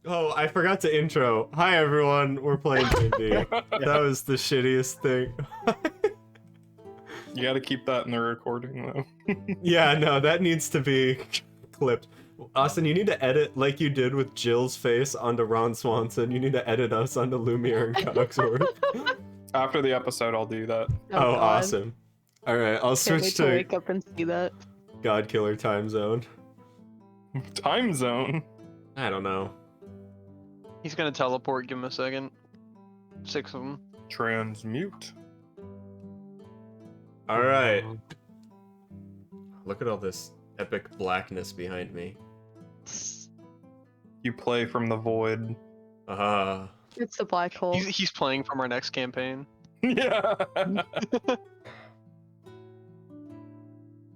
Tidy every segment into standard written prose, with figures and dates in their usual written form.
Oh, I forgot to intro. Hi everyone, we're playing D&D. That was the shittiest thing. You gotta keep that in the recording, though. Yeah, no, that needs to be clipped. Austin, you need to edit like you did with Jill's face onto Ron Swanson. You need to edit us onto Lumiere and Cogsworth. After the episode, I'll do that. Oh, God. awesome. Alright, I'll Can't switch wait to to wake up and see that. Godkiller time zone. Time zone. I don't know. He's gonna teleport, give him a second. 6 of them. Transmute. Alright. Look at all this epic blackness behind me. You play from the void. It's the black hole. He's playing from our next campaign. Yeah.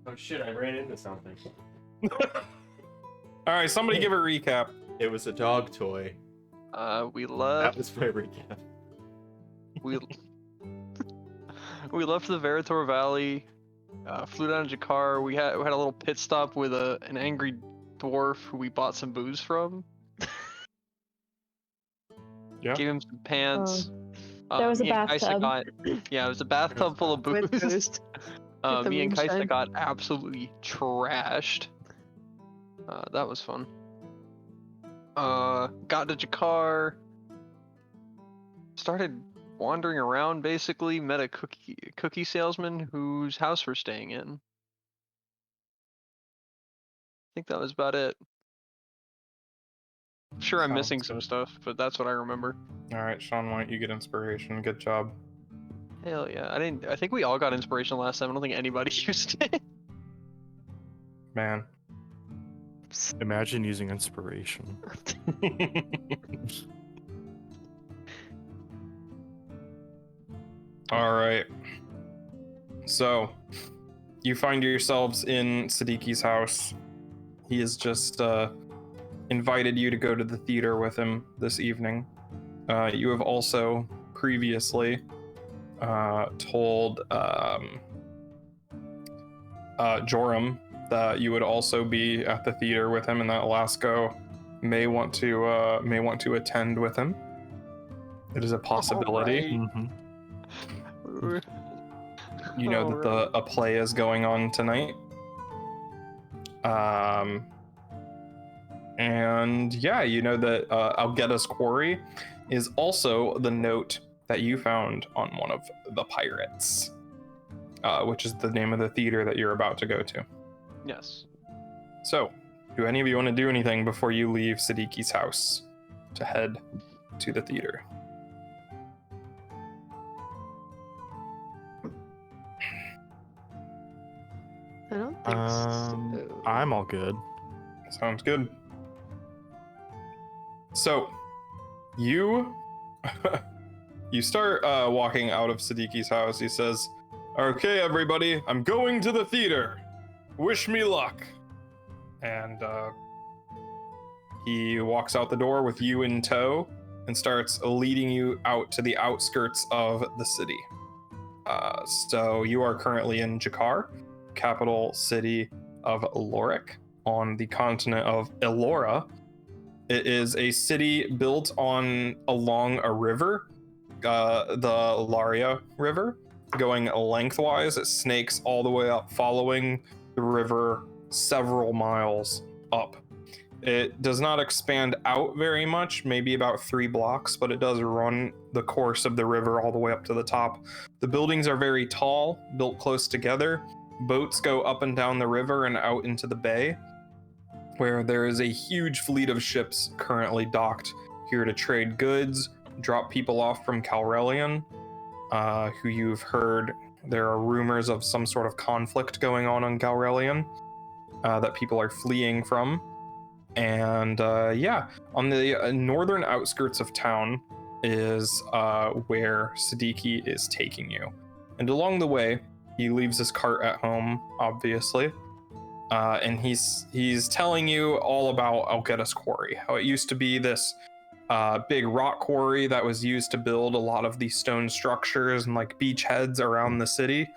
Oh shit, I ran into something. Alright, somebody give a recap. It was a dog toy. We That left. was my recap. We we left the Veritor Valley. Flew down to Jakar. We had a little pit stop with an angry dwarf who we bought some booze from. Yeah. Gave him some pants. There was a me and Kaisa bathtub. yeah, it was a bathtub full of With booze. booze. With the Me and Kaisa moonshine. got absolutely trashed. That was fun. Got to Jakar. Started wandering around basically. Met a cookie salesman whose house we're staying in. I think that was about it. Sure, I'm missing some stuff, but that's what I remember. Alright, Sean, why don't you get inspiration? Good job. Hell yeah! I think we all got inspiration last time. I don't think anybody used it. Man. Imagine using inspiration. Alright. So, you find yourselves in Sadiqi's house. He has just invited you to go to the theater with him this evening. You have also previously told Joram that you would also be at the theater with him, and that Lasco may want to attend with him. It is a possibility. Alright. Mm-hmm. You know that a play is going on tonight. And yeah, you know that Algeta's Quarry is also the note that you found on one of the pirates, which is the name of the theater that you're about to go to. Yes. So, do any of you want to do anything before you leave Sadiqi's house to head to the theater? I don't think so. I'm all good. Sounds good. So, you start walking out of Sadiqi's house. He says, "Okay, everybody, I'm going to the theater. Wish me luck." And he walks out the door with you in tow and starts leading you out to the outskirts of the city. So you are currently in Jakar, capital city of Lorik, on the continent of Elora. It is a city built along a river, the Laria River, going lengthwise. It snakes all the way up, following the river several miles up. It does not expand out very much, maybe about 3 blocks, but it does run the course of the river all the way up to the top. The buildings are very tall, built close together. Boats go up and down the river and out into the bay, where there is a huge fleet of ships currently docked here to trade goods, drop people off from Calrelion, who you've heard there are rumors of some sort of conflict going on Calrelion that people are fleeing from. And yeah, on the northern outskirts of town is where Sadiqi is taking you. And along the way, he leaves his cart at home, obviously. And he's telling you all about Algeta's Quarry, how it used to be this big rock quarry that was used to build a lot of these stone structures and like beachheads around the city,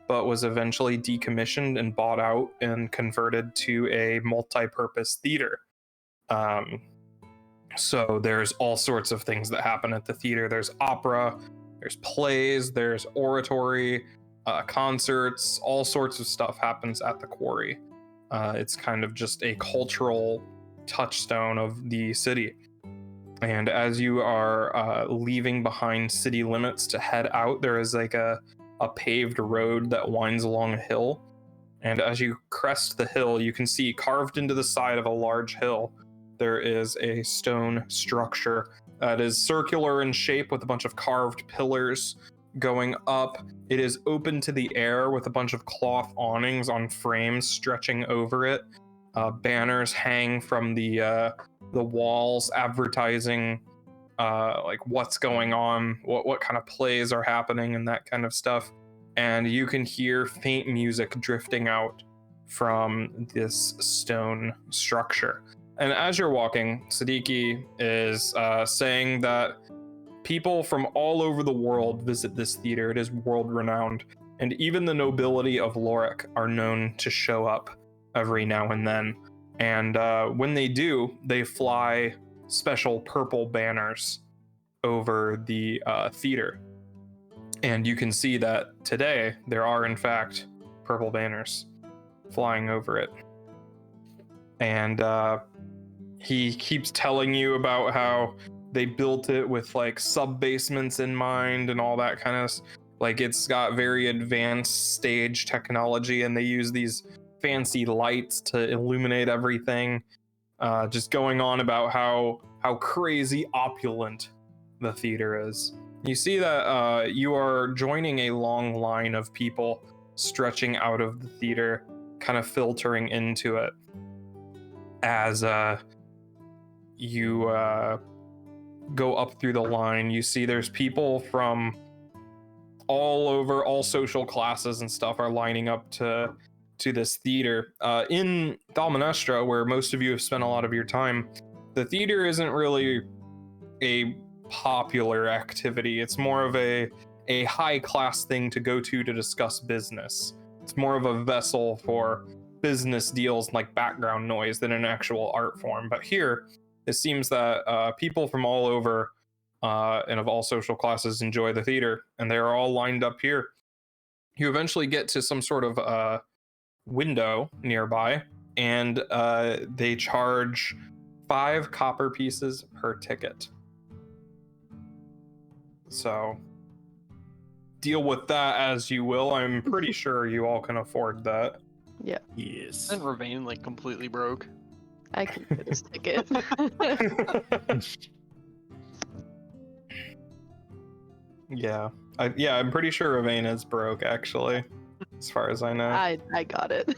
but was eventually decommissioned and bought out and converted to a multi-purpose theater. So there's all sorts of things that happen at the theater. There's opera, there's plays, there's oratory, concerts, all sorts of stuff happens at the quarry. It's kind of just a cultural touchstone of the city. And as you are leaving behind city limits to head out, there is like a paved road that winds along a hill. And as you crest the hill, you can see carved into the side of a large hill, there is a stone structure that is circular in shape with a bunch of carved pillars going up. It is open to the air with a bunch of cloth awnings on frames stretching over it. Banners hang from the walls advertising like what's going on, what kind of plays are happening and that kind of stuff. And you can hear faint music drifting out from this stone structure. And as you're walking, Siddiqui is saying that people from all over the world visit this theater. It is world renowned. And even the nobility of Lorik are known to show up every now and then. And when they do, they fly special purple banners over the theater. And you can see that today there are in fact purple banners flying over it. And he keeps telling you about how they built it with like sub basements in mind and all that kind of like it's got very advanced stage technology and they use these fancy lights to illuminate everything. Just going on about how crazy opulent the theater is. You see that you are joining a long line of people stretching out of the theater, kind of filtering into it. As you go up through the line, you see there's people from all over, all social classes and stuff are lining up to this theater. In Thalmanestra, where most of you have spent a lot of your time, the theater isn't really a popular activity. It's more of a high class thing to go to discuss business. It's more of a vessel for business deals like background noise than an actual art form. But here, it seems that people from all over and of all social classes enjoy the theater, and they're all lined up here. You eventually get to some sort of window nearby, and they charge 5 copper pieces per ticket. So deal with that as you will. I'm pretty sure you all can afford that. Yeah, Yes. Isn't Ravane like completely broke? I can get this ticket. Yeah. I'm pretty sure Ravane is broke, actually, as far as I know. I got it.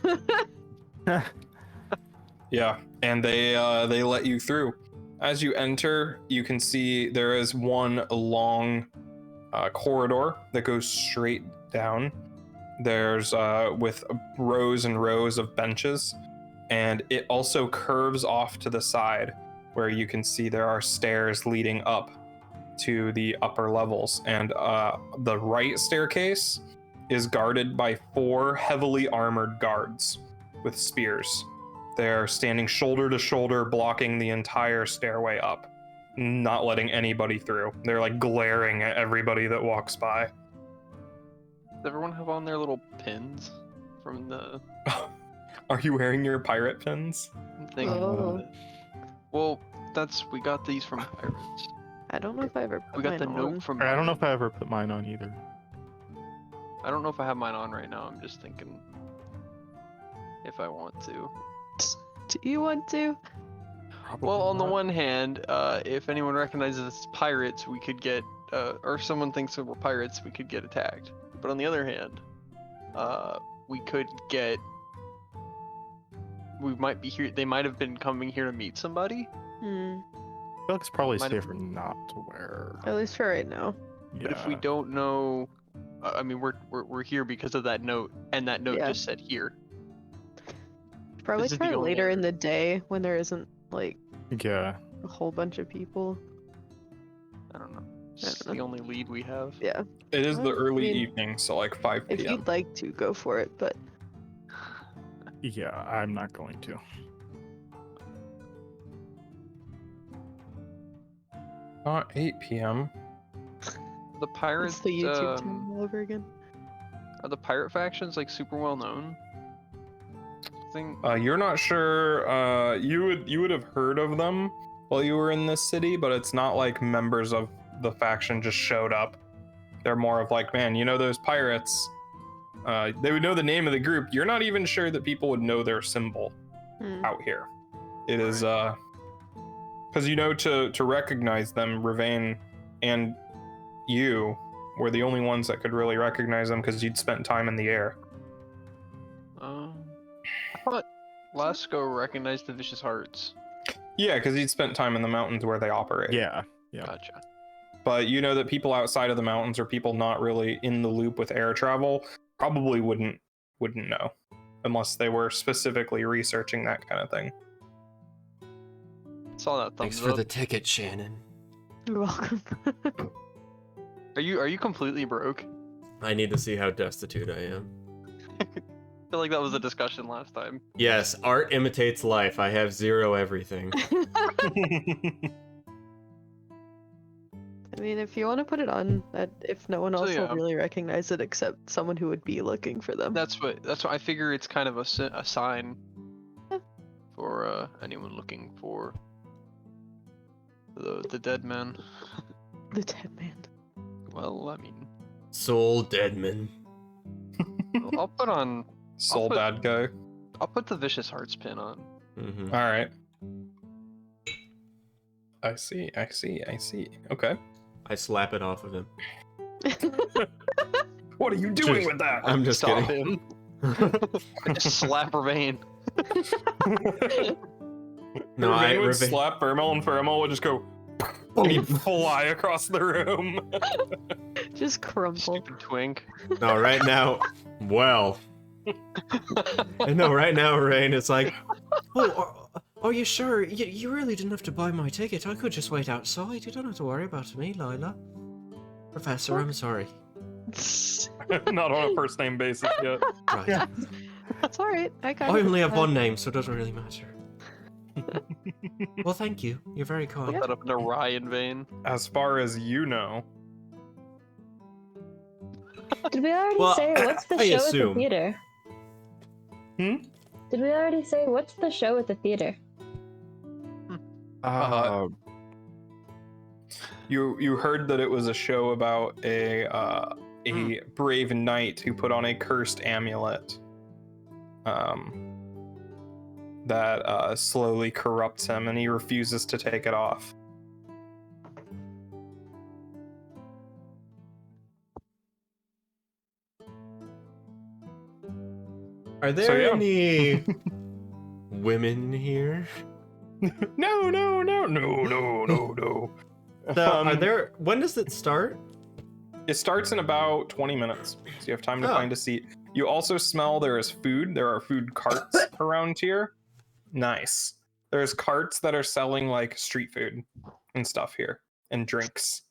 Yeah, and they let you through. As you enter, you can see there is one long corridor that goes straight down. There's with rows and rows of benches, and it also curves off to the side where you can see there are stairs leading up to the upper levels. And the right staircase is guarded by 4 heavily armored guards with spears. They're standing shoulder to shoulder, blocking the entire stairway up, not letting anybody through. They're like glaring at everybody that walks by. Does everyone have on their little pins from the Are you wearing your pirate pins? thing? Oh. Well, we got these from pirates. I don't know if I ever put We got the mine note on. from. I don't know if I ever put mine on either. I don't know if I have mine on right now. I'm just thinking if I want to. Do you want to? Well, on the one hand, if anyone recognizes us as pirates, we could get, or if someone thinks that we're pirates, we could get attacked. But on the other hand, we could get. We might be here. They might have been coming here to meet somebody. Hmm. I feel like it's probably Might have- safer not to wear. At least for right now. But if we don't know, I mean, we're here because of that note, and that note Yeah. just said here. Probably This is the try only later in other- the day when there isn't like Yeah. a whole bunch of people. I don't know. I It's don't the know. only lead we have. Yeah. It is the Well, I early mean, evening, so like 5 If p.m. you'd like to, go for it. But Yeah, I'm not going to. Not 8 p.m. The pirates. It's the YouTube channel all over again. Are the pirate factions like super well known? I think. You're not sure. You would have heard of them while you were in this city, but it's not like members of the faction just showed up. They're more of like, man, you know those pirates. They would know the name of the group. You're not even sure that people would know their symbol out here. It is because you know to recognize them, Ravain and you were the only ones that could really recognize them because you'd spent time in the air. I thought Lasco recognized the Vicious Hearts. Yeah, because you'd spent time in the mountains where they operate. Yeah. Gotcha. But you know that people outside of the mountains or people not really in the loop with air travel probably wouldn't know unless they were specifically researching that kind of thing. Saw that thumbs Thanks for up. the ticket, Shannon. You're welcome. Are you completely broke? I need to see how destitute I am. I feel like that was a discussion last time. Yes, art imitates life. I have 0 everything. I mean, if you want to put it on, that if no one So, else yeah. will really recognize it except someone who would be looking for them. That's what I figure. It's kind of a sign for anyone looking for the dead man. The dead man. Well, I mean, Soul Deadman. I'll put on. Soul put- bad guy. I'll put the Vicious Hearts pin on. Mm-hmm. All right. I see. Okay. I slap it off of him. What are you doing Just- with that? I'm just Stop kidding. him. I just slap Ravain. No, Ravain would Ravain- slap Vermel and Vermel would just go and he'd fly across the room. Just crumple. Stupid twink. No, right now, well. I know, right now, Rain, it's like, oh, are you sure? You really didn't have to buy my ticket. I could just wait outside. You don't have to worry about me, Lila. Professor, I'm sorry. Not on a first name basis yet. Right. Yeah. It's alright. I got I it. only have one name, so it doesn't really matter. Well, thank you. You're very kind. Put that up in a Ryan vein. As far as you know. Did we already Well, say what's the I show at assume. the theater? Did we already say what's the show at the theater? You heard that it was a show about a brave knight who put on a cursed amulet that slowly corrupts him, and he refuses to take it off. Are there So, yeah. any women here? No. So, are there? When does it start? It starts in about 20 minutes, so you have time to Oh. find a seat. You also smell there is food. There are food carts around here. Nice. There's carts that are selling like street food and stuff here, and drinks.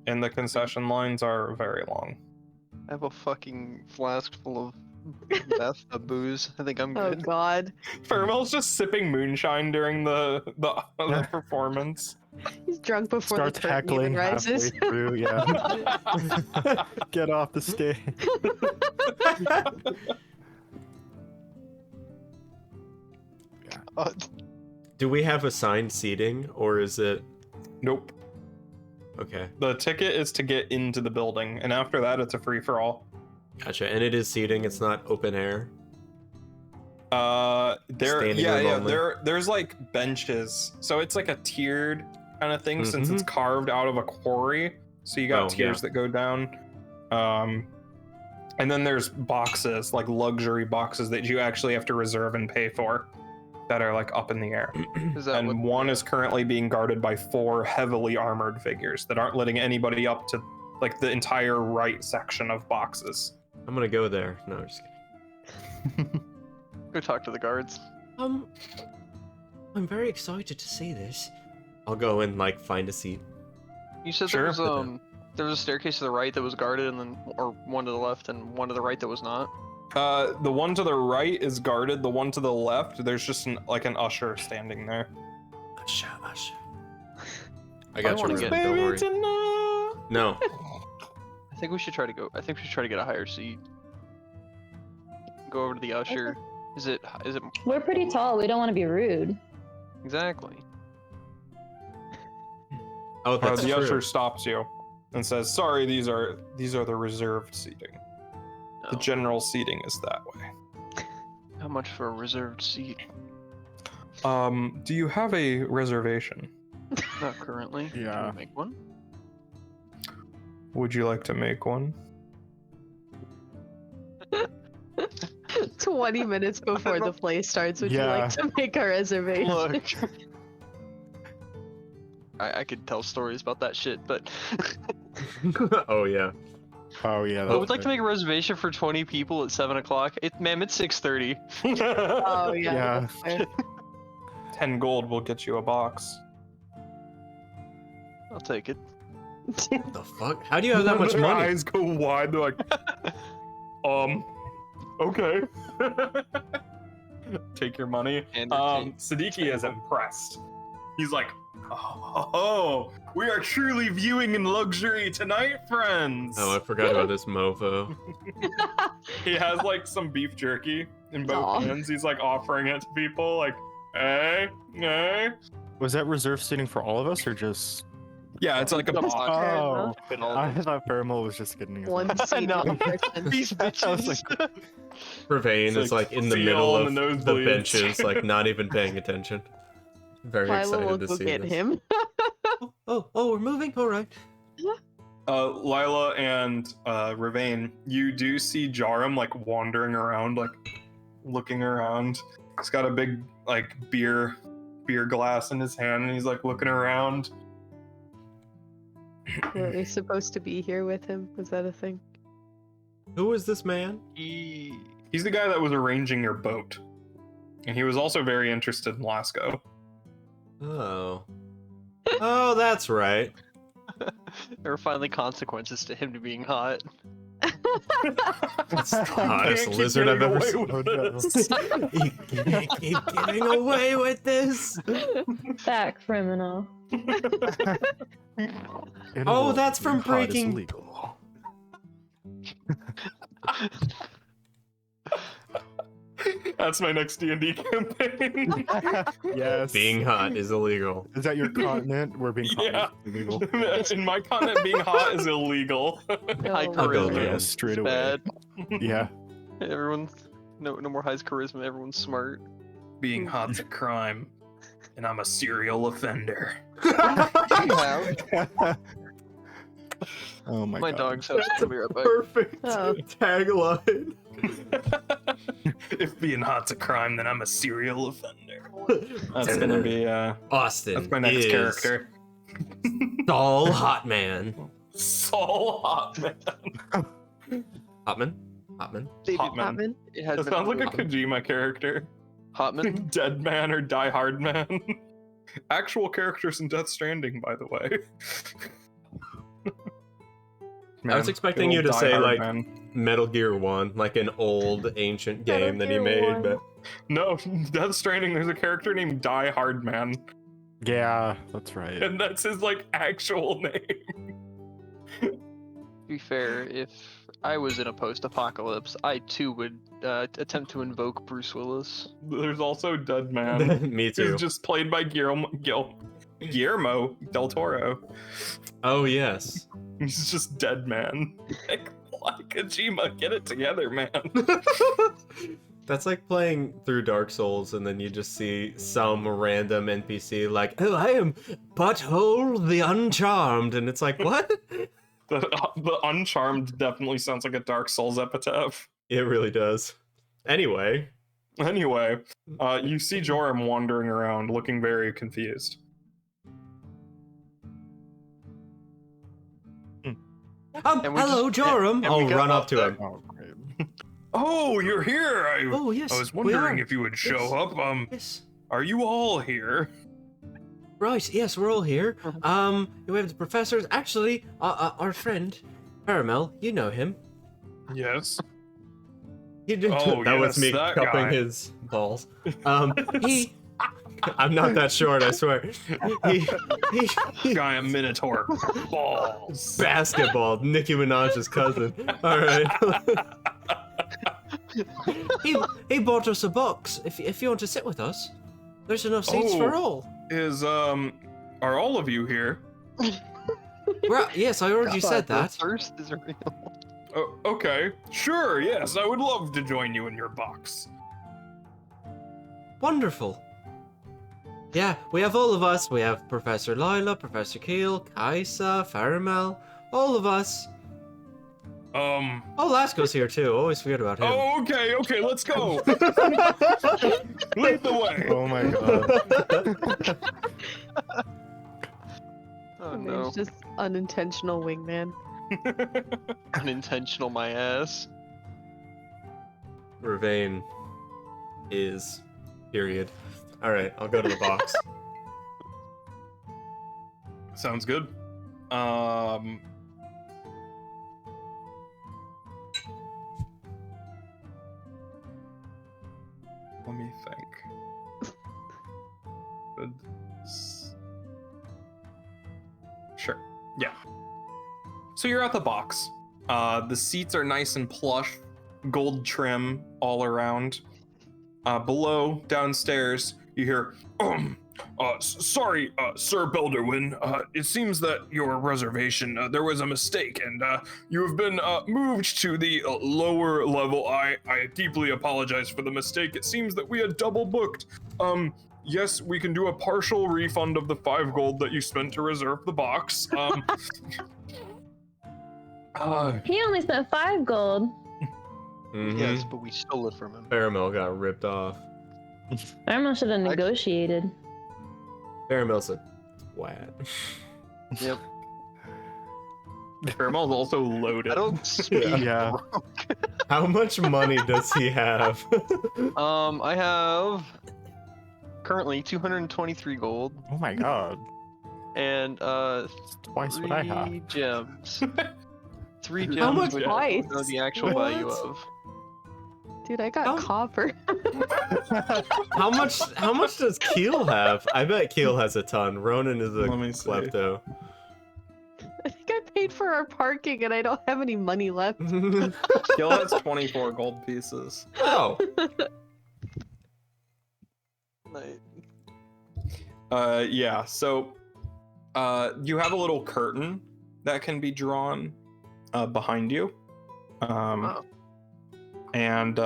And the concession lines are very long. I have a fucking flask full of bathtub booze. I think I'm Oh good. god. Fermel's just sipping moonshine during the performance. He's drunk before Starts the curtain even heckling halfway rises. through. Yeah. Get off the stage. Do we have assigned seating, or is it? Nope. Okay, The ticket is to get into the building, and after that, it's a free for all. gotcha. And it is seating. It's not open air. There, Standing yeah, room yeah. only. There's like benches, so it's like a tiered kind of thing since it's carved out of a quarry. So you got Oh, tiers that go down. And then there's boxes, like luxury boxes that you actually have to reserve and pay for, that are like up in the air. Is that what? And one is currently being guarded by 4 heavily armored figures that aren't letting anybody up to like the entire right section of boxes. I'm gonna go there. No, I'm just kidding. Go talk to the guards. I'm very excited to see this. I'll go and like find a seat. You said Sure. there was a staircase to the right that was guarded, and then or one to the left and one to the right that was not. The one to the right is guarded. The one to the left, there's just an usher standing there. Shush. I got wanna you, get- man. Don't worry. No. I think we should try to go. I think we should try to get a higher seat. Go over to the usher. Is it? We're pretty tall. We don't want to be rude. Exactly. Oh, that's the true. usher stops you and says, "Sorry, these are the reserved seating. The No. general seating is that way." How much for a reserved seat? Do you have a reservation? Not currently. Can Yeah. we make one? Would you like to make one? 20 minutes before the play starts, would you Yeah. like to make a reservation? Look. I could tell stories about that shit, but Oh yeah. Oh yeah. I would that's like to right. make a reservation for 20 people at 7 o'clock. Ma'am, it's 6:30. Oh, yeah. Yeah. that's fair. 10 gold will get you a box. I'll take it. What the fuck? How do you have that much Their money? eyes go wide. They're like, okay. Take your money. And Siddiqui is impressed. He's like, oh, we are truly viewing in luxury tonight, friends. Oh, I forgot about this mofo. He has like some beef jerky in both Aw. hands. He's like offering it to people, like, hey. Was that reserved seating for all of us or just? Yeah, it's like a Just box. Oh, Been all I thought Paramount was just getting his One seat No. per person. These I was bitches. Ravain It's is like like in the seal middle on of the the nosebleeds. benches, like not even paying attention. Very Lila will excited to go see get this. him. Oh, we're moving. All right. Lila and Ravain, you do see Jarum like wandering around, like looking around. He's got a big like beer glass in his hand, and he's like looking around. Were we supposed to be here with him? Was that a thing? Who is this man? He's the guy that was arranging your boat, and he was also very interested in Lasco. Oh. Oh, that's right. There were finally consequences to him to being hot. That's the Can't hottest keep lizard I've getting ever away seen. with Oh, no. this. You can't keep getting away with this. That criminal. In a Oh, world that's where from hot is Breaking- illegal. That's my next D&D campaign. Yes. Being hot is illegal. Is that your continent? Where being hot Yeah. is illegal. In my continent, being hot is illegal. High Oh, I'll go charisma. there. Yeah, straight It's away. bad. Yeah. Everyone's no more high charisma. Everyone's smart. Being hot's a crime, and I'm a serial offender. You have. Oh my, My god. dog's house. I'll be right back. Perfect Oh. tagline. If being hot's a crime, then I'm a serial offender. That's gonna be Austin. that's my next is character. Doll Hot Man. Saul Hotman. Hotman? Hotman? Hotman. It has That been sounds like a Hotman. Kojima character. Hotman. Dead Man or Die Hard Man. Actual characters in Death Stranding, by the way. I was expecting good you old to Die say, Hard like, Man. Metal Gear 1, like an old ancient game that he Metal Gear made, 1. but No, Death Stranding, there's a character named Die Hard Man, Yeah, that's right. and that's his like actual name. To be fair, if I was in a post-apocalypse, I too would attempt to invoke Bruce Willis. There's also Dead Man, me too. who's just played by Guillermo del Toro. Oh, yes. He's just Dead Man. Like Kojima, get it together, man. That's like playing through Dark Souls and then you just see some random NPC like, oh, I am Butthole the Uncharmed. And it's like, what? The Uncharmed definitely sounds like a Dark Souls epitaph. It really does. Anyway. Anyway, you see Joram wandering around, looking very confused. And we Hello, just- Joram. and we I'll got run up up to there. him. Oh, great. Oh, you're here! Oh, yes. I was we wondering are. if you would show Yes. up. Yes. Are you all here? Right, yes, we're all here. We have the professors. Actually, our friend, Paramel, you know him. Yes. He did, Oh, that was yes, me that cupping guy. his balls. He I'm not that short, I swear. He Giant Minotaur balls. basketball, Nicki Minaj's cousin. All right. he bought us a box. If you want to sit with us, there's enough seats for all. Are all of you here? Well, yes, I already said The that. thirst is real. Oh, okay. Sure, yes, I would love to join you in your box. Wonderful. Yeah, we have all of us. We have Professor Lila, Professor Keel, Kaisa, Faramel, all of us. Oh, Lasco's here too. Always forget about him. Oh, okay, let's go. Lead the way. Oh my god. Oh Maybe no. it's just unintentional wingman. Unintentional my ass. Ravain is. Period. All right, I'll go to the box. Sounds good. Let me think. Sure. Yeah. So you're at the box. The seats are nice and plush, gold trim all around. Below, downstairs, you hear, sorry, Sir Belderwin. It seems that your reservation, there was a mistake, and you have been moved to the lower level. I deeply apologize for the mistake. It seems that we had double booked. Yes, we can do a partial refund of the 5 gold that you spent to reserve the box. He only spent 5 gold. Yes, but we stole it from him. Faramel got ripped off. Faramel should have negotiated. Faramel's a twat. Yep. Caramel's also loaded. I don't speak. Yeah. How much money does he have? I have currently 223 gold Oh my god. and It's twice what I have. 3 gems. 3 gems. How much which I don't know twice? the actual value What? of. Dude, I got Oh. copper. How much does Keel have? I bet Keel has a ton. Ronan is a Let me see. klepto. I think I paid for our parking and I don't have any money left. Gil has 24 gold pieces. Oh. Yeah, so you have a little curtain that can be drawn behind you. Wow. And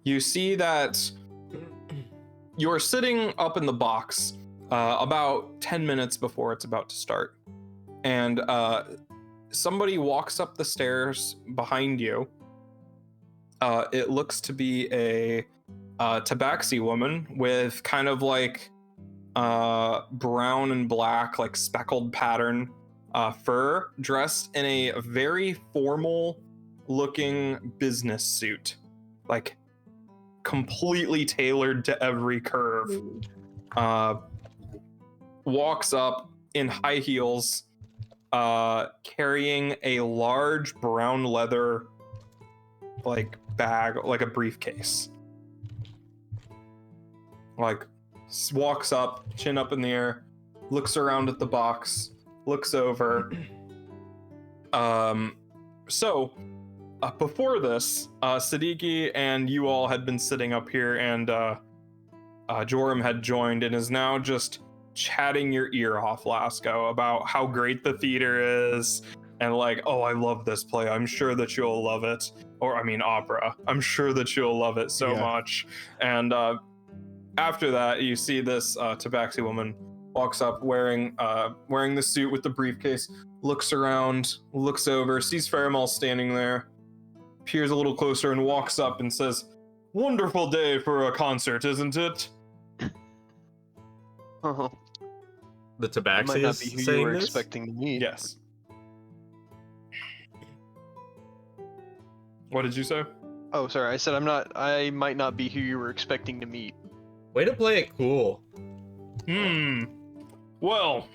you see that you're sitting up in the box about 10 minutes before it's about to start. And somebody walks up the stairs behind you. It looks to be a tabaxi woman with kind of like brown and black, like speckled pattern fur, dressed in a very formal looking business suit, like completely tailored to every curve. Walks up in high heels, carrying a large brown leather like bag, like a briefcase. Like walks up, chin up in the air, looks around at the box, looks over. Before this, Siddiqui and you all had been sitting up here, and Joram had joined and is now just chatting your ear off, Lasco, about how great the theater is, and like, oh, I love this play. I'm sure that you'll love it. Or, I mean, opera. I'm sure that you'll love it so much. And after that, you see this tabaxi woman walks up wearing the suit with the briefcase, looks around, looks over, sees Faramel standing there, peers a little closer, and walks up and says, "Wonderful day for a concert, isn't it?" Uh-huh. The That tabaxi might not is be who you saying were this? expecting to meet. Yes. What did you say? Oh, sorry. I said I might not be who you were expecting to meet. Way to play it cool. Well,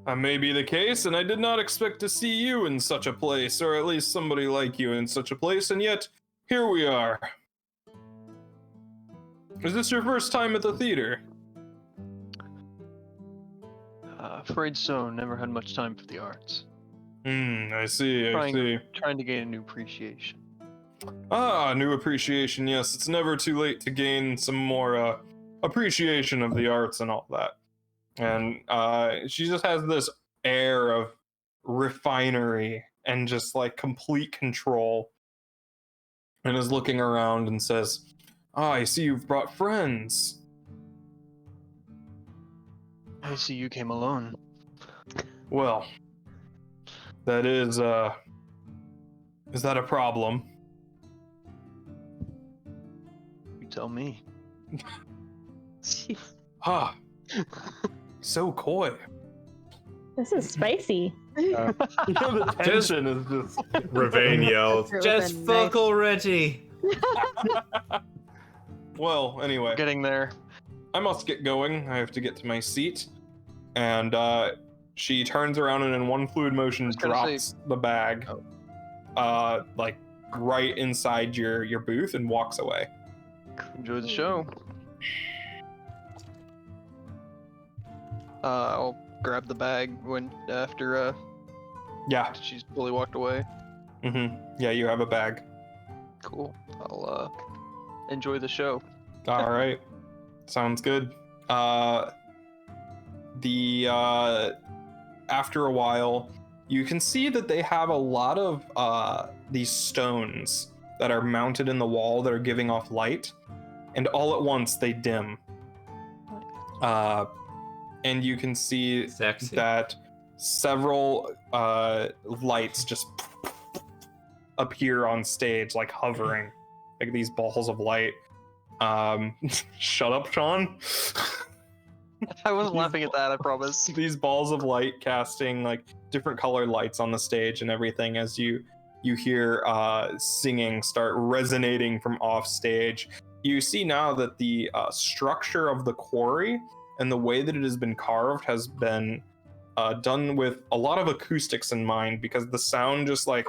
that may be the case, and I did not expect to see you in such a place, or at least somebody like you in such a place, and yet, here we are. Is this your first time at the theater? Afraid so. Never had much time for the arts. I see, I see. Trying to gain a new appreciation. Ah, new appreciation, yes. It's never too late to gain some more appreciation of the arts and all that. And she just has this air of refinery and just like complete control, and is looking around and says, "Ah, I see you've brought friends." I see you came alone. Well, that is that a problem? You tell me. Ah, so coy. This is spicy. The tension is just. Ravane yells, It "Just would've been fuck nice. already!" Well, anyway, Getting there. I must get going. I have to get to my seat. And she turns around and in one fluid motion was gonna drops the bag, like right inside your booth and walks away. Enjoy the show. I'll grab the bag after Yeah. she's fully walked away. Yeah, you have a bag. Cool. I'll enjoy the show. All right. Sounds good. After a while, you can see that they have a lot of these stones that are mounted in the wall that are giving off light, and all at once they dim. And you can see Sexy. that several lights just appear on stage, like hovering, like these balls of light. Shut up, Sean. I wasn't laughing at that, I promise. These balls of light casting like different colored lights on the stage and everything as you hear singing start resonating from off stage. You see now that the structure of the quarry and the way that it has been carved has been done with a lot of acoustics in mind, because the sound just like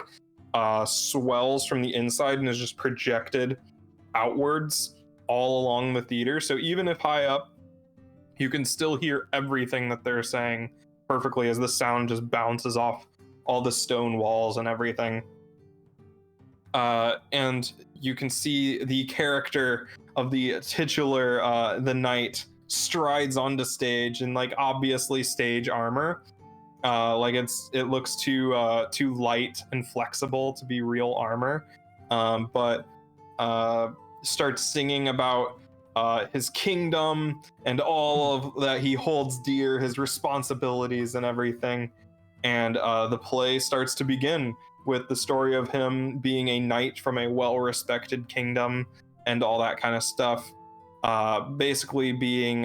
swells from the inside and is just projected outwards all along the theater. So even if high up, you can still hear everything that they're saying perfectly as the sound just bounces off all the stone walls and everything. And you can see the character of the titular, the knight, strides onto stage in like obviously stage armor. Like it looks too light and flexible to be real armor. But starts singing about his kingdom and all of that he holds dear, his responsibilities and everything. And the play starts to begin with the story of him being a knight from a well-respected kingdom and all that kind of stuff. Basically being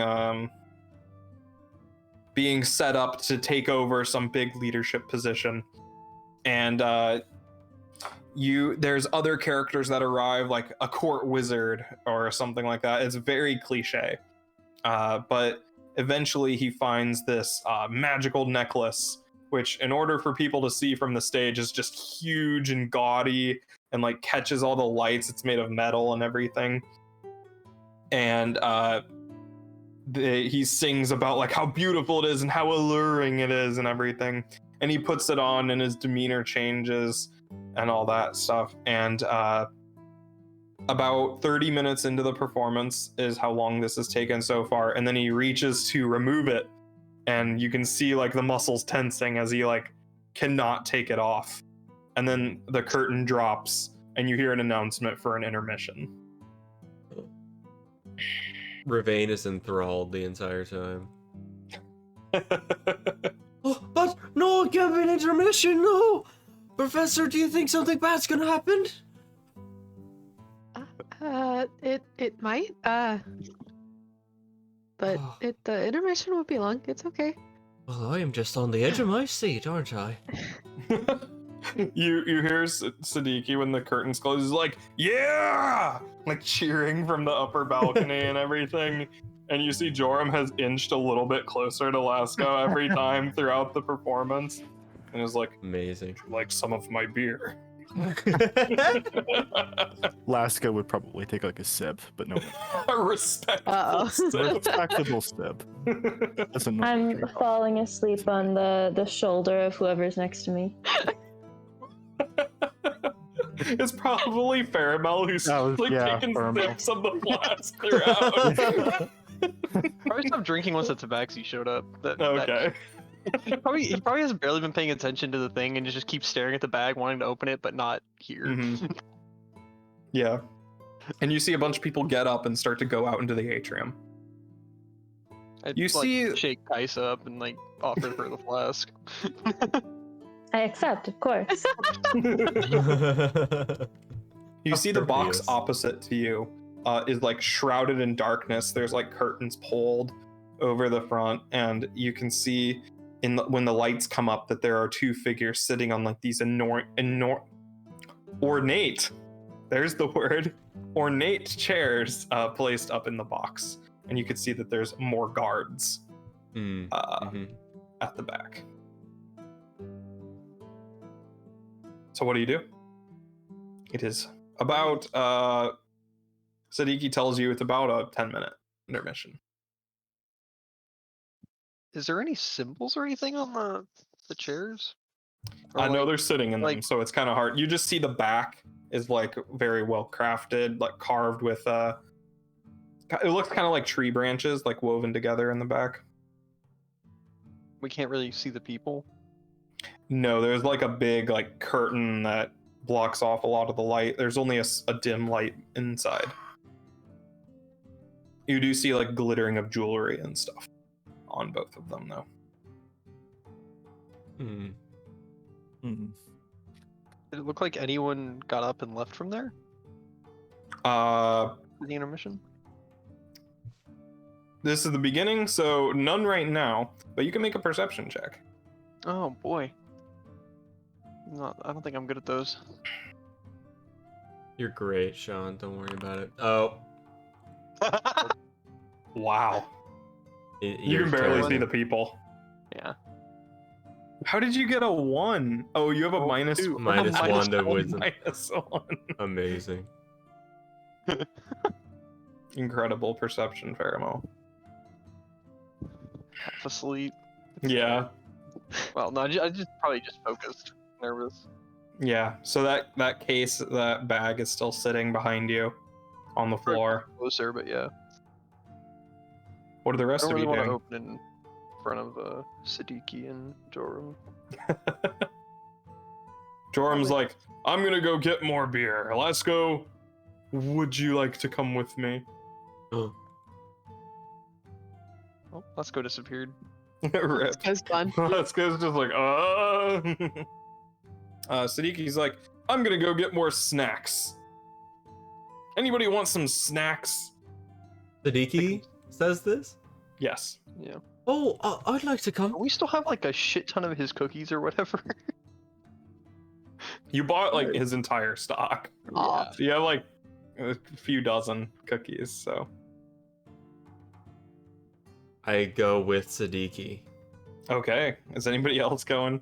set up to take over some big leadership position. And there's other characters that arrive, like a court wizard or something like that. It's very cliche. But eventually he finds this magical necklace, which in order for people to see from the stage is just huge and gaudy and like catches all the lights. It's made of metal and everything. And he sings about like how beautiful it is and how alluring it is and everything. And he puts it on and his demeanor changes and all that stuff. And about 30 minutes into the performance is how long this has taken so far. And then he reaches to remove it, and you can see like the muscles tensing as he like cannot take it off. And then the curtain drops and you hear an announcement for an intermission. Ravane is enthralled the entire time. Oh, but no, give me an intermission, no! Professor, do you think something bad's gonna happen? It might. But the intermission won't be long. It's okay. Well, I am just on the edge of my seat, aren't I? You hear Siddiqui when the curtains close, he's like, yeah! Like cheering from the upper balcony and everything. And you see Joram has inched a little bit closer to Lasco every time throughout the performance. And is like, amazing. like some of my beer. Laska would probably take like a sip, but no. A respectful Uh-oh. sip. Respectable sip. That's a normal I'm drink. falling asleep on the shoulder of whoever's next to me. It's probably Faramel who's taking Faramel. sips of the flask throughout. Probably stopped drinking once the tabaxi showed up. Okay. He probably has barely been paying attention to the thing and just keeps staring at the bag, wanting to open it, but not here. Mhm. Yeah. And you see a bunch of people get up and start to go out into the atrium. I'd, You see- shake Kaisa up and like offer her the flask. I accept, of course. You see the box Appropriate. opposite to you is like shrouded in darkness. There's like curtains pulled over the front, and you can see when the lights come up that there are two figures sitting on like these ornate, there's the word, ornate chairs placed up in the box, and you can see that there's more guards at the back. So what do you do? It is about Sadiki tells you it's about a 10-minute intermission. Is there any symbols or anything on the chairs? Or, I know like, they're sitting in them, like- so it's kind of hard. You just see the back is like very well crafted, like carved with it looks kind of like tree branches, like woven together in the back. we can't really see the people. No, there's like a big like curtain that blocks off a lot of the light. There's only a dim light inside. You do see like glittering of jewelry and stuff on both of them, though. Mm. Did it look like anyone got up and left from there? Uh, For the intermission? this is the beginning, so none right now, but you can make a perception check. Oh boy. I don't think I'm good at those. You're great, Sean. Don't worry about it. Oh, Wow. You you're can barely terrible. see the people. Yeah. How did you get a 1? Oh, you have a minus two. Minus a one to wisdom. minus 1. Amazing. Incredible perception, Pheromone. Half asleep. Yeah. Well, no, I just probably just focused. Nervous. Yeah. So that case, that bag is still sitting behind you on the floor. Closer, but yeah. What are the I rest don't of really you want to doing? open in front of Siddiqui and Joram. Jorum's like, I'm gonna go get more beer. Let's go. Would you like to come with me? Oh, Oh, let's go disappeared. Rip. That's fun. Let's go. Just like, Sadiqi's like, I'm gonna go get more snacks. Anybody want some snacks? Sadiki says this? Yes. Yeah. Oh, I'd like to come. We still have like a shit ton of his cookies or whatever. You bought like his entire stock. Aw. So you have like a few dozen cookies, so. I go with Sadiki. Okay. Is anybody else going?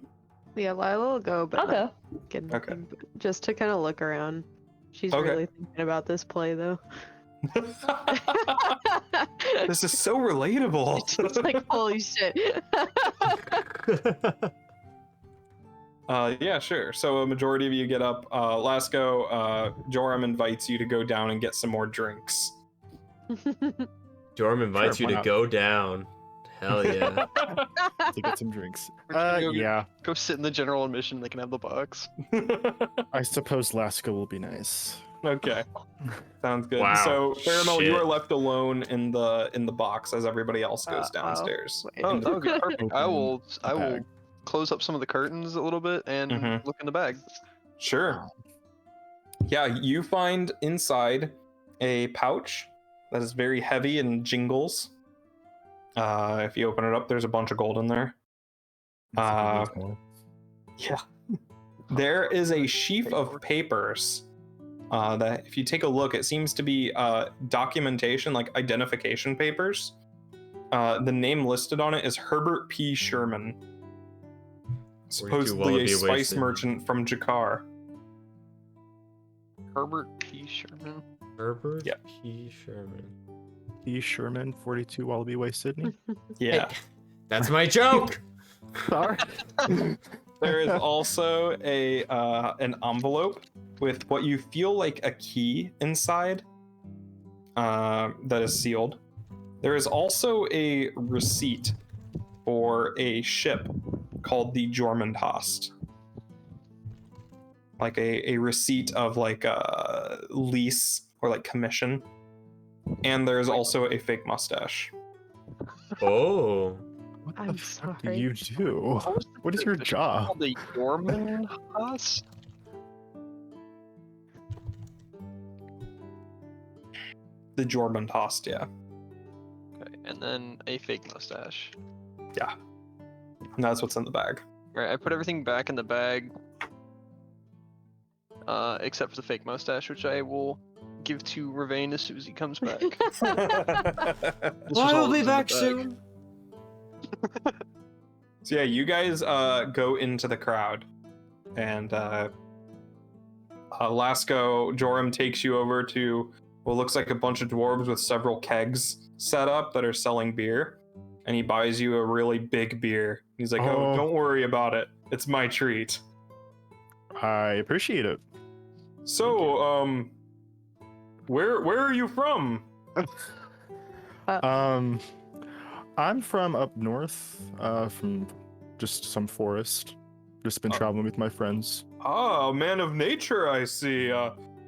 Yeah, Lila will go, but I'll go. not get Okay. anything, but just to kind of look around. She's Okay. really thinking about this play, though. This is so relatable. It's like, holy shit. Yeah, sure. So a majority of you get up. Lasco, Joram invites you to go down and get some more drinks. Jorm invites Sure, you why to not? go down. Hell yeah. To get some drinks. We're gonna go get- Yeah. Go sit in the general admission. They can have the box. I suppose Laska will be nice. Okay, sounds good. Wow, So Faramel, you shit. are left alone in the box as everybody else goes Uh-oh. downstairs. Wait. Oh, that would be perfect. I will bag. close up some of the curtains a little bit and Mhm. look in the bag. Sure. Yeah, you find inside a pouch that is very heavy and jingles. If you open it up, there's a bunch of gold in there. Yeah. There is a sheaf of papers that, if you take a look, it seems to be documentation, like identification papers. The name listed on it is Herbert P. Sherman, Way too well supposedly a be spice wasted. merchant from Jakar. Herbert P. Sherman. Herbert Yeah. P. Sherman. E. Sherman, 42 Wallaby Way, Sydney. Yeah. Hey, that's my joke! Sorry. There is also an envelope with what you feel like a key inside that is sealed. There is also a receipt for a ship called the Jormundhast. Like a receipt of like a lease or like commission. And there's also a fake mustache. Oh. What I'm the fuck do sorry. you do? What is your job? The Jormundhast? The Jormundhast, yeah. Okay, and then a fake mustache. And that's what's in the bag. Right, I put everything back in the bag, except for the fake mustache, which I will give to Ravain as soon as he comes back. This was Well, all I'll that be was in the back bag. soon. So yeah, you guys go into the crowd, and Lasco Joram takes you over to what looks like a bunch of dwarves with several kegs set up that are selling beer, and he buys you a really big beer. He's like, "Oh, Oh. don't worry about it. It's my treat." I appreciate it. So, where are you from? I'm from up north, from just some forest. Just been Oh. traveling with my friends. Ah, man of nature, I see.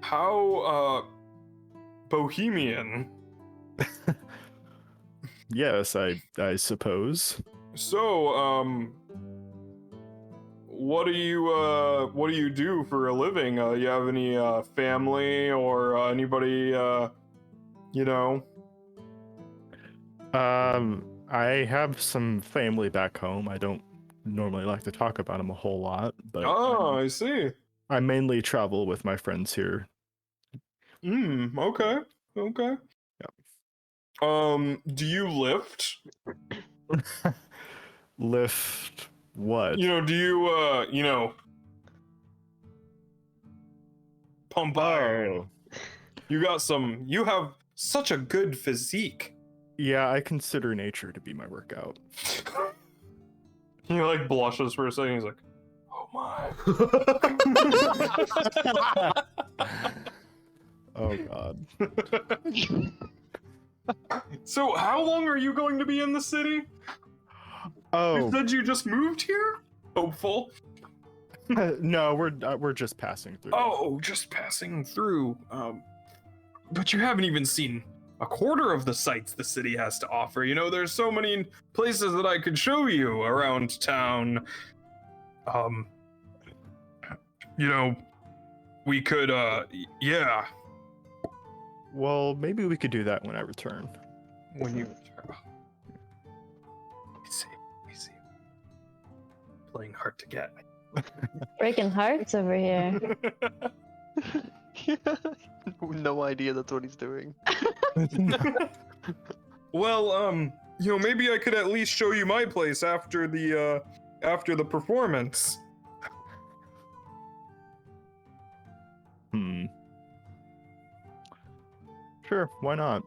How bohemian. Yes, I suppose. So, what do you do for a living? You have any family or anybody you know? I have some family back home. I don't normally like to talk about them a whole lot, but Oh, I see. I mainly travel with my friends here. Okay. Okay. Do you lift? Lift what? Do you pump iron? Oh, You have such a good physique. yeah, I consider nature to be my workout. He like blushes for a second. He's like, "Oh my." Oh god. So, how long are you going to be in the city? You Oh said you just moved here? Hopeful. no, we're just passing through. Oh, just passing through. But you haven't even seen a quarter of the sights the city has to offer. There's so many places that I could show you around town. We could, yeah. Well, maybe we could do that when I return. When you... Easy. Playing hard to get. Breaking hearts over here. No idea that's what he's doing. Well, maybe I could at least show you my place after the performance. Sure, why not?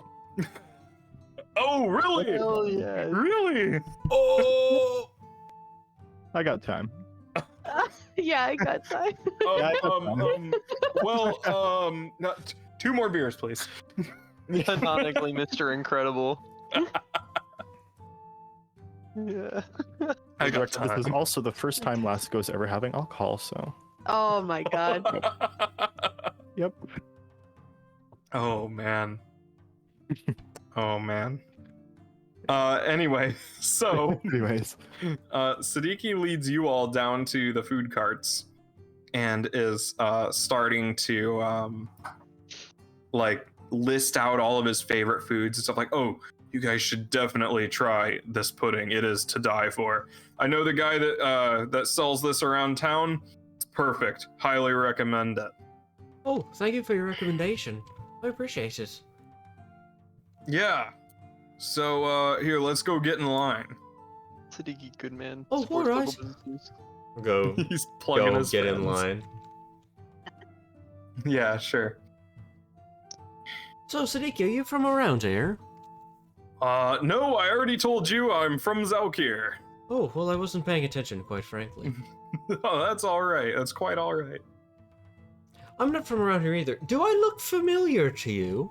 Oh, really? Hell yeah. Really? Oh! I got time. Yeah, I got time. Not two more beers, please. Canonically, Mr. Incredible. Yeah. I got This is time. also the first time Lasco's ever having alcohol, so. Oh my god. Yep. Oh man. Anyway, so Anyways. Siddiqui leads you all down to the food carts and is starting to like list out all of his favorite foods and stuff like, oh, you guys should definitely try this pudding. It is to die for. I know the guy that sells this around town. It's perfect. Highly recommend it. Oh, thank you for your recommendation. I appreciate it. Yeah. So here, let's go get in line. Siddiqui, good man. Oh, Supports alright. local businesses. Go, He's plugging his get in fans. line. Yeah, sure. So, Sadiq, are you from around here? No, I already told you I'm from Zalkir. Oh, well, I wasn't paying attention, quite frankly. Oh, that's all right. That's quite all right. I'm not from around here either. Do I look familiar to you?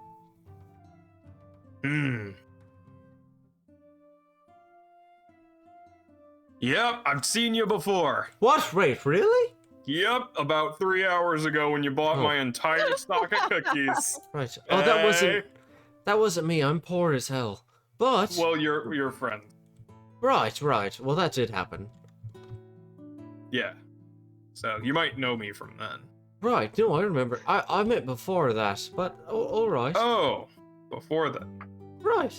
Yep, I've seen you before. What? Wait, really? Yep, about 3 hours ago when you bought Oh. my entire stock of cookies. Right. Oh, that wasn't me. I'm poor as hell. But Well, your friend. right. Well, that did happen. Yeah. So you might know me from then. Right. No, I remember. I meant before that. But all right. Oh, before then. Right.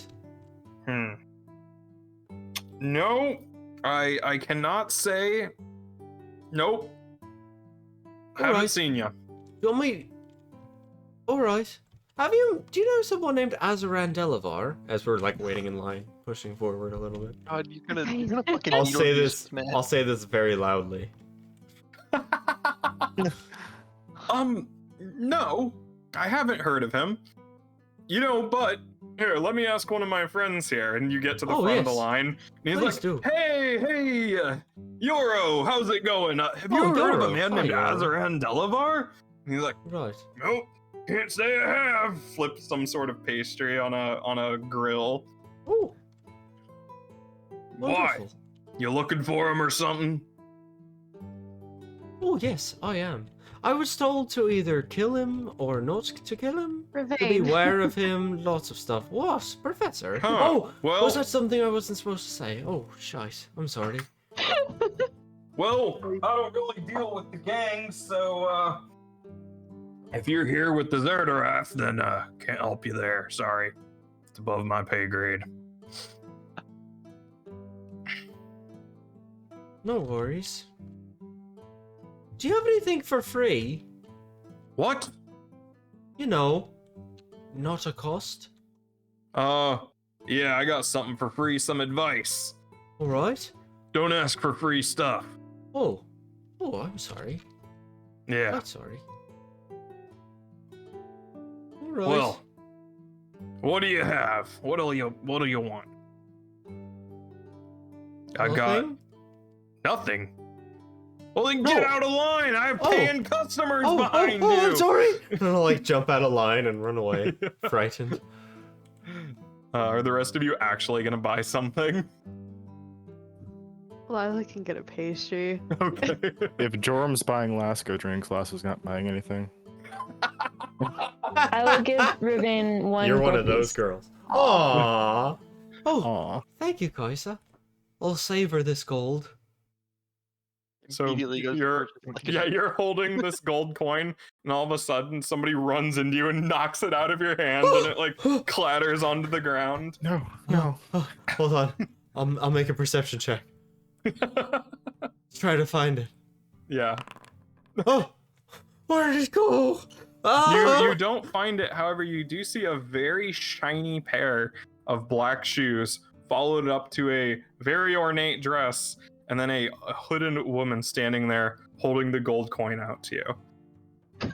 No, I cannot say. Nope. Haven't Alright. seen you. You want me? All right. Do you know someone named Azaran Delavar? As we're like waiting in line, pushing forward a little bit. God, you're gonna fucking. I'll needle say use this. man. I'll say this very loudly. No, I haven't heard of him. But here, let me ask one of my friends here, and you get to the Oh, front of the yes. line, and he's Please like, do. "Hey, Yoro, how's it going? Have you Oh, ever heard of a Yoro. man Hi, named Yoro. Azaran Delavar?" And he's like, Right. "Nope, can't say I have." Flips some sort of pastry on a grill. Oh. Why? Wonderful. You looking for him or something? Oh yes, I am. I was told to either kill him or not to kill him. To Revane. beware of him. Lots of stuff. What, Professor? Huh, Oh, well- was that something I wasn't supposed to say? Oh, shite. I'm sorry. Well, I don't really deal with the gangs, so if you're here with the Zerdarath, then can't help you there. Sorry, it's above my pay grade. No worries. Do you have anything for free? What? You know, not a cost. Yeah, I got something for free. Some advice. All right. Don't ask for free stuff. Oh, I'm sorry. Yeah. I'm sorry. All right. Well, what do you have? What do you want? I got nothing. Well, then get No. out of line. I have Oh. paying customers behind you. I'm sorry. And I'll like jump out of line and run away, frightened. Are the rest of you actually gonna buy something? Lila can get a pastry. Okay. If Jorum's buying Lasco drinks, Lasco's not buying anything. I will give Revane one. You're one gold of those piece. girls. Aww. Oh, Aw. thank you, Kaisa. I'll savor this gold. So Immediately goes to you're purchase something. you're holding this gold coin, and all of a sudden somebody runs into you and knocks it out of your hand, and it like clatters onto the ground. No, no. Oh, hold on. I'll make a perception check. Let's try to find it. Yeah. Oh, where did it go? Ah! You don't find it, however, you do see a very shiny pair of black shoes, followed up to a very ornate dress, and then a hooded woman standing there holding the gold coin out to you.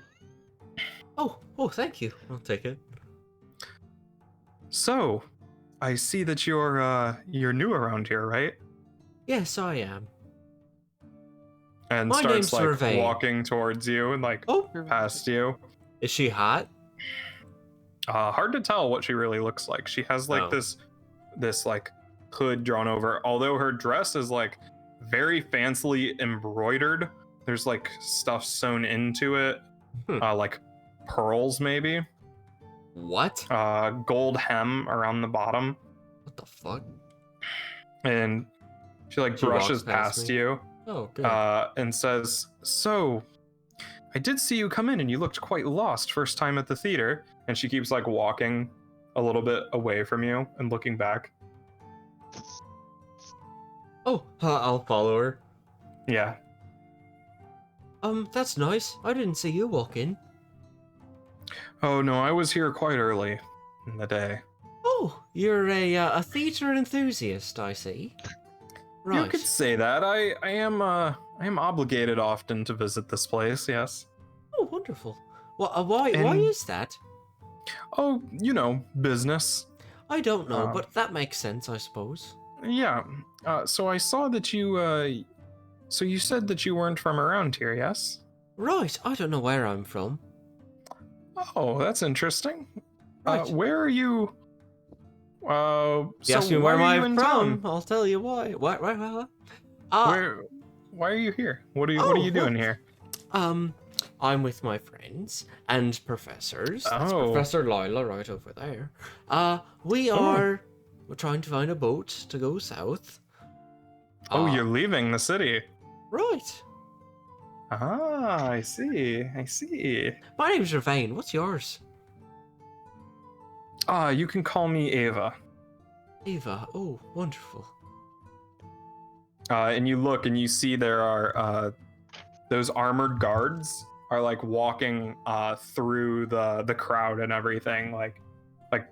Oh, thank you. I'll take it. So, I see that you're new around here, right? Yes, I am. And My starts name's like Vervain. walking towards you and like Oh, past you. is she hot? Hard to tell what she really looks like. She has like Oh. this like hood drawn over, although her dress is like very fancily embroidered. There's like stuff sewn into it, like pearls maybe. What? Gold hem around the bottom, What the fuck? and she like She brushes walks past past me. you Oh, good. and says, "So, I did see you come in, and you looked quite lost first time at the theater." And she keeps like walking a little bit away from you and looking back. Oh, I'll follow her. Yeah. That's nice. I didn't see you walk in. Oh no, I was here quite early in the day. Oh, you're a theater enthusiast, I see. Right. You could say that. I am obligated often to visit this place. Yes. Oh, wonderful. Why And- is that? Oh, you know, business. I don't know, Um, but that makes sense, I suppose. Yeah. So I saw that you. So you said that you weren't from around here, yes? Right, I don't know where I'm from. Oh, that's interesting. Right. Where are you? You So ask me why where are you I'm in from, town? I'll tell you why. What? Why? Why are you here? What are you doing here? I'm with my friends and professors. That's Oh. Professor Lila right over there. We're trying to find a boat to go south. Oh, you're leaving the city. Right. Ah, I see. I see. My name's Ravane. What's yours? You can call me Ava. Eva. Oh, wonderful. And you look and you see there are those armored guards are like walking through the crowd and everything, like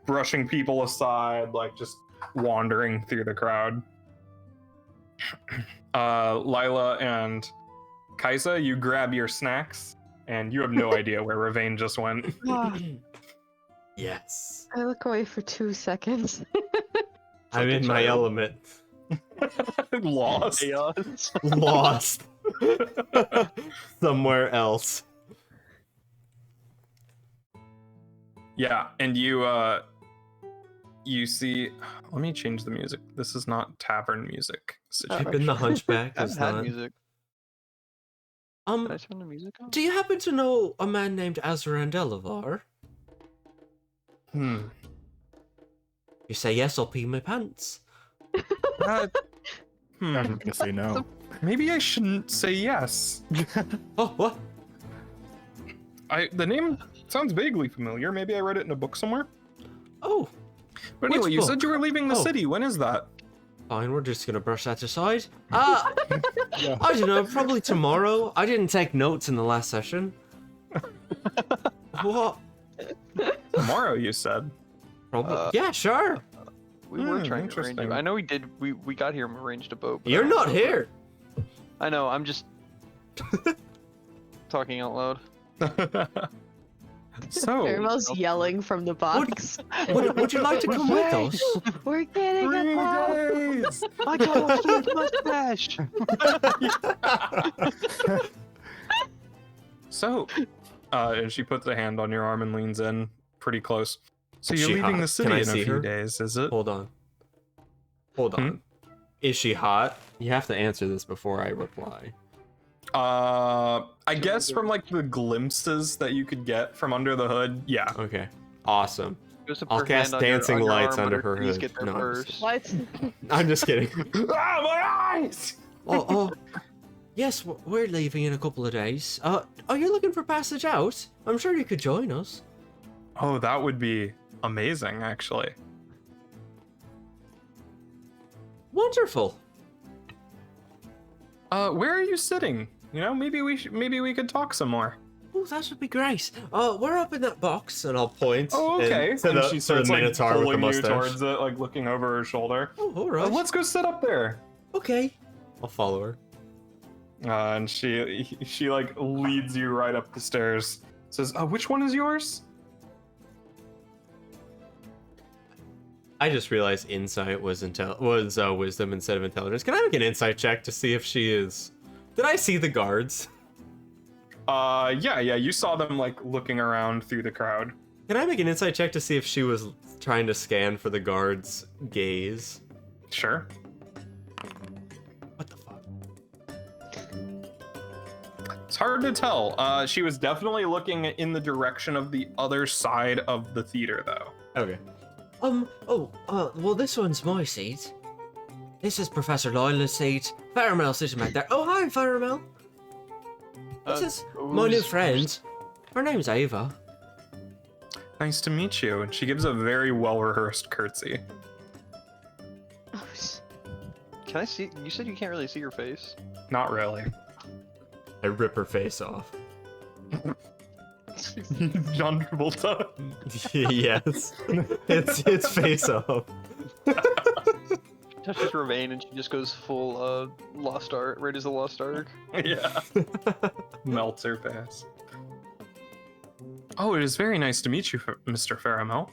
brushing people aside, like just wandering through the crowd. Lila and Kaisa, you grab your snacks and you have no idea where Ravane just went. Yes. I look away for 2 seconds. I'm like a in my child. element. Lost. Chaos. Lost. Somewhere else. Yeah, and you see. Let me change the music. This is not tavern music. I've been the Hunchback. I Is haven't had not. music. Did I turn the music on? Do you happen to know a man named Azran Delavar? You say yes, I'll pee my pants. I'm gonna say no. Maybe I shouldn't say yes. Oh, what? The name sounds vaguely familiar. Maybe I read it in a book somewhere. Oh, But Which anyway, you said book? you were leaving the Oh. city. When is that? fine, we're just gonna brush that aside. Yeah. I don't know, probably tomorrow. I didn't take notes in the last session. What? Tomorrow, you said. Probably. Yeah, sure. We were trying to arrange interesting. it. I know we did. We got here and arranged a boat. but I You're don't not know. here. I know. I'm just talking out loud. So, Caramel's yelling from the box. Would you like to come with us? We're getting a boat. days. I got a fake mustache. So, and she puts a hand on your arm and leans in pretty close. So Is you're she leaving hot? the city Can I in a see few her? days, is it? Hold on. Hold on. Is she hot? You have to answer this before I reply. I guess from like the glimpses that you could get from under the hood, yeah. Okay. Awesome. Just to I'll put her hand cast on your- dancing on your lights arm, under let her please hood. Get there No, I'm first. just What? I'm just kidding. Ah, my eyes! Oh, yes, we're leaving in a couple of days. Are you looking for passage out? I'm sure you could join us. Oh, that would be amazing, actually. Wonderful. Where are you sitting? You know, maybe we could talk some more. Oh, that would be great. We're up in that box, and I'll point. Oh, okay. To the, she to starts the like Minotaur with the pulling you mustache. towards it, like looking over her shoulder. Oh, all right. Let's go sit up there. Okay. I'll follow her. And she like leads you right up the stairs. Says, which one is yours? I just realized insight was wisdom instead of intelligence. Can I make an insight check to see if she is? Did I see the guards? Yeah, you saw them like looking around through the crowd. Can I make an insight check to see if she was trying to scan for the guards' gaze? Sure. What the fuck? It's hard to tell. She was definitely looking in the direction of the other side of the theater, though. Okay. Well, this one's my seat. This is Professor Lila's seat. Faramel sitting back there. Oh, hi, Faramel. This is my new friend. Her name's Ava. Nice to meet you. And she gives a very well-rehearsed curtsy. Oh, Can I see? You said you can't really see your face. Not really. I rip her face off. John Travolta. Yes. It's face off. Touches Ravane and she just goes full Lost Ark, Raiders of the Lost Ark. Yeah. Melts her face. Oh, it is very nice to meet you, Mr. Faramel.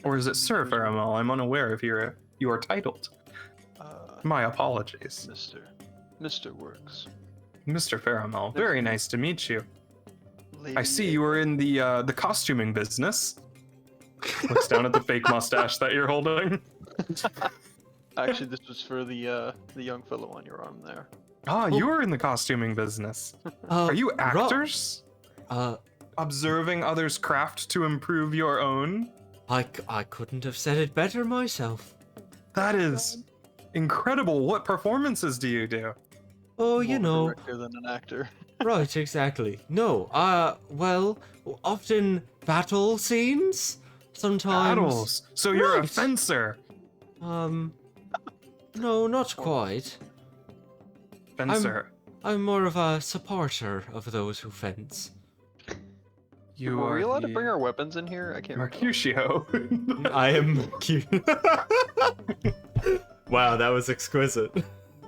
Or is it Sir Faramel? I'm unaware if you are titled. My apologies. Mr. Works. Mr. Faramel, very nice to meet you. Lady I see you were in the costuming business. Looks down at the fake mustache that you're holding. Actually, this was for the young fellow on your arm there. Ah, you were in the costuming business. Are you actors? Observing others' craft to improve your own? I couldn't have said it better myself. That is incredible. What performances do you do? Oh, you More know. director than an actor. Right, exactly. No, well, often battle scenes. Sometimes. Battles. So you're a Right. fencer. No, not quite. Fencer. I'm more of a supporter of those who fence. You Were we are allowed to the bring our weapons in here? I can't remember. Mercutio. I am cute. Wow, that was exquisite.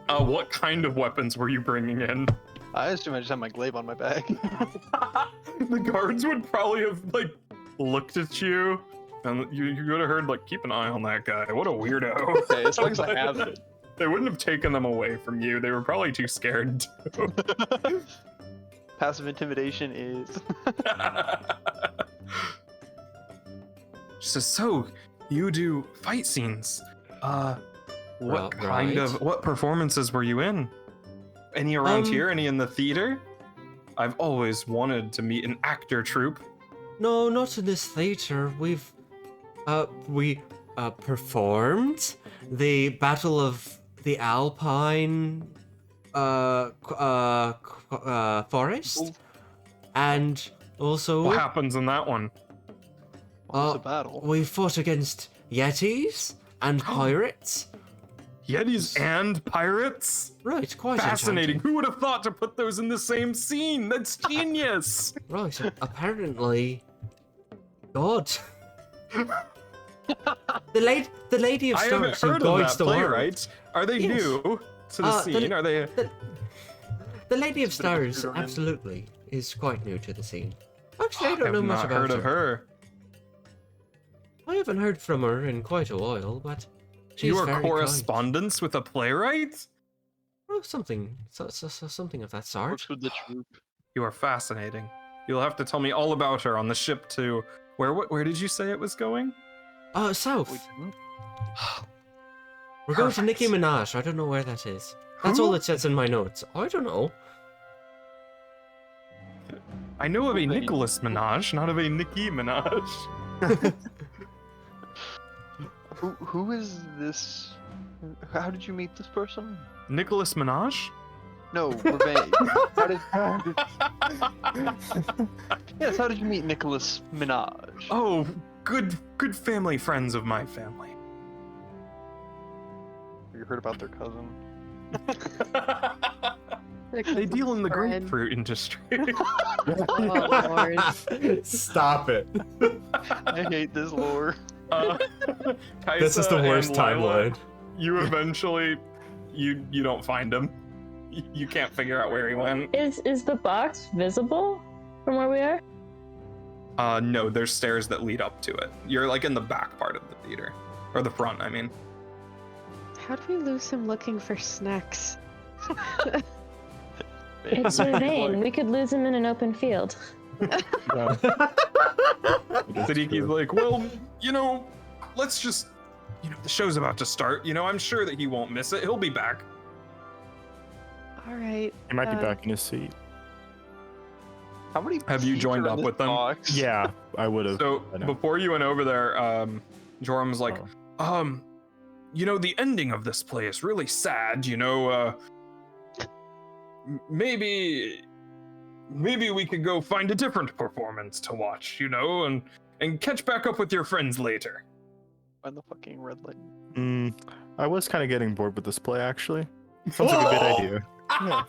What kind of weapons were you bringing in? I assume I just have my glaive on my back. The guards would probably have like looked at you, and you would have heard like, keep an eye on that guy. What a weirdo. Okay, as long as I have it. They wouldn't have taken them away from you. They were probably too scared. Passive intimidation is. So you do fight scenes. What kind Right. of what performances were you in? Any around here? Any in the theater? I've always wanted to meet an actor troupe. No, not in this theater. We performed the Battle of the Alpine forest, and also What happens in that one? Well, it's a battle. we fought against Yetis and pirates. Yetis and pirates? Right, quite Fascinating. enchanting. Who would have thought to put those in the same scene? That's genius. Right, apparently, God. The Lady of I haven't Stars who heard of guides that the world. playwright. Are they Yes. new to the The- scene? Are they? The Lady of It's a bit of a Stars pseudonym. absolutely is quite new to the scene. Actually, I don't I've know much not about heard of her. I haven't heard from her in quite a while, but she's You are very correspondence with a playwright? kind. Oh, something of that sort. Works with the troop. You are fascinating. You'll have to tell me all about her on the ship to where did you say it was going? South. We didn't. We're going to Perfect. Nicki Minaj. I don't know where that is. That's all Who? it says in my notes. I don't know. I know of a Okay. Nicholas Minaj, not of a Nicki Minaj. Who is this? How did you meet this person? Nicholas Minaj? No, Revenge. Yes, how did you meet Nicholas Minaj? Oh, good family friends of my family. You heard about their cousin? They deal in the Friend. grapefruit industry. Oh, Lord. Stop it. I hate this lore. This is the Kaisa worst and Lila, timeline. You eventually, you don't find him. You can't figure out where he went. Is the box visible from where we are? No, there's stairs that lead up to it. You're like in the back part of the theater, or the front, I mean. How do we lose him looking for snacks? It's Vervain. We could lose him in an open field. Yeah. Sadiki's like, well, let's just, the show's about to start. I'm sure that he won't miss it. He'll be back. All right. He might be back in his seat. How many Have you seats joined are in up this with them? box? Yeah, I would have. So I know. before you went over there, Jorum's like, Oh. the ending of this play is really sad. Maybe we could go find a different performance to watch, and catch back up with your friends later. Find the fucking red light. I was kind of getting bored with this play, actually. Sounds like a good idea. Yeah.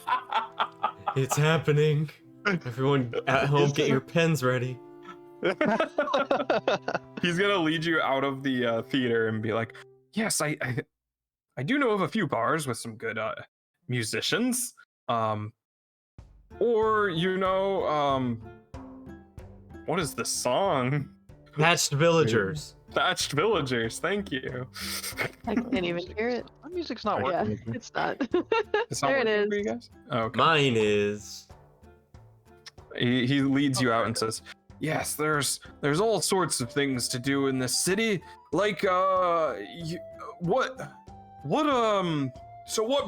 It's happening. Everyone at home, get your pens ready. He's gonna lead you out of the theater and be like, yes, I do know of a few bars with some good musicians. Or What is this song? Hatched villagers. Thatched Villagers, thank you. I can't even hear it. My music's not Yeah, working. it's not. It's not There it working for is. you guys? Oh, okay. Mine is. He leads you out and says, "Yes, there's all sorts of things to do in this city. Like, so what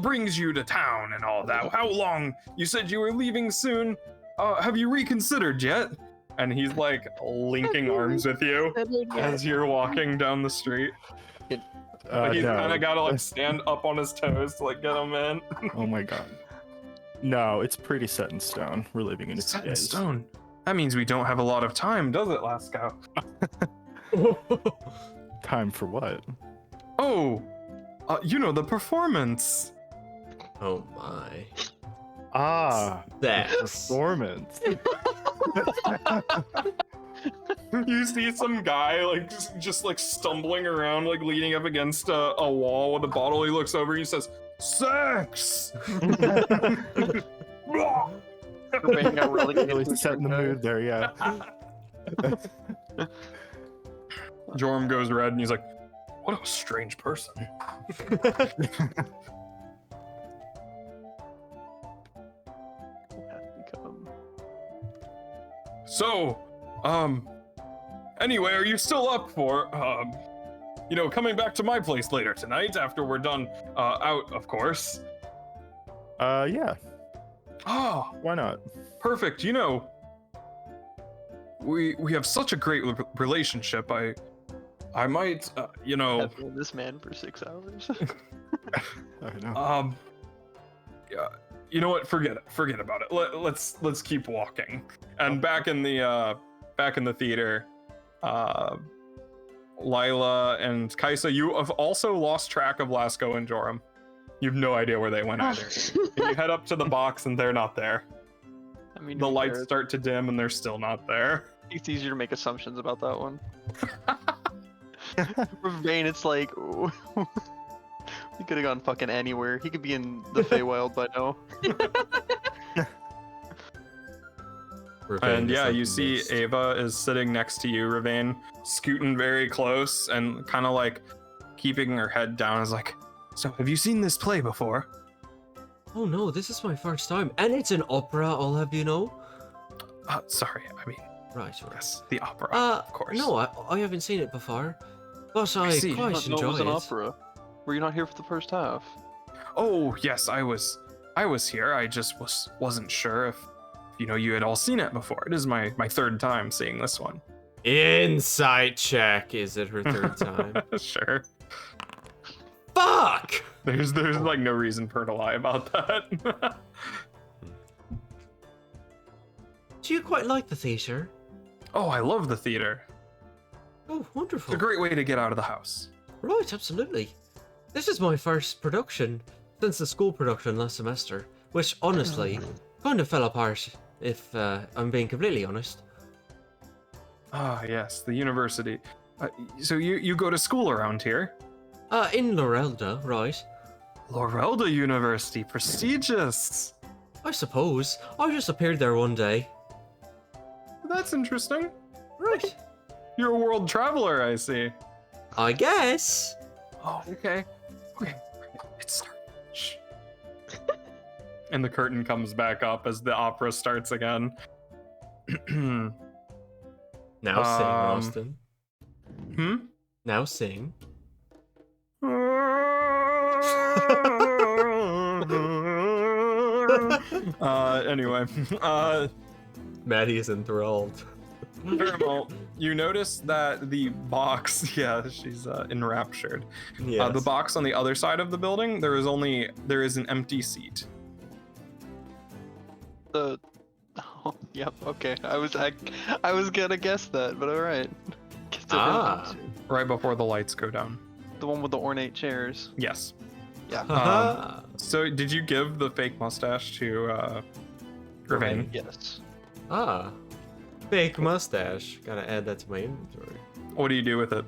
brings you to town and all that? How long? You said you were leaving soon. Have you reconsidered yet?" And he's like linking arms with you as you're walking down the street. But he's no. kind of got to like stand up on his toes to like get him in. Oh my god. No, it's pretty set in stone. We're living in a Set in stone. That means we don't have a lot of time, does it, Lasco? Time for what? Oh, the performance. Oh my. Ah, That's. performance. You see some guy like just like stumbling around, like leaning up against a wall with a bottle. He looks over and he says, "Sex." Ravine got really Really setting the mood there, yeah. Jorm goes red and he's like, "What a strange person." So, anyway, are you still up for, coming back to my place later tonight after we're done, out, of course? Yeah, Oh, why not? perfect. We have such a great relationship. I might, I've known this man for 6 hours. I know. Yeah, you know what? Forget about it. Let's keep walking. And back in the theater, Lila and Kaisa, you have also lost track of Lasco and Joram. You have no idea where they went either. And you head up to the box and they're not there. I mean, The lights start to dim and they're still not there. It's easier to make assumptions about that one. Ravine, it's like, he could have gone fucking anywhere. He could be in the Feywild by now. And yeah, you see Ava is sitting next to you, Ravine, scooting very close and kind of like keeping her head down. Is like, "So have you seen this play before?" Oh no, this is my first time. And it's an opera, I'll have you know. Sorry, I mean, Right. yes, the opera, of course. No, I haven't seen it before. But I see. quite No, it enjoy was an it. opera. Were you not here for the first half? Oh yes, I was here. I just wasn't sure if you had all seen it before. It is my third time seeing this one. Insight check. Is it her third time? Sure. Fuck! There's like no reason for her to lie about that. Do you quite like the theater? Oh, I love the theater. Oh, It's wonderful. a great way to get out of the house. Right, absolutely. This is my first production since the school production last semester, which honestly kind of fell apart, if I'm being completely honest. Ah, yes, the university. So you go to school around here? In Lorelda, right? Lorelda University, prestigious. I suppose. I just appeared there one day. That's interesting. Right. You're a world traveler, I see. I guess. Oh, okay. Okay, it's starting. Shh. And the curtain comes back up as the opera starts again. Now sing, Austin. Now sing. Anyway, Maddie is enthralled. Paramount, you notice that the box, yeah, she's enraptured. Yes. The box on the other side of the building, there is an empty seat. Oh, yep. Okay. I was gonna guess that, but all right. Right before the lights go down. The one with the ornate chairs. Yes. Yeah. Haha. So did you give the fake mustache to Ravine? Yes. Fake mustache. Gotta add that to my inventory. What do you do with it?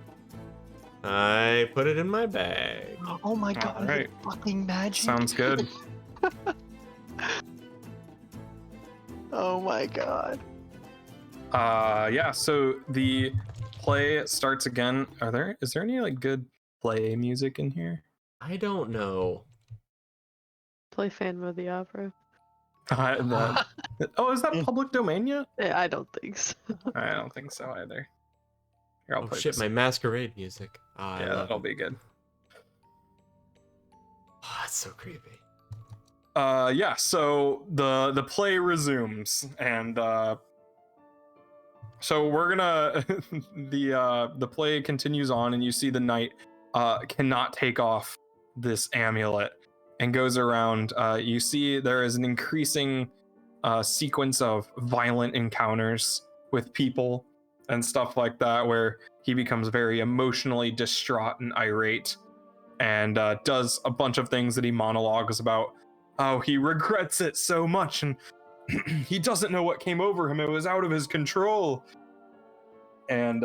I put it in my bag. Oh my god! All right. Fucking magic. Sounds good. Oh my god. Yeah, so the play starts again. Is there any like good play music in here? I don't know. Play Phantom of the Opera. Oh, is that public domain yet? I don't think so. I don't think so either. Here, I'll Oh play shit, this. my masquerade music. I Yeah, love that'll it. be good. Oh, that's so creepy. Yeah, so the play resumes, and so we're gonna the play continues on, and you see the knight cannot take off this amulet and goes around. You see there is an increasing sequence of violent encounters with people and stuff like that, where he becomes very emotionally distraught and irate, and does a bunch of things that he monologues about how he regrets it so much, and he doesn't know what came over him. It was out of his control. And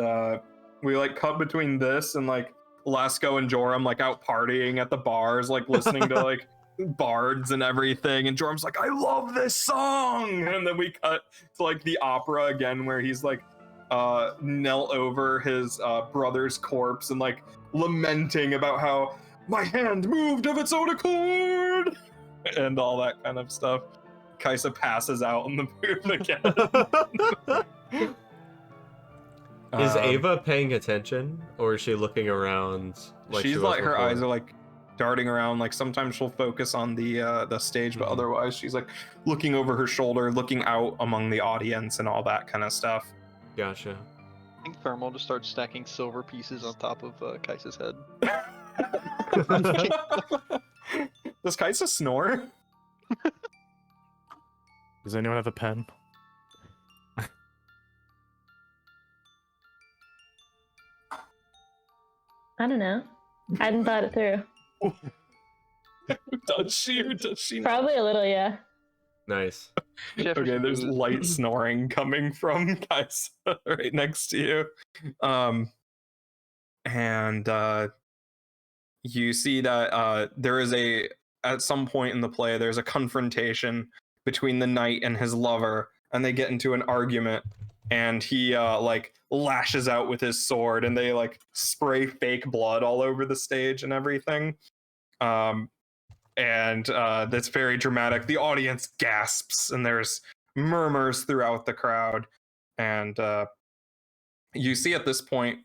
we like cut between this and like Lesko and Joram like out partying at the bars, like listening to like bards and everything. And Joram's like, I love this song. And then we cut to like the opera again, where he's like knelt over his brother's corpse and like lamenting about how my hand moved of its own accord and all that kind of stuff. Kaisa passes out in the booth again. Is Ava paying attention, or is she looking around? Like She's she was like, her before? eyes are like darting around. Like sometimes she'll focus on the stage, but otherwise she's like looking over her shoulder, looking out among the audience and all that kind of stuff. Gotcha. I think Thermal just starts stacking silver pieces on top of Kaisa's head. Does Kaisa snore? Does anyone have a pen? I don't know. I hadn't thought it through. Does she or does she not? Probably a little, yeah. Nice. Okay, there's light snoring coming from Kaisa right next to you. And you see that there is at some point in the play, there's a confrontation between the knight and his lover, and they get into an argument, and he like lashes out with his sword, and they like spray fake blood all over the stage and everything. And that's very dramatic. The audience gasps, and there's murmurs throughout the crowd. And you see at this point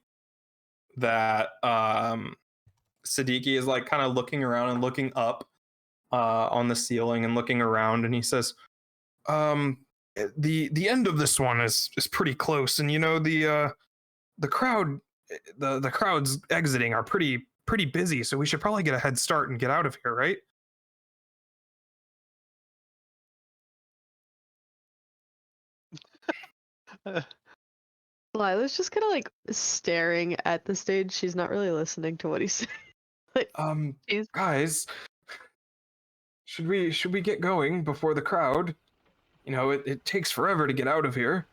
that Siddiqui is like kind of looking around and looking up on the ceiling and looking around, and he says, the end of this one is pretty close, and you know the crowd, the crowds exiting are pretty busy, so we should probably get a head start and get out of here, right? Lila's just kind of like staring at the stage. She's not really listening to what he's saying. Like, she's- Guys, should we get going before the crowd? You know, it takes forever to get out of here.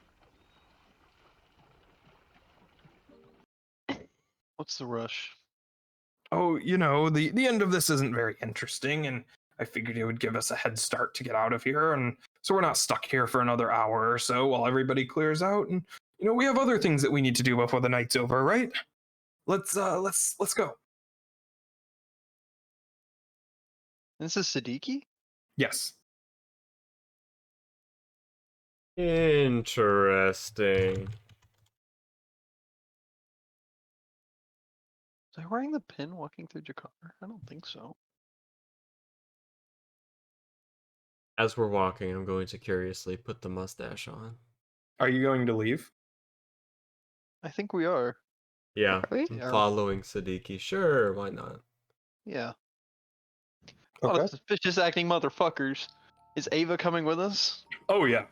What's the rush? Oh, you know, the end of this isn't very interesting, and I figured it would give us a head start to get out of here, and so we're not stuck here for another hour or so while everybody clears out. And you know, we have other things that we need to do before the night's over, right? Let's go. This is Siddiqui? Yes. Interesting. Was I wearing the pin walking through Jakar? I don't think so. As we're walking, I'm going to curiously put the mustache on. Are you going to leave? I think we are. Yeah, Are we? I'm Yeah. following Siddiqui. Sure, why not? Yeah. Oh, Okay. suspicious acting motherfuckers. Is Ava coming with us? Oh yeah.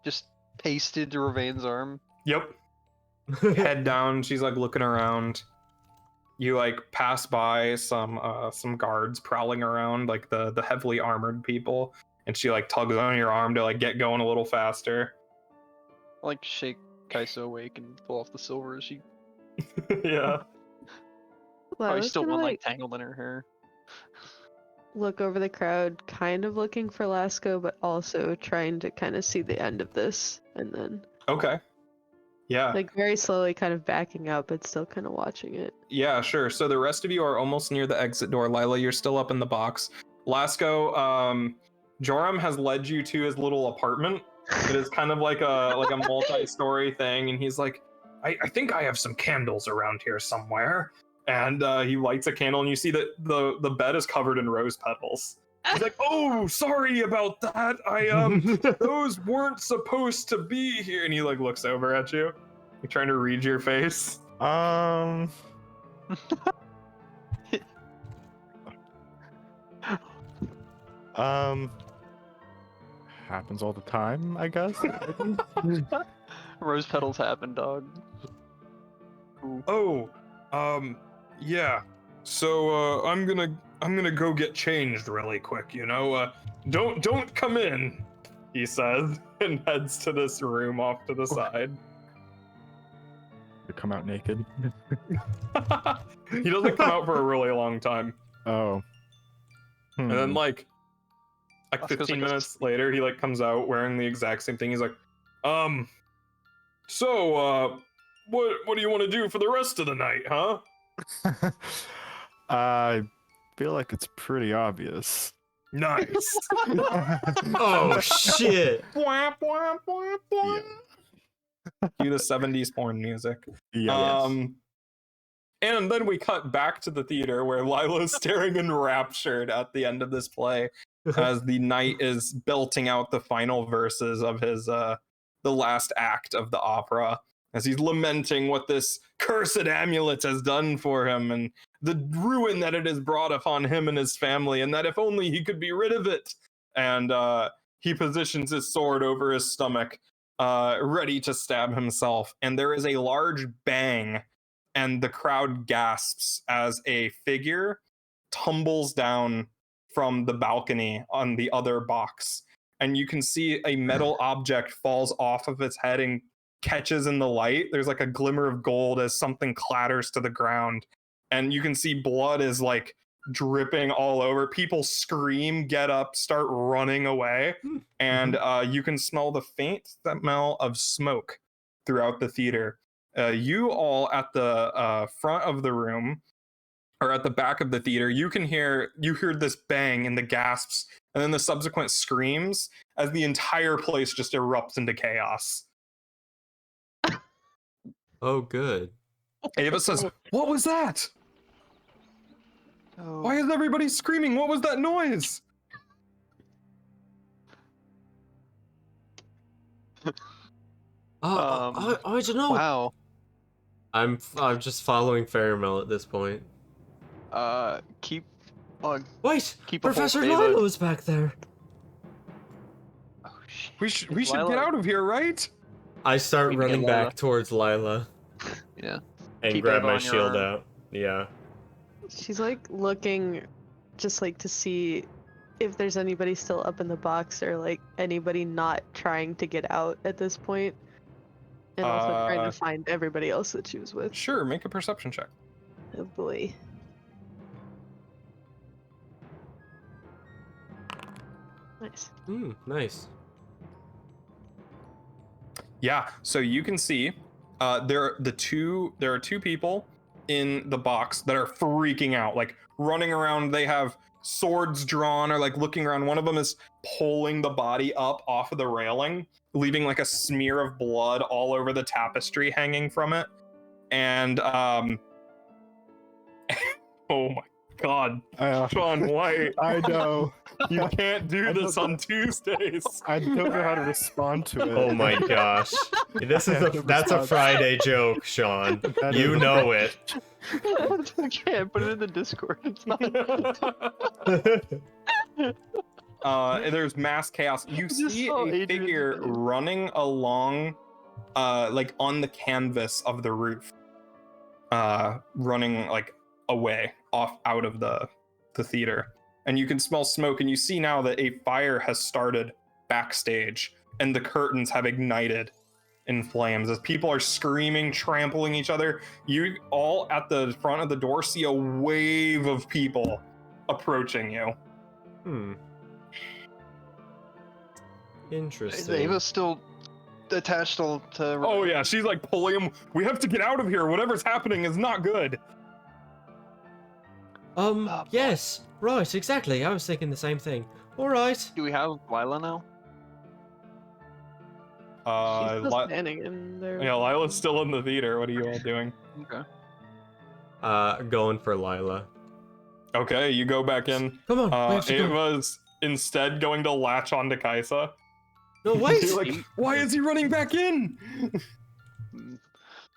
Just pasted to Ravain's arm. Yep. Head down. She's like looking around. You like pass by some guards prowling around, like the heavily armored people, and she like tugs on your arm to like get going a little faster. I like shake Kaisa awake and pull off the silver as she Yeah. probably Lila's still gonna one like like tangled in her hair. look over the crowd, kind of looking for Lesko, but also trying to kind of see the end of this, and then Okay. Yeah. Like very slowly kind of backing up, but still kind of watching it. Yeah, sure. So the rest of you are almost near the exit door. Lila, you're still up in the box. Lasco, Joram has led you to his little apartment. It is kind of like a multi-story thing, and he's like, I think I have some candles around here somewhere. And he lights a candle, and you see that the bed is covered in rose petals. He's like, oh, sorry about that. Those weren't supposed to be here. And he like looks over at you, like trying to read your face. Happens all the time, I guess. Rose petals happen, dog. Oh, yeah. So I'm gonna go get changed really quick. Don't come in, he says, and heads to this room off to the side. You come out naked. He doesn't come out for a really long time. Oh. And then like That's 'cause 15 like a- minutes later, he like comes out wearing the exact same thing. He's like, so what do you want to do for the rest of the night, huh? I feel like it's pretty obvious. Nice. Oh shit! Bwah, bwah, bwah, bwah. Yeah. Cue the 70s porn music. Yeah. And then we cut back to the theater where Lila's staring enraptured at the end of this play as the knight is belting out the final verses of his the last act of the opera, as he's lamenting what this cursed amulet has done for him and the ruin that it has brought upon him and his family, and that if only he could be rid of it. And he positions his sword over his stomach, ready to stab himself. And there is a large bang, and the crowd gasps as a figure tumbles down from the balcony on the other box. And you can see a metal object falls off of its head and catches in the light. There's like a glimmer of gold as something clatters to the ground. And you can see blood is like dripping all over. People scream, get up, start running away. And you can smell the faint smell of smoke throughout the theater. You all at the front of the room, or at the back of the theater, you hear this bang and the gasps, and then the subsequent screams as the entire place just erupts into chaos. Oh, good. Ava says, "What was that? Oh. Why is everybody screaming? What was that noise?" I don't know. Wow. I'm just following Faramel at this point. Keep on. Wait, Keep a Professor hold, Ava. Lilo's back there. Oh shit. We should get Lila- out of here, right? I start We can get running Lila. back towards Lila Yeah. and Keep grab Eva my on your shield arm. out. Yeah. She's like looking just like to see if there's anybody still up in the box or like anybody not trying to get out at this point. And also trying to find everybody else that she was with. Sure, make a perception check. Oh boy. Nice. Nice. Yeah, so you can see there are two people in the box that are freaking out, like running around. They have swords drawn or like looking around. One of them is pulling the body up off of the railing, leaving like a smear of blood all over the tapestry hanging from it. And oh my god, Sean White, I know. you can't do I this don't- on Tuesdays. I don't know how to respond to it. Oh my gosh. That's a Friday joke, Sean. That You is- know it. Okay, put it in the Discord. It's not. There's mass chaos. You Just see saw a Adrian's figure face. running along, like on the canvas of the roof, running like away off out of the theater. And you can smell smoke, and you see now that a fire has started backstage, and the curtains have ignited in flames as people are screaming, trampling each other. You all at the front of the door see a wave of people approaching you. Interesting. Ava's still attached to. Oh yeah, she's like pulling him. We have to get out of here. Whatever's happening is not good. boy. Yes, right, exactly. I was thinking the same thing. All right. Do we have Lila now? She's still Li- standing in there. yeah, Lila's still in the theater. What are you all doing? Okay. Going for Lila. Okay, you go back in. Come on, we have to It go. was instead going to latch onto Kaisa. No, wait. You're like, why is he running back in?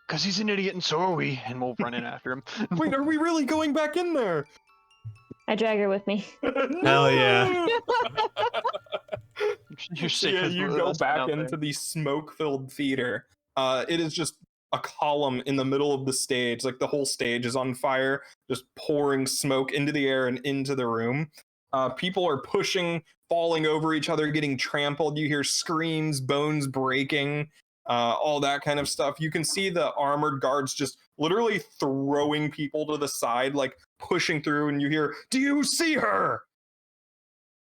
Because he's an idiot and so are we, and we'll run in after him. Wait, are we really going back in there? I drag her with me. Hell yeah. You're safe Yeah, as you well go as back out into there. the smoke-filled theater. It is just a column in the middle of the stage. Like the whole stage is on fire, just pouring smoke into the air and into the room. People are pushing, falling over each other, getting trampled. You hear screams, bones breaking, all that kind of stuff. You can see the armored guards just literally throwing people to the side, like pushing through, and you hear, "Do you see her?"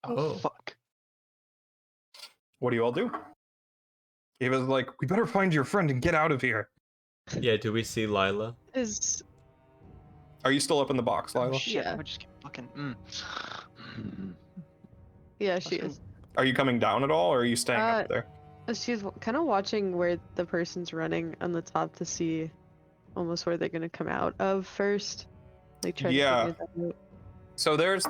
Oh, fuck. What do you all do? Ava's like, "We better find your friend and get out of here." Yeah, do we see Lila? Is Are you still up in the box, Lila? Oh, shit, Yeah. we just keep looking. yeah, she is. Are you coming down at all, or are you staying up there? She's kind of watching where the person's running on the top to see almost where they're gonna come out of first. Like try Yeah. to figure that out. So there's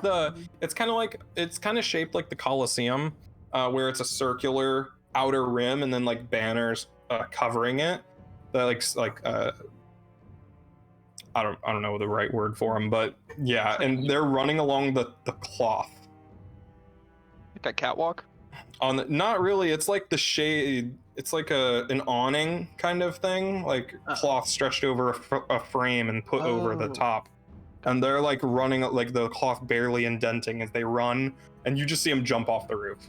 it's kind of shaped like the Colosseum, where it's a circular outer rim and then like banners covering it. That I don't know the right word for them, but yeah, and they're running along the cloth. Like that catwalk? Not really, it's like the shade, it's like an awning kind of thing, like cloth stretched over a frame and put over the Oh. top. And they're like running, like the cloth barely indenting as they run, and you just see them jump off the roof.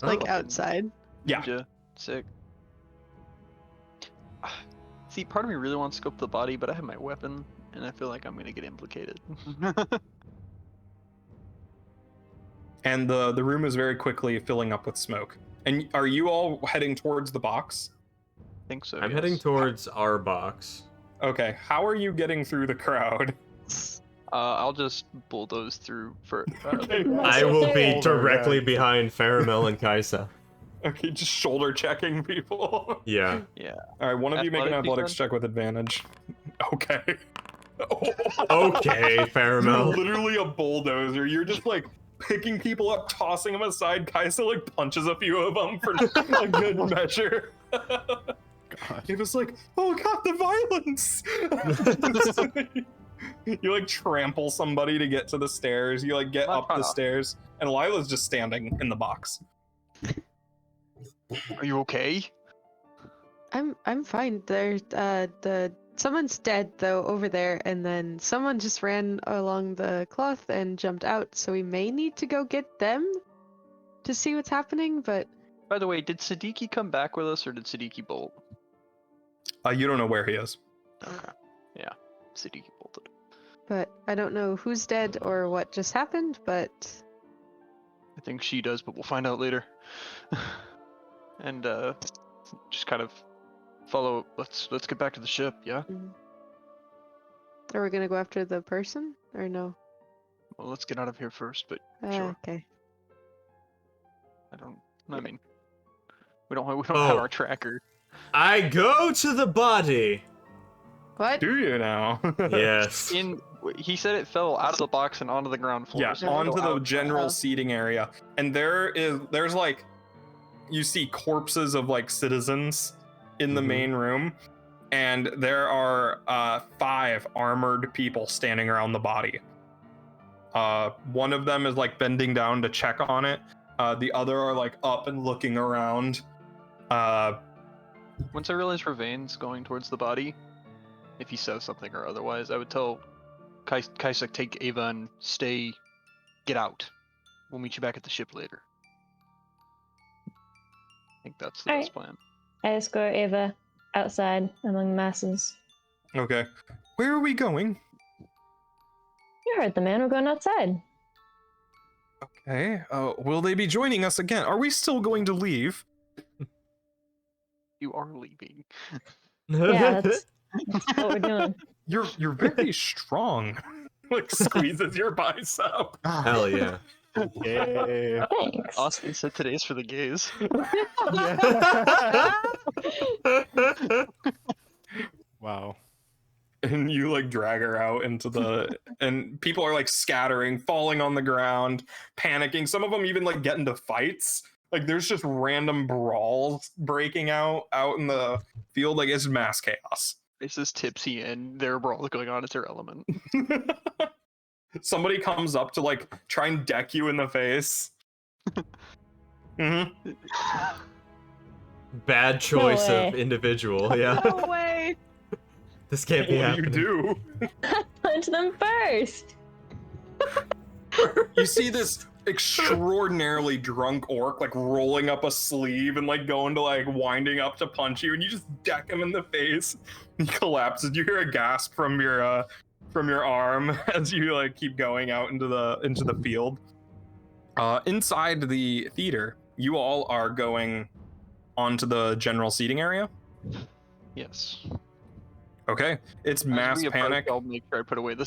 Like Oh. outside. Yeah. Ninja. Sick. See, part of me really wants to scope the body, but I have my weapon, and I feel like I'm gonna get implicated. And the room is very quickly filling up with smoke. And are you all heading towards the box? think so. I'm yes. heading towards our box. Okay, how are you getting through the crowd? I'll just bulldoze through for. Okay, I will be Over, directly yeah. behind Faramel and Kaisa. okay, just shoulder checking people. Yeah. All right, one of you make an Athletic athletics defense? check with advantage. Okay. Okay, You're Faramel. literally a bulldozer. You're just like picking people up, tossing them aside. Kaisa like punches a few of them for a good measure. God. It was like, oh god, the violence! You like trample somebody to get to the stairs. You like get up the stairs, and Lila's just standing in the box. Are you okay? I'm fine. There's someone's dead though over there, and then someone just ran along the cloth and jumped out, so we may need to go get them to see what's happening, but By the way, did Siddiqui come back with us, or did Siddiqui bolt? You don't know where he is. Okay. Yeah, Siddiqui bolted. I don't know who's dead or what just happened, but I think she does, but we'll find out later. And just kind of follow. Let's get back to the ship. Yeah. are we gonna go after the person or no? Well, let's get out of here first. But sure. Okay. I mean, we don't have our tracker. I go to the body. What? Do you now? Yes. He said it fell out of the box and onto the ground floor. Yeah, so it onto fell the out. general Oh. seating area. And there's like, you see corpses of like citizens in the Mhm. main room. And there are 5 armored people standing around the body. One of them is like bending down to check on it. The other are like up and looking around. Once I realized Ravain's going towards the body, if he says something or otherwise, I would tell Kaisa, take Ava and get out. We'll meet you back at the ship later. I think that's the best plan. I escort Ava outside among the masses. Okay. Where are we going? You heard the man. We're going outside. Okay. Will they be joining us again? Are we still going to leave? You are leaving. Yeah, that's what we're doing. You're very strong. Like squeezes your bicep. Hell yeah. Yeah. Thanks. Austin said today's for the gays. Wow. And you like drag her out into the and people are like scattering, falling on the ground, panicking. Some of them even like get into fights. Like there's just random brawls breaking out in the field. Like it's mass chaos. It's just tipsy and their brawl going on. It's their element. Somebody comes up to like try and deck you in the face. Bad choice way. of individual. Yeah. No way. This can't be What do you happening. do? Punch them first. You see this extraordinarily drunk orc like rolling up a sleeve and like going to like winding up to punch you, and you just deck him in the face. He collapses. You hear a gasp from your arm as you like keep going out into the field. Inside the theater, you all are going onto the general seating area. Yes. Okay, it's As mass we approach, panic. I'll make sure I put away the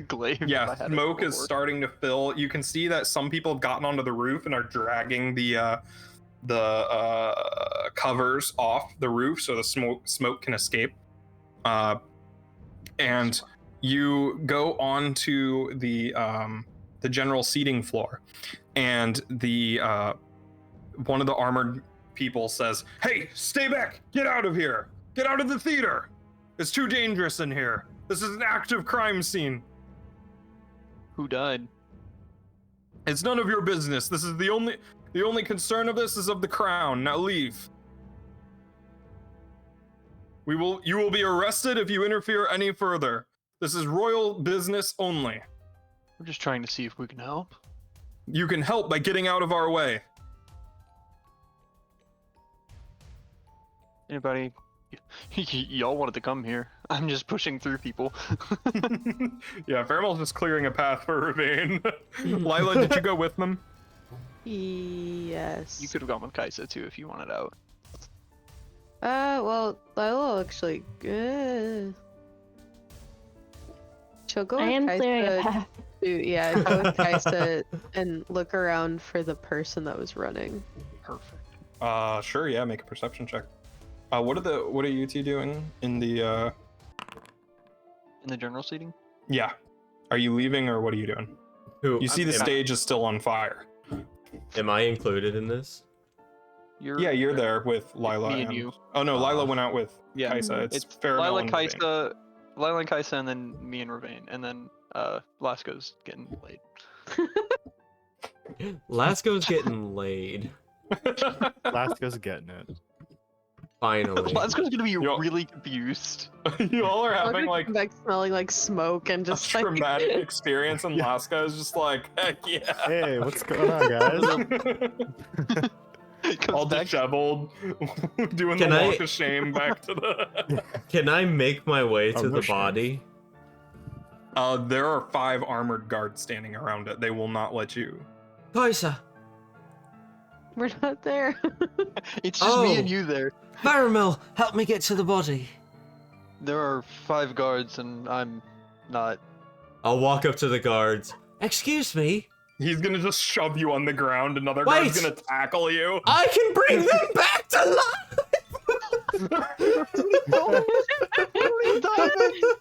glaive. if I Yeah, had it smoke is before. starting to fill. You can see that some people have gotten onto the roof and are dragging the covers off the roof so the smoke can escape. And you go onto the general seating floor, and the one of the armored people says, "Hey, stay back! Get out of here! Get out of the theater! It's too dangerous in here. This is an active crime scene. Who died? It's none of your business. This is the only concern of this is of the crown. Now leave. You will be arrested if you interfere any further. This is royal business only. We're just trying to see if we can help. You can help by getting out of our way." Anybody? Y'all wanted to come here. I'm just pushing through people. Yeah, Faramel's just clearing a path for Ravane. Lila, did you go with them? Yes. You could have gone with Kaisa too if you wanted out. Well, Lila actually. She'll go. I with am Kaisa clearing a path. Yeah, go with Kaisa and look around for the person that was running. Perfect. Sure, yeah, make a perception check. What are you two doing in the In the general seating? yeah. Are you leaving or what are you doing? Who? You see the am, stage is still on fire. Am I included in this? You're there with Lila me and you. Oh no, Lila went out with Yeah. Kaisa. It's It's Faramel Lila, and Ravane. Kaisa, and then me and Ravane, and then Lasco's getting laid. Lasco's getting laid. Lasco's getting it. Finally. Lasco's gonna be Yo. really confused. You all are I'll having just like come back smelling like smoke and a just like. traumatic experience, and Laska is just like, heck yeah. Hey, what's going on, guys? All disheveled, doing Can the I- walk of shame back to the. Can I make my way to Oh, no the shame. body? There are 5 armored guards standing around it. They will not let you. Kaisa! We're not there. It's just me Oh. and you there. Faramel, help me get to the body. There are 5 guards, and I'm not. I'll walk up to the guards. Excuse me, He's gonna just shove you on the ground. Another Wait! guard's gonna tackle you. I can bring them back to life!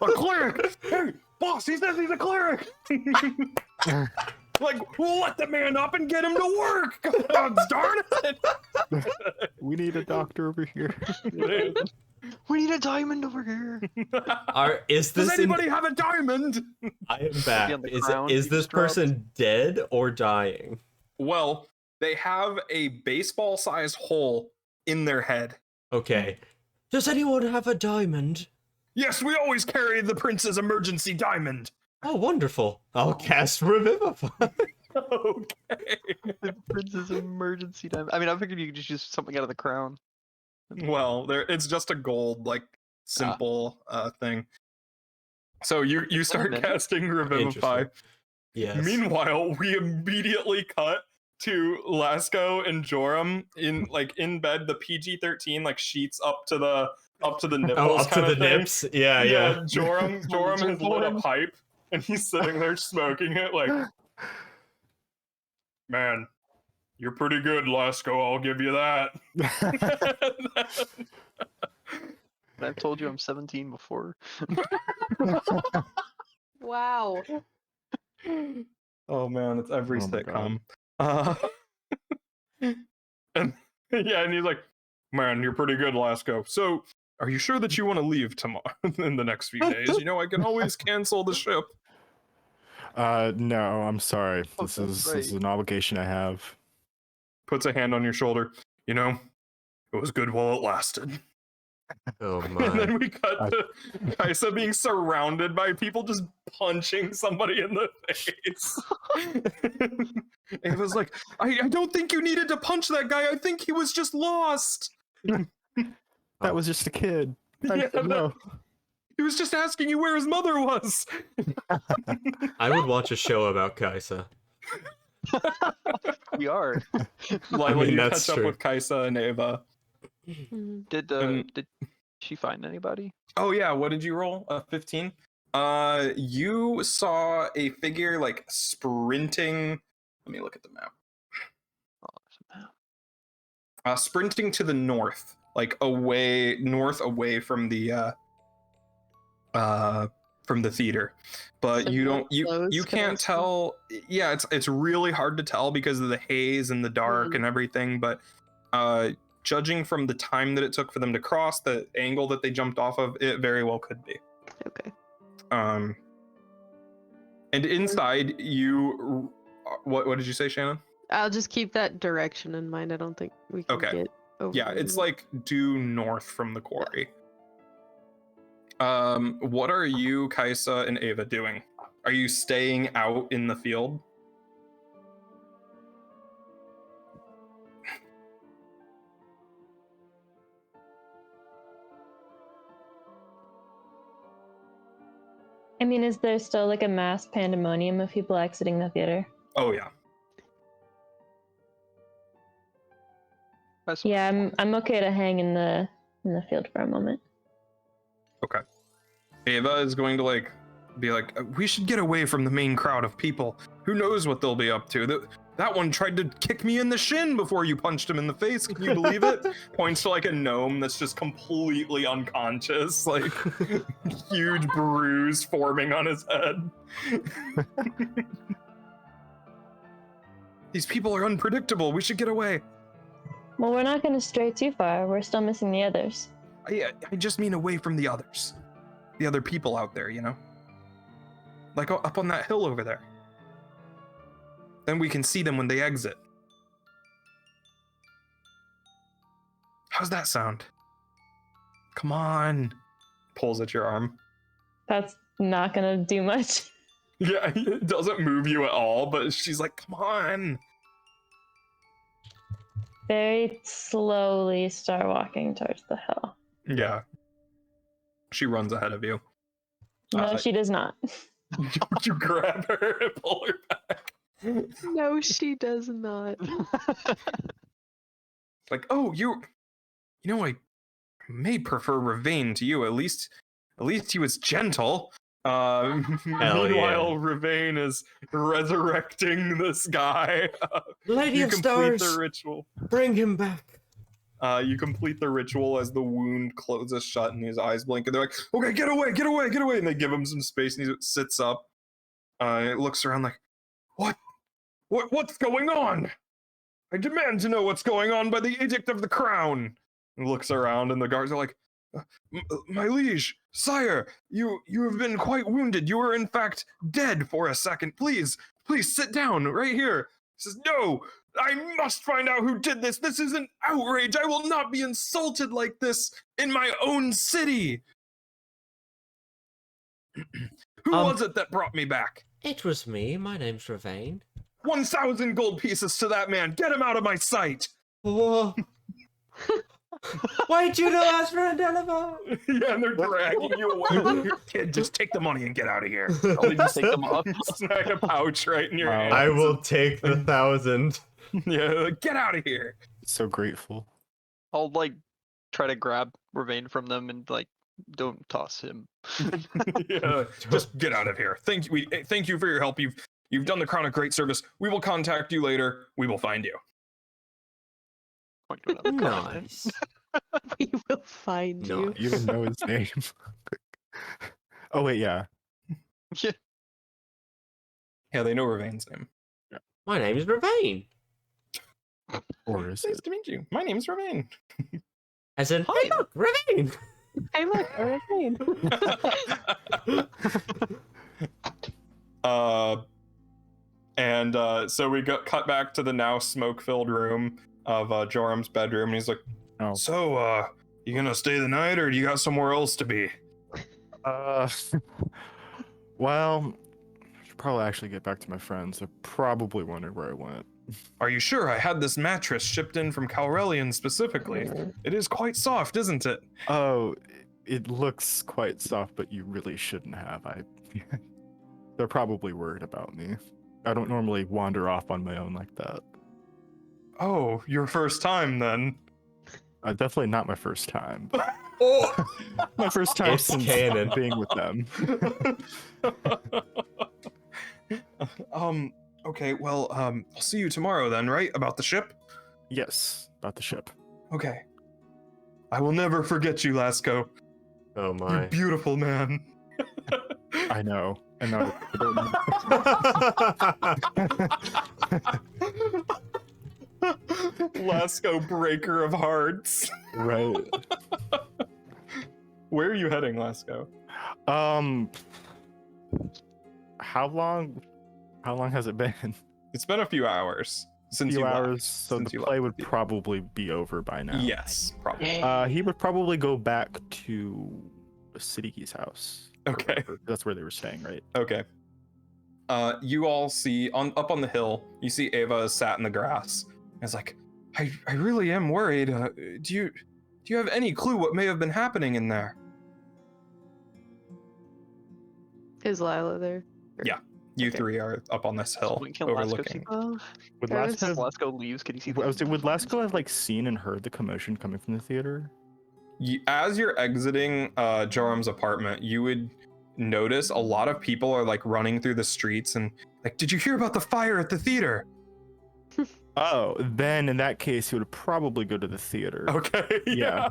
A cleric! Hey, boss, he says he's a cleric! Like, we'll let the man up and get him to work! God darn it! We need a doctor over here. We need a diamond over here. Is Does this anybody have a diamond? I am back. on the Is ground, is you this just dropped. person dead or dying? Well, they have a baseball-sized hole in their head. Okay. Does anyone have a diamond? Yes, we always carry the prince's emergency diamond. Oh, wonderful. I'll cast Revivify. Okay. The prince's emergency diamond. I mean, I figured you could just use something out of the crown. Well, it's just a gold, like, simple thing. So you start minute. casting Revivify. Interesting. Yes. Meanwhile, we immediately cut to Lasco and Joram in bed, the PG-13 like sheets up to the nipples. Oh, up to kinda the thing. nips? Yeah, yeah. Joram has lit a pipe and he's sitting there smoking it like, man, you're pretty good, Lasco, I'll give you that. I've told you I'm 17 before. Wow. Oh man, it's every Oh my sitcom. And yeah, and he's like, man, you're pretty good, Lasco. So, are you sure that you want to leave tomorrow in the next few days? You know, I can always cancel the ship. No, I'm sorry. Oh, This that's is an obligation I have. Puts a hand on your shoulder. You know, it was good while it lasted. Oh And my. then we cut to Kaisa being surrounded by people just punching somebody in the face. It was like, I don't think you needed to punch that guy. I think he was just lost. That was just a kid. Yeah, No. He was just asking you where his mother was. I would watch a show about Kaisa. We are. Lila, mean, you that's catch up true. with Kaisa and Ava. Did Um, she find anybody? Oh yeah, what did you roll? 15. You saw a figure like sprinting. Let me look at the map. Oh, there's a map. Sprinting to the north, like north away from the theater. But So you don't you close, can I can't see? tell. Yeah, it's really hard to tell because of the haze and the dark and everything. But judging from the time that it took for them to cross, the angle that they jumped off of, it very well could be. Okay. And inside you, what did you say, Shannon? I'll just keep that direction in mind. I don't think we can Okay. get over. Yeah, it's like due north from the quarry. What are you, Kaisa, and Ava doing? Are you staying out in the field? I mean, is there still like a mass pandemonium of people exiting the theater? Oh yeah. Yeah, I'm okay to hang in the field for a moment. Okay. Ava is going to be like, we should get away from the main crowd of people. Who knows what they'll be up to? That one tried to kick me in the shin before you punched him in the face. Can you believe it? Points to like a gnome that's just completely unconscious, like huge bruise forming on his head. These people are unpredictable. We should get away. Well, we're not going to stray too far. We're still missing the others. I just mean away from the others. The other people out there, you know? Like up on that hill over there. Then we can see them when they exit. How's that sound? Come on. Pulls at your arm. That's not going to do much. Yeah, it doesn't move you at all, but she's like, come on. Very slowly start walking towards the hill. Yeah. She runs ahead of you. No, she does not. You grab her and pull her back. No, she does not. Like, oh, you know, I may prefer Ravane to you. At least he was gentle. Meanwhile, yeah. Ravane is resurrecting this guy. Lady You of complete Stars, the ritual. bring him back. You complete the ritual as the wound closes shut and his eyes blink. And they're like, okay, get away. And they give him some space and he sits up. It looks around like, what's going on? I demand to know what's going on by the edict of the crown. And looks around and the guards are like, my liege, sire, you have been quite wounded. You were in fact dead for a second. Please sit down right here. He says, no, I must find out who did this. This is an outrage. I will not be insulted like this in my own city. Who was it that brought me back? It was me. My name's Ravane. 1,000 gold pieces to that man. Get him out of my sight. Whoa. Wait, you know us for a deliver. Yeah, and they're dragging you away. Kid, just take the money and get out of here. I'll just take them off. Smack a pouch right in your hand. I will take the 1,000. Yeah, like, get out of here. So grateful. I'll like try to grab Ravain from them and like don't toss him. Yeah, just get out of here. Thank you for your help. You've done the crown a great service. We will contact you later. We will find you. Point to another comment. Nice. We will find you. Nice. You even know his name. Oh wait, yeah. Yeah. Yeah, they know Ravain's name. My name is Ravain. Or is Nice it? to meet you. My name's Ravain. As in, hey, look, Ravain. Hey, look, Hurricane. So we got cut back to the now smoke-filled room of Joram's bedroom, and he's like, Oh. "So, you gonna stay the night, or do you got somewhere else to be?" Well, I should probably actually get back to my friends. They're probably wondering where I went. Are you sure? I had this mattress shipped in from Calrelian specifically. It is quite soft, isn't it? Oh, it looks quite soft, but you really shouldn't have. They're probably worried about me. I don't normally wander off on my own like that. Oh, your first time then. Definitely not my first time. Oh! My first time It's since canon. being with them. Okay, well, I'll see you tomorrow then, right? About the ship? Yes, about the ship. Okay. I will never forget you, Lasco. Oh You my. beautiful man. I know. And I don't know. Lasco, breaker of hearts. Right. Where are you heading, Lasco? How long has it been? It's been a few hours since Few you hours, left. so Since the you play left. would probably be over by now. Yes, probably. He would probably go back to Sidiki's house. or Okay. whatever. That's where they were staying, right? Okay. You all see up on the hill. You see Ava is sat in the grass. It's like, I really am worried. Do you have any clue what may have been happening in there? Is Lila there? You Okay. three are up on this hill Can Lasco see? overlooking. Oh, Would I Lasco was- have, Lasco leaves. Can you see? would Lasco have like seen and heard the commotion coming from the theater? As you're exiting Joram's apartment, you would notice a lot of people are like running through the streets and like, did you hear about the fire at the theater? Oh, then in that case, he would probably go to the theater. Okay. Yeah.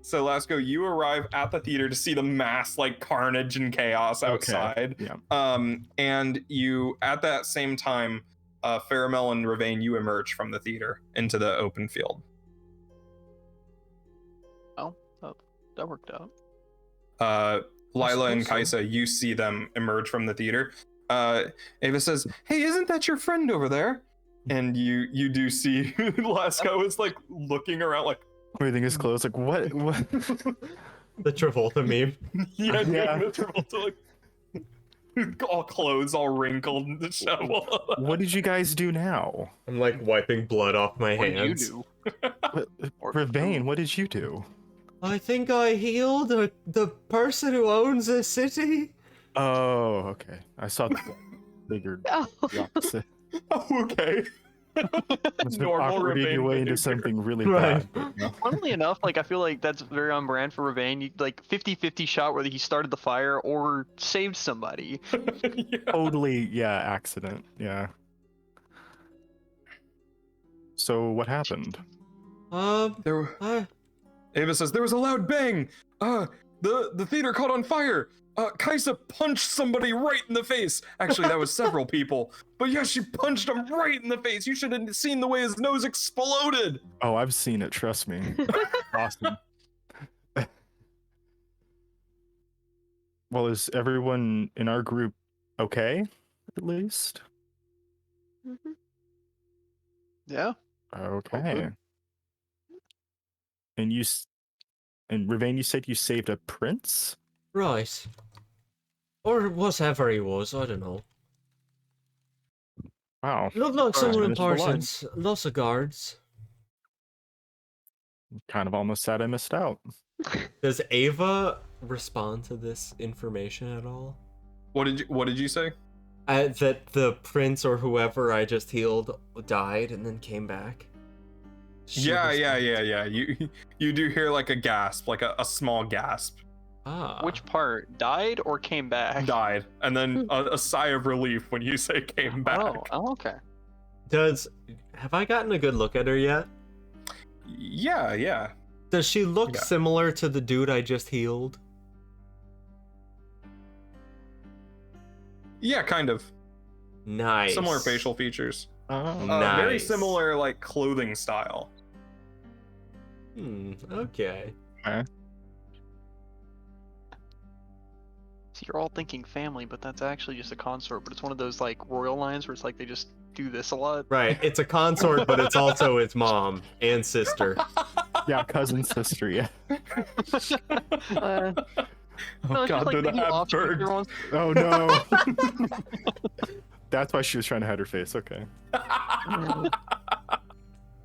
So Lasco, you arrive at the theater to see the mass like carnage and chaos outside. Yeah. And you at that same time, Faramel and Ravain, you emerge from the theater into the open field. That worked out. Lila and suppose so. Kaisa, you see them emerge from the theater. Ava says, "Hey, isn't that your friend over there?" And you do see Lasco is like looking around like, Everything is closed. Like what? What? The Travolta meme. yeah, Yeah. miserable to like all clothes all wrinkled and disheveled. What did you guys do now? I'm like wiping blood off my What hands. did you do? Or- Ravain, what did you do? I think I healed the person who owns a city. Oh, okay. I saw that. Figured Oh. the opposite. Oh, okay. It's Normal awkward Ravain your way into behavior. something really Right. bad. But, no. Funnily enough, like I feel like that's very on brand for Ravain. You like 50-50 shot whether he started the fire or saved somebody. Yeah. Totally, yeah, accident. Yeah. So what happened? There, Ava says there was a loud bang. The theater caught on fire. Kaisa punched somebody right in the face. Actually, that was several people. But yeah, she punched him right in the face. You should have seen the way his nose exploded. Oh, I've seen it. Trust me. Awesome. Well, is everyone in our group okay? At least. Mhm. Yeah. Okay. good. And and Ravain, you said you saved a prince? Right. Or whatever he was, I don't know. Wow. Looked like Alright, someone finish the line. important. Lots of guards. Kind of almost sad I missed out. Does Ava respond to this information at all? What did you say? That the prince or whoever I just healed died and then came back. She Yeah. was- You do hear like a gasp, like a small gasp. Ah. Which part? Died or came back? Died, and then a sigh of relief when you say came back. Oh, okay. Have I gotten a good look at her yet? Yeah. Does she look Yeah. similar to the dude I just healed? Yeah, kind of. Nice. Similar facial features. Oh. Very Nice. similar, like, clothing style. Okay. So you're all thinking family, but that's actually just a consort. But it's one of those like royal lines where it's like they just do this a lot. Right, it's a consort, but it's also its mom and sister. Yeah, cousin, sister, yeah. Uh, No, it's just like the offspring everyone's- Oh no. That's why she was trying to hide her face. Okay.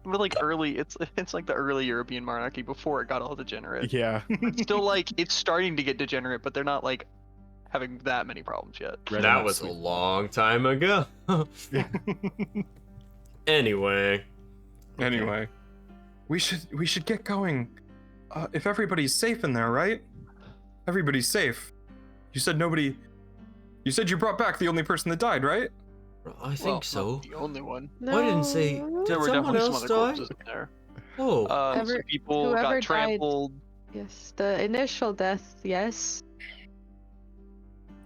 But like early, it's like the early European monarchy before it got all degenerate. Yeah. Still like it's starting to get degenerate, but they're not like having that many problems yet. Red That and was a sweet. long time ago. Anyway. Anyway, we should get going. If everybody's safe in there, right? Everybody's safe. You said nobody. You said you brought back the only person that died, right? I think Well, not so. the only one. no. I didn't say. There Did were someone definitely some else other die? corpses in there. Oh. Some Whoever- people whoever got died- trampled. Yes, the initial death, yes.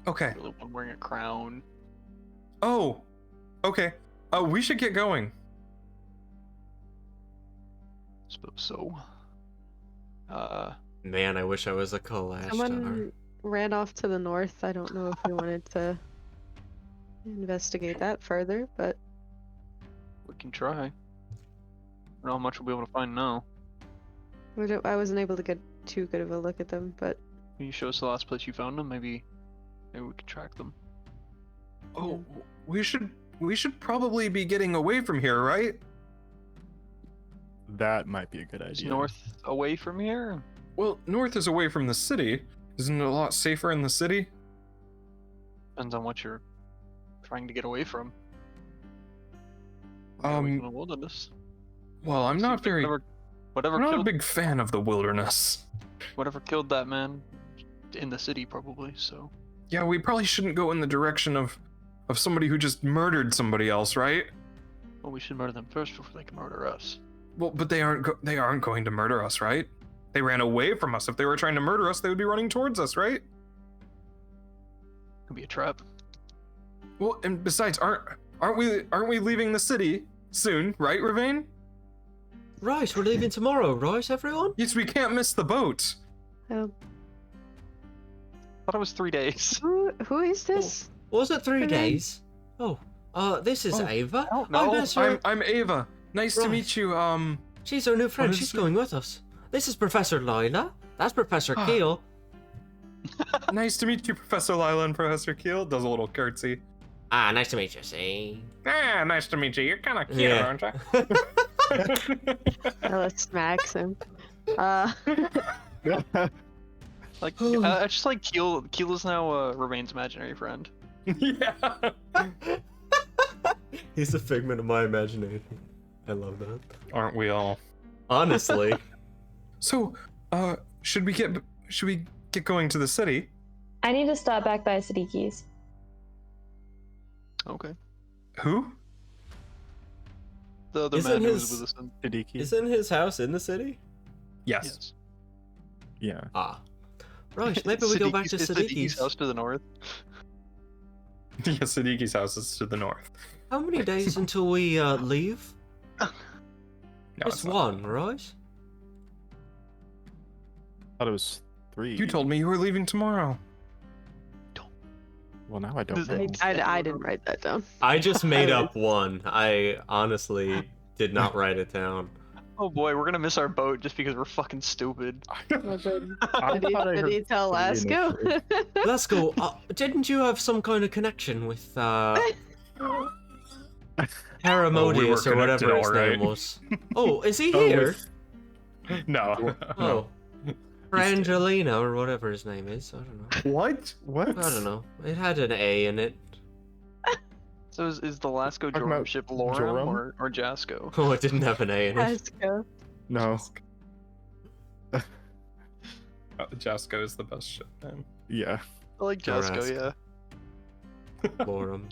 Okay. The only one wearing a crown. Oh. Okay. We should get going. Suppose so. Man, I wish I was a Kalash star. Someone ran off to the north. I don't know if we wanted to investigate that further, but We can try. I don't know how much we'll be able to find now. I wasn't able to get too good of a look at them, but Can you show us the last place you found them? Maybe we can track them. Oh, we should probably be getting away from here, right? That might be a good Is idea. north away from here? Well, north is away from the city. Isn't it a lot safer in the city? Depends on what you're trying to get away from. Get away from the wilderness. Well, I'm not Seems like very. Whatever I'm not a killed big fan of the wilderness. whatever killed that man in the city probably. So Yeah, we probably shouldn't go in the direction of somebody who just murdered somebody else, right? well, we should murder them first before they can murder us. Well, but they aren't going to murder us, right? They ran away from us. If they were trying to murder us, they would be running towards us, right? Could be a trap. Well, and besides, aren't we leaving the city soon, right, Ravane? Right, we're leaving tomorrow, right, everyone? Yes, we can't miss the boat. oh, Thought it was 3 days. who is this? Was it 3 Ravane? days? Oh, this is Oh, Ava. don't I know. met her. I'm Ava. Nice to Right. meet you. She's our new friend. is She's it? going with us. This is Professor Lila. That's Professor Ah. Keel. Nice to meet you, Professor Lila and Professor Keel. Does a little curtsy. Ah, nice to meet you, see? Ah, nice to meet you. You're kind of cute, Yeah. aren't you? Ella smacks him. Uh, Like I just like Keel. Keel is now Ravain's imaginary friend. Yeah. He's a figment of my imagination. I love that. Aren't we all? Honestly. So, should we get going to the city? I need to stop back by City Keys. Okay. Who? The other Isn't man who his- was with us. In... Hideki? Isn't his house in the city? Yes. Yes. Yeah. Ah. Right, maybe we go back to Is Sadiqi's. house to the north. Yeah, Sadiqi's house is to the north. How many days until we leave? No, It's not. one, right? Thought it was 3. You told me you were leaving tomorrow. Well, now I don't Does know. it- I didn't write that down. I just made up one. I honestly did not write it down. Oh boy, we're gonna miss our boat just because we're fucking stupid. I Did thought I heard he tell 3 Lasco? initially. Let's go. Didn't you have some kind of connection with Paramodius or whatever connected, his alright. name was? Oh, is he Oh, here? with- No. Oh. Brangelina or whatever his name is. I don't know. What? What? I don't know. It had an A in it. So is the Lasco Talking Joram about ship Lorem Joram? or Jasco? Oh, it didn't have an A in it. Let's go. No. Jasco is the best ship name. Yeah. I like Jasco, Jorask. yeah. Lorem.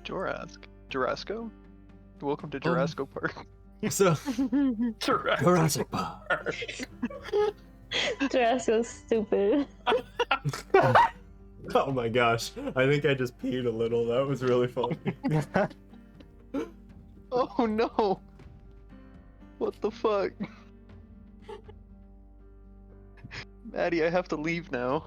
Jurasco? Welcome to Jurasco Park. So, Jurassic Jurassic Park. Jurassico's stupid. Oh my gosh. I think I just peed a little. That was really funny. Oh no! What the fuck? Maddie, I have to leave now.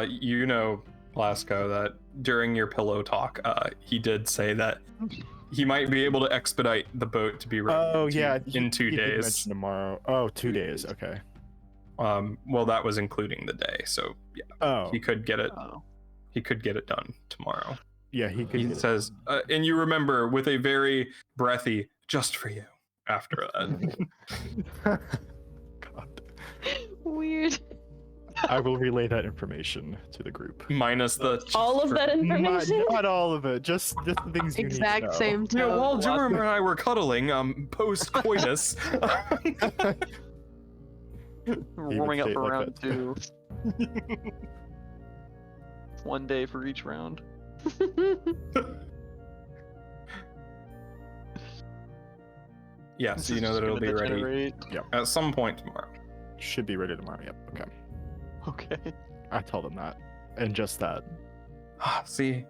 You know, Blasco, that during your pillow talk, he did say that he might be able to expedite the boat to be ready Oh yeah. in 2 he did days. mention tomorrow. Oh, 2 days. Okay. Well, that was including the day, so yeah, Oh. he could get it. Oh. He could get it done tomorrow. Yeah, he could. He get it. says, and you remember with a very breathy, just for you. After that, God. Weird. I will relay that information to the group. minus the All of that information? Not all of it, just the things you need to Exact know. same You know, tone. while Joram and I were cuddling, post coitus. Warming up say it for like round that. 2. 1 day for each round. Yeah, so you know that it'll be ready Ready. at some point tomorrow. Should be ready tomorrow. Yep. Okay. Okay. I tell them that, and just that. Ah, see,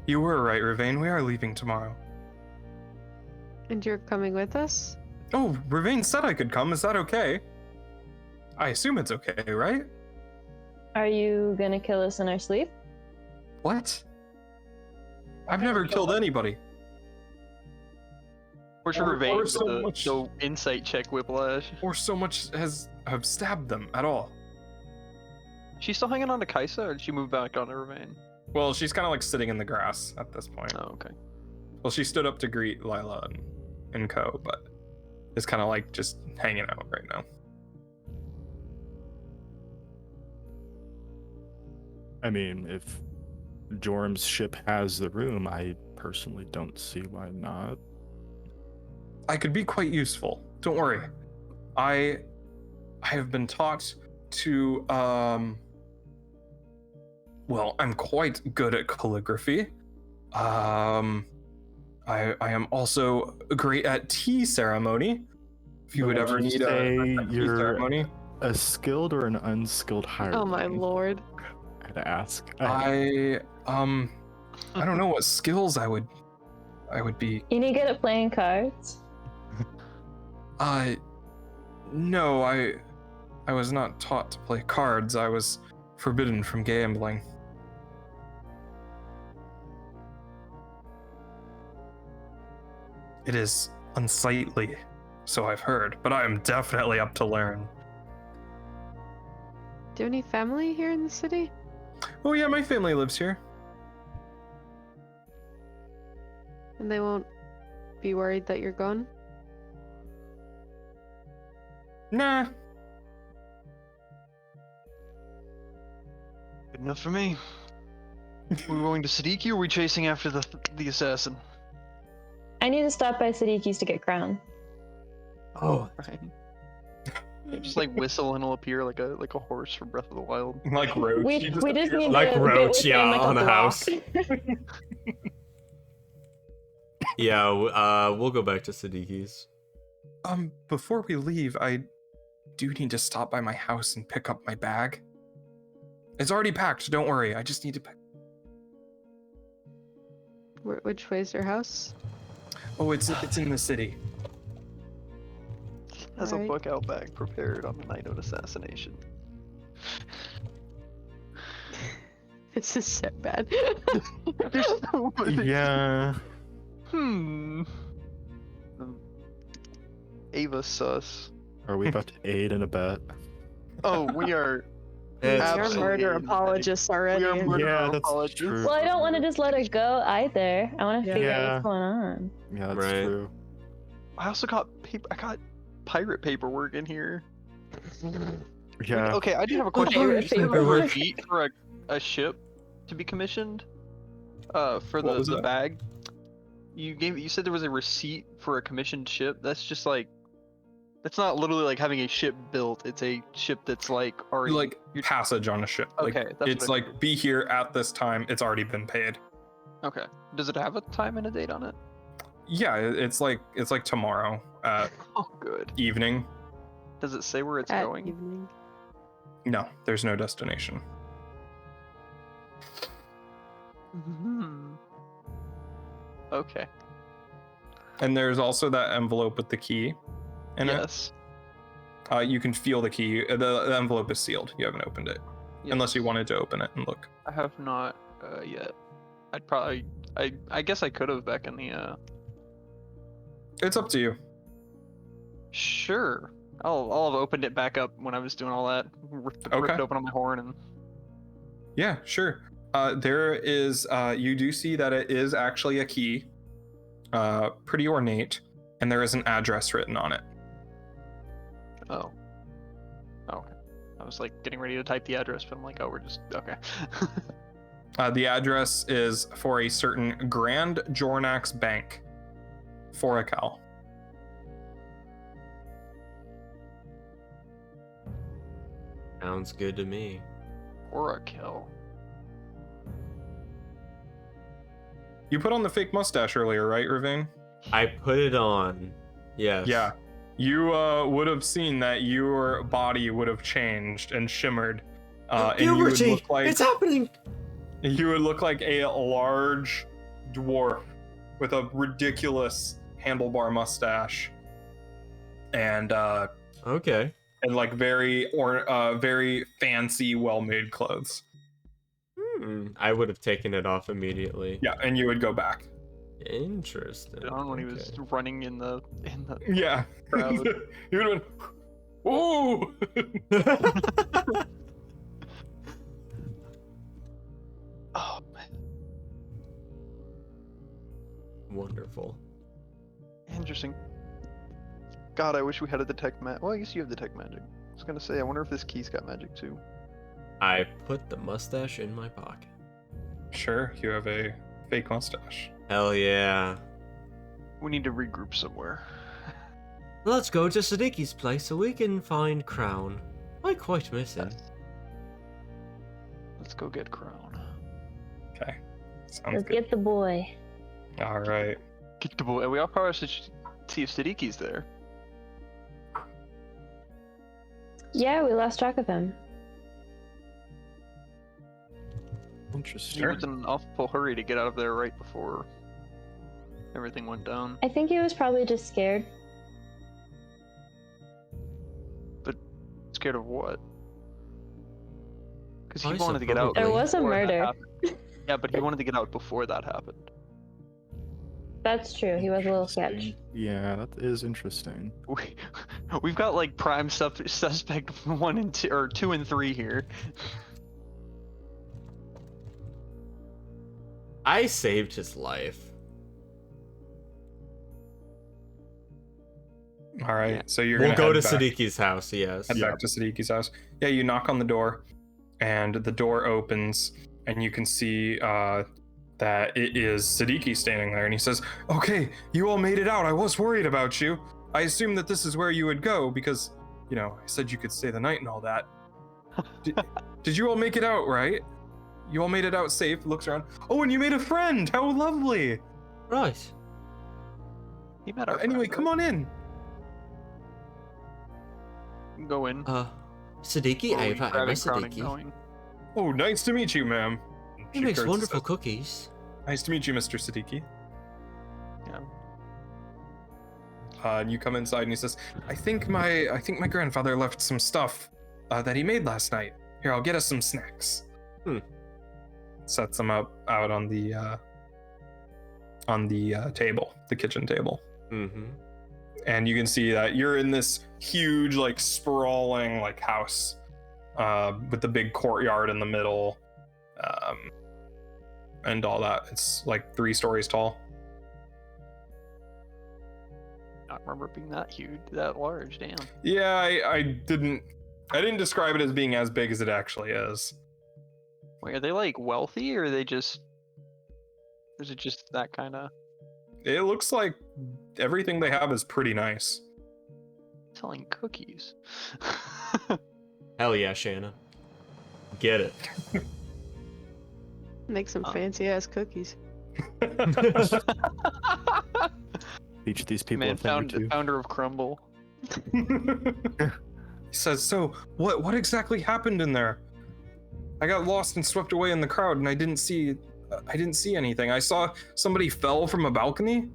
you were right, Ravain. We are leaving tomorrow. And you're coming with us? Oh, Ravain said I could come. Is that okay? I assume it's okay, right? Are you gonna kill us in our sleep? What? I've never killed anybody. Or should Or Ravain so so much- so insight check Whiplash. Or so much have stabbed them at all. She's still hanging on to Kaisa, or did she move back on to Ravain? Well, she's kind of like sitting in the grass at this point. Oh, okay. Well, she stood up to greet Lila and co, but is kind of like just hanging out right now. I mean, if Joram's ship has the room, I personally don't see why not. I could be quite useful. Don't worry. I have been taught to well, I'm quite good at calligraphy. I am also great at tea ceremony. If you would ever need a tea you're ceremony. a skilled or an unskilled hireling. Oh my lord. I had to ask. I don't know what skills I would be. You need to get at playing cards. No, I was not taught to play cards. I was forbidden from gambling. It is unsightly, so I've heard, but I am definitely up to learn. Do you have any family here in the city? Oh yeah, my family lives here. And they won't be worried that you're gone? Nah. Good enough for me. We going to Siddiqui, or are we chasing after the assassin? I need to stop by Sadiki's to get crowned. Oh, Right. Yeah, just like whistle and it'll appear like a horse from Breath of the Wild. Like Roach. We you just need appear- Like to Roach, get yeah, within, like, on a block. house. yeah, we'll go back to Sadiki's. Before we leave, I do need to stop by my house and pick up my bag. It's already packed, don't worry. I just need to pick. Which way's your house? Oh, it's in the city. Has Alright. a book out bag prepared on the night of assassination. This is so bad. There's so many- Yeah. Ava sus. Are we about to aid in a bet? Oh, we are. You're Absolutely. murder apologists already. We are murder Yeah, that's apologists. true. Well, I don't want to just let her go either. I want to figure out Yeah. what's going on. Yeah, that's Right. true. I also got I got pirate paperwork in here. Yeah. Okay, I do have a My question. favorite You said there favorite was a word. receipt for a ship to be commissioned. For What was the that? bag. You said there was a receipt for a commissioned ship. That's just like, that's not literally like having a ship built. It's a ship that's like already Like passage on a ship. Okay, Like, that's it's what I like be here at this time. It's already been paid. Okay. Does it have a time and a date on it? Yeah, it's like tomorrow Oh, good. evening. Does it say where it's At going? evening. No, there's no destination. Hmm. Okay. And there's also that envelope with the key in Yes. it. You can feel the key. The envelope is sealed. You haven't opened it. Unless you Yes. wanted to open it and look. I have not yet. I'd probably. I guess I could have back in the. It's up to you. Sure. I'll have opened it back up when I was doing all that. Ripped Okay. open on my horn and. Yeah, sure. There is, you do see that it is actually a key, pretty ornate, and there is an address written on it. Oh. Okay. I was like getting ready to type the address, but I'm like, oh, we're just okay. The address is for a certain Grand Jornax Bank, Foracal. Sounds good to me. Or a kill. You put on the fake mustache earlier, right, Ravine? I put it on. Yes. Yeah. You would have seen that your body would have changed and shimmered. And you would Puberty! look like It's happening! you would look like a large dwarf with a ridiculous handlebar mustache and Okay. like very fancy, well-made clothes. I would have taken it off immediately. Yeah, and you would go back. Interesting. Don when he was Okay. running in the Yeah. crowd. You would have been, ooh! Oh man. Wonderful. Interesting. God, I wish we had a detect magic. Well, I guess you have detect magic. I was gonna say, I wonder if this key's got magic too. I put the mustache in my pocket. Sure, you have a fake mustache. Hell yeah. We need to regroup somewhere. Let's go to Sadiki's place so we can find Crown. I quite miss him. Let's go get Crown. Okay. Sounds Let's good. get the boy. All right. Get the boy. And we all probably should see if Sadiki's there. Yeah, we lost track of him. Interesting. He was in an awful hurry to get out of there right before everything went down. I think he was probably just scared. Scared of what? Because he I wanted to get out. suppose. There was a before that murder. happened. Yeah, but he wanted to get out before that happened. That's true. He was a little sketch. Yeah, that is interesting. We've got like prime suspect 1 and 2 or 2 and 3 here. I saved his life. All right. Yeah. So you're We'll gonna go to head back. Sadiki's house, yes. Head back to Sadiki's house. Yeah, you knock on the door, and the door opens, and you can see that it is Sadiki standing there, and he says, "Okay, you all made it out. I was worried about you. I assumed that this is where you would go because, you know, I said you could stay the night and all that. Did you all make it out, right? You all made it out safe." Looks around. Oh, and you made a friend. How lovely. Right. He met our Anyway, friend, come on in. right? Go in. Sadiki, Or are we Ava, Emma, grabbing Crown and Sadiki. going? Oh, nice to meet you, ma'am. He She makes turns and wonderful says, cookies. Nice to meet you, Mr. Sadiki. Yeah. And you come inside, and he says, "I think my grandfather left some stuff that he made last night. Here, I'll get us some snacks." Sets them up out on the table, the kitchen table, Mm-hmm. and you can see that you're in this huge, like sprawling, like house with the big courtyard in the middle, and all that. It's like 3 stories tall. I don't remember it being that huge, that large. Damn. Yeah, I didn't I didn't describe it as being as big as it actually is. Wait, are they like wealthy, or are they just? Or is it just that kind of It looks like everything they have is pretty nice. selling cookies? Hell yeah, Shanna. Get it. Make some fancy ass cookies. Teach these people a Man, thing or two. founder of Crumble. He says, "So, what exactly happened in there? I got lost and swept away in the crowd, and I didn't see anything. I saw somebody fell from a balcony."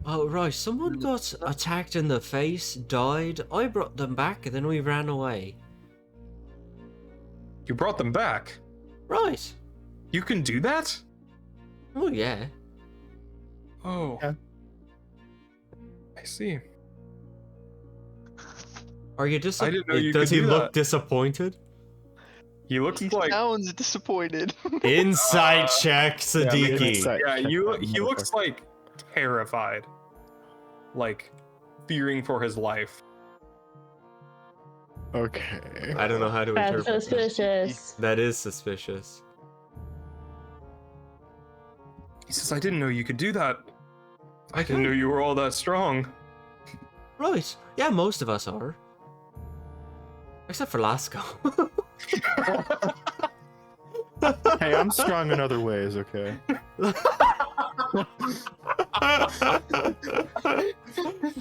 Oh, right. Someone got attacked in the face, died. I brought them back, and then we ran away. You brought them back. Right. You can do that? Oh, yeah. Oh. Yeah. I see. Are you I didn't know you Does could he do look that. disappointed? He looks like Sounds disappointed. Insight check, Siddiqui. insight. yeah. Check that He looks motherfucker. like terrified, like fearing for his life. Okay. I don't know how to That's interpret that. suspicious. That is suspicious. He says, "I didn't know you could do that. I Okay. didn't know you were all that strong." Right. Yeah, most of us are. Except for Lasco. Hey, I'm strong in other ways, okay?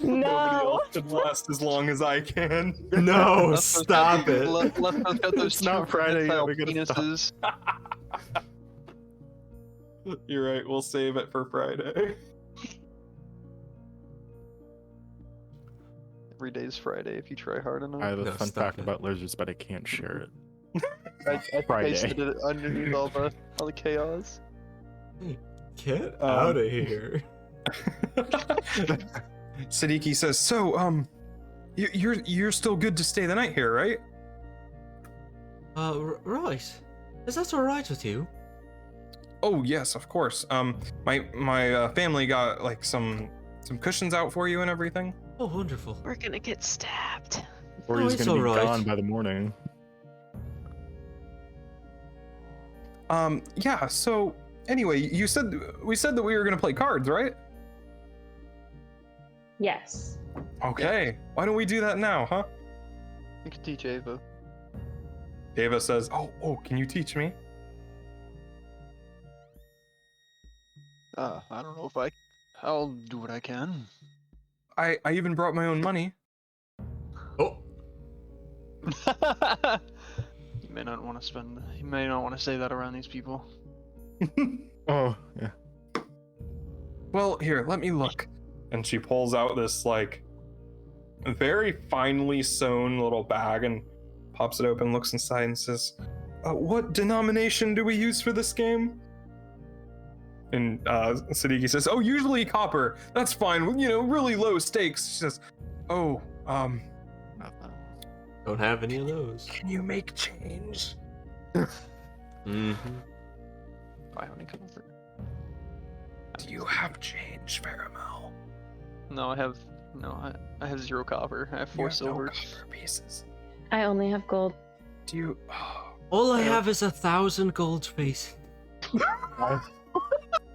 No. Could last as long as I can. No, Left stop it. Left got those It's not two Friday yet, projectile we gotta stop. penises. You're right. We'll save it for Friday. Every day's Friday if you try hard enough. I have a No, fun stop fact it. about lizards, but I can't share it. I Friday. pasted it underneath all the chaos. Get out of here. Siddiqui says, "So, you're still good to stay the night here, right?" Right. Is that alright with you? Oh yes, of course. My family got like some cushions out for you and everything. Oh, wonderful. We're gonna get stabbed. Or No, he's it's gonna be alright. gone by the morning. Yeah. So anyway, we said that we were gonna play cards, right? Yes. Okay. Why don't we do that now, huh? You can teach Ava. Ava says, "Oh, can you teach me?" I don't know if I'll do what I can. I even brought my own money. Oh. You may not want to say that around these people. Oh, yeah. Well, here, let me look. And she pulls out this like very finely sewn little bag and pops it open, looks inside, and says, "What denomination do we use for this game?" And Siddiqui says, "Oh, usually copper. That's fine. You know, really low stakes." She says, "Oh, Don't have any of those. can you make change?" Mm-hmm. I have any comfort. Do you have change, Faramel? No, I have 0 copper. I have 4 You have no silver. copper pieces. I only have gold. Do you? All I have is 1,000 gold space.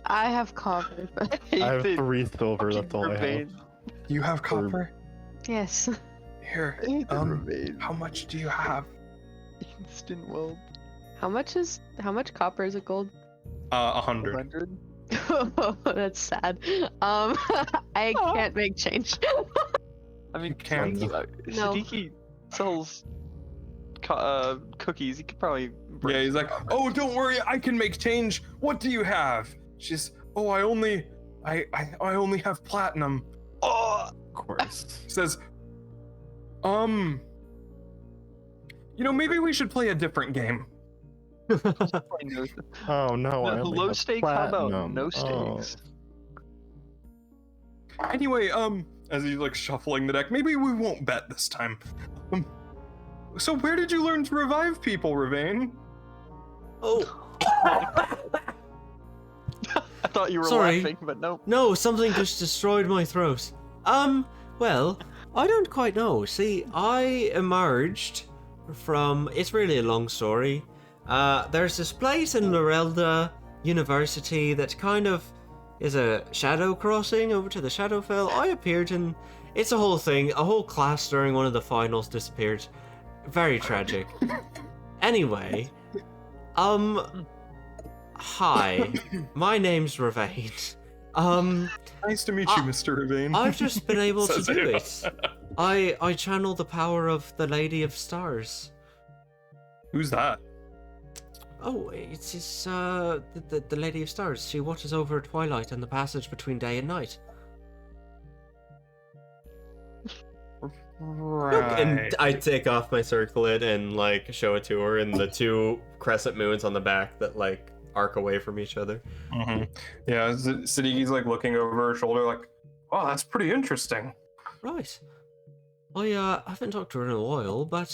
I have copper, but I have 3 silver, that's all I have. You have copper? yes. Here. How much do you have? Instant weld. How much copper is a gold? 100. 100. That's sad. I can't make change. I mean, can't. No. Siddiqui sells cookies. He could probably. Yeah, he's like, "Oh, don't worry, I can make change. What do you have?" She's, "Oh, I only have platinum." Oh, Of course. he says, maybe we should play a different game. Oh no, I only Low have stakes. How about platinum. no Oh. stakes? Anyway, as he's like shuffling the deck, maybe we won't bet this time. So where did you learn to revive people, Ravane? Oh. I thought you were Sorry. laughing, but no. No, something just destroyed my throat. Well, I don't quite know. See, I emerged from... It's really a long story. There's this place in Lorelda University that kind of is a shadow crossing over to the Shadowfell. I appeared in... It's a whole thing. A whole class during one of the finals disappeared. Very tragic. Anyway, hi. My name's Ravain. Nice to meet you, Mr. Ravine. I've just been able to Says do Ava. it. I channel the power of the Lady of Stars. Who's that? Oh, it's the Lady of Stars. She watches over twilight and the passage between day and night. Right. And I take off my circlet and like show it to her, and the two crescent moons on the back that like arc away from each other. Mm-hmm. Yeah, Sidiki's like looking over her shoulder, like, "Oh, that's pretty interesting." Right. I haven't talked to her in a while, but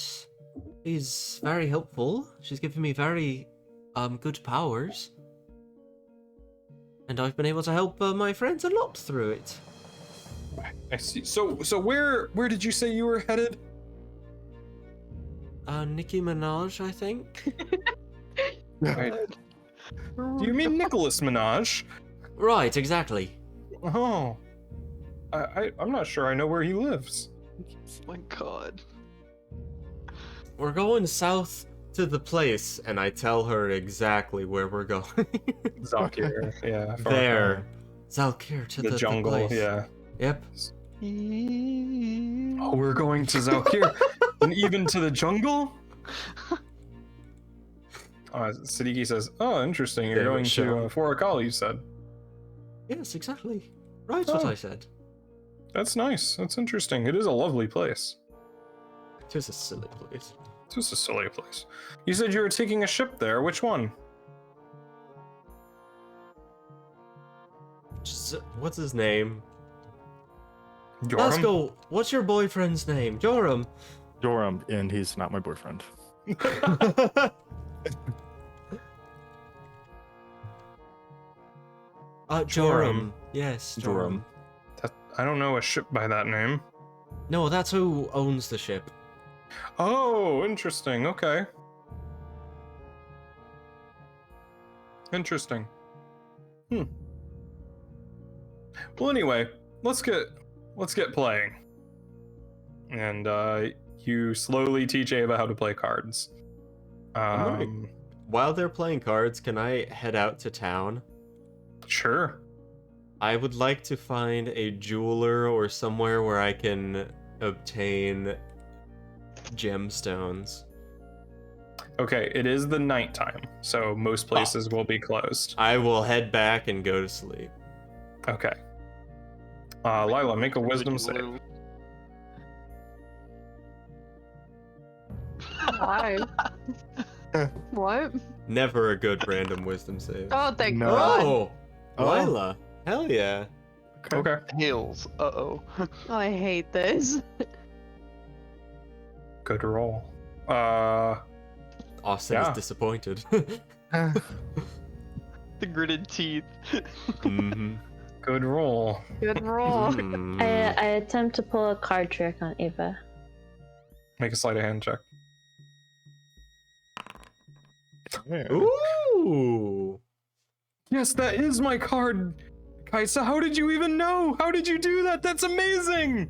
she's very helpful. She's given me very good powers, and I've been able to help my friends a lot through it. I see. So where did you say you were headed? Nicki Minaj, I think. Wait, do you mean Nicholas Minaj? Right, exactly. Oh, I'm not sure I know where he lives. My God. We're going south to the place, and I tell her exactly where we're going. Zakir, yeah. far There. Zalkir to from the jungle, place. yeah. Yep. Oh, we're going to Zakir, and even to the jungle. Sidiki says, "Oh, interesting. You're Favorite going show. to Forakal, you said. Yes, exactly. Right, what Oh. I said. That's nice. That's interesting. It is a lovely place. Just a silly place. It's just a silly place. You said you were taking a ship there. Which one? What's his name? Yoram? Let's go. What's your boyfriend's name? Joram. Joram, and he's not my boyfriend. Joram. Yes, Joram. Joram. I don't know a ship by that name. No, that's who owns the ship. Oh, interesting. Okay. Interesting. Well, anyway, let's get playing. And you slowly teach Ava how to play cards. Alright. While they're playing cards, can I head out to town? Sure. I would like to find a jeweler or somewhere where I can obtain gemstones. Okay, it is the nighttime, so most places will be closed. I will head back and go to sleep. Okay. Lila, make a wisdom save. Why? What? Never a good random wisdom save. Oh, thank No. God. Oh, Oh. Lila. Hell yeah. Okay. Hills. Uh-oh. Oh, I hate this. Good roll. Austin Yeah. is disappointed. The gritted teeth. Mhm. Good roll. Good roll. Mm. I attempt to pull a card trick on Ava. Make a sleight of hand check. Ooh. Yes, that is my card. Kaisa, how did you even know? How did you do that? That's amazing.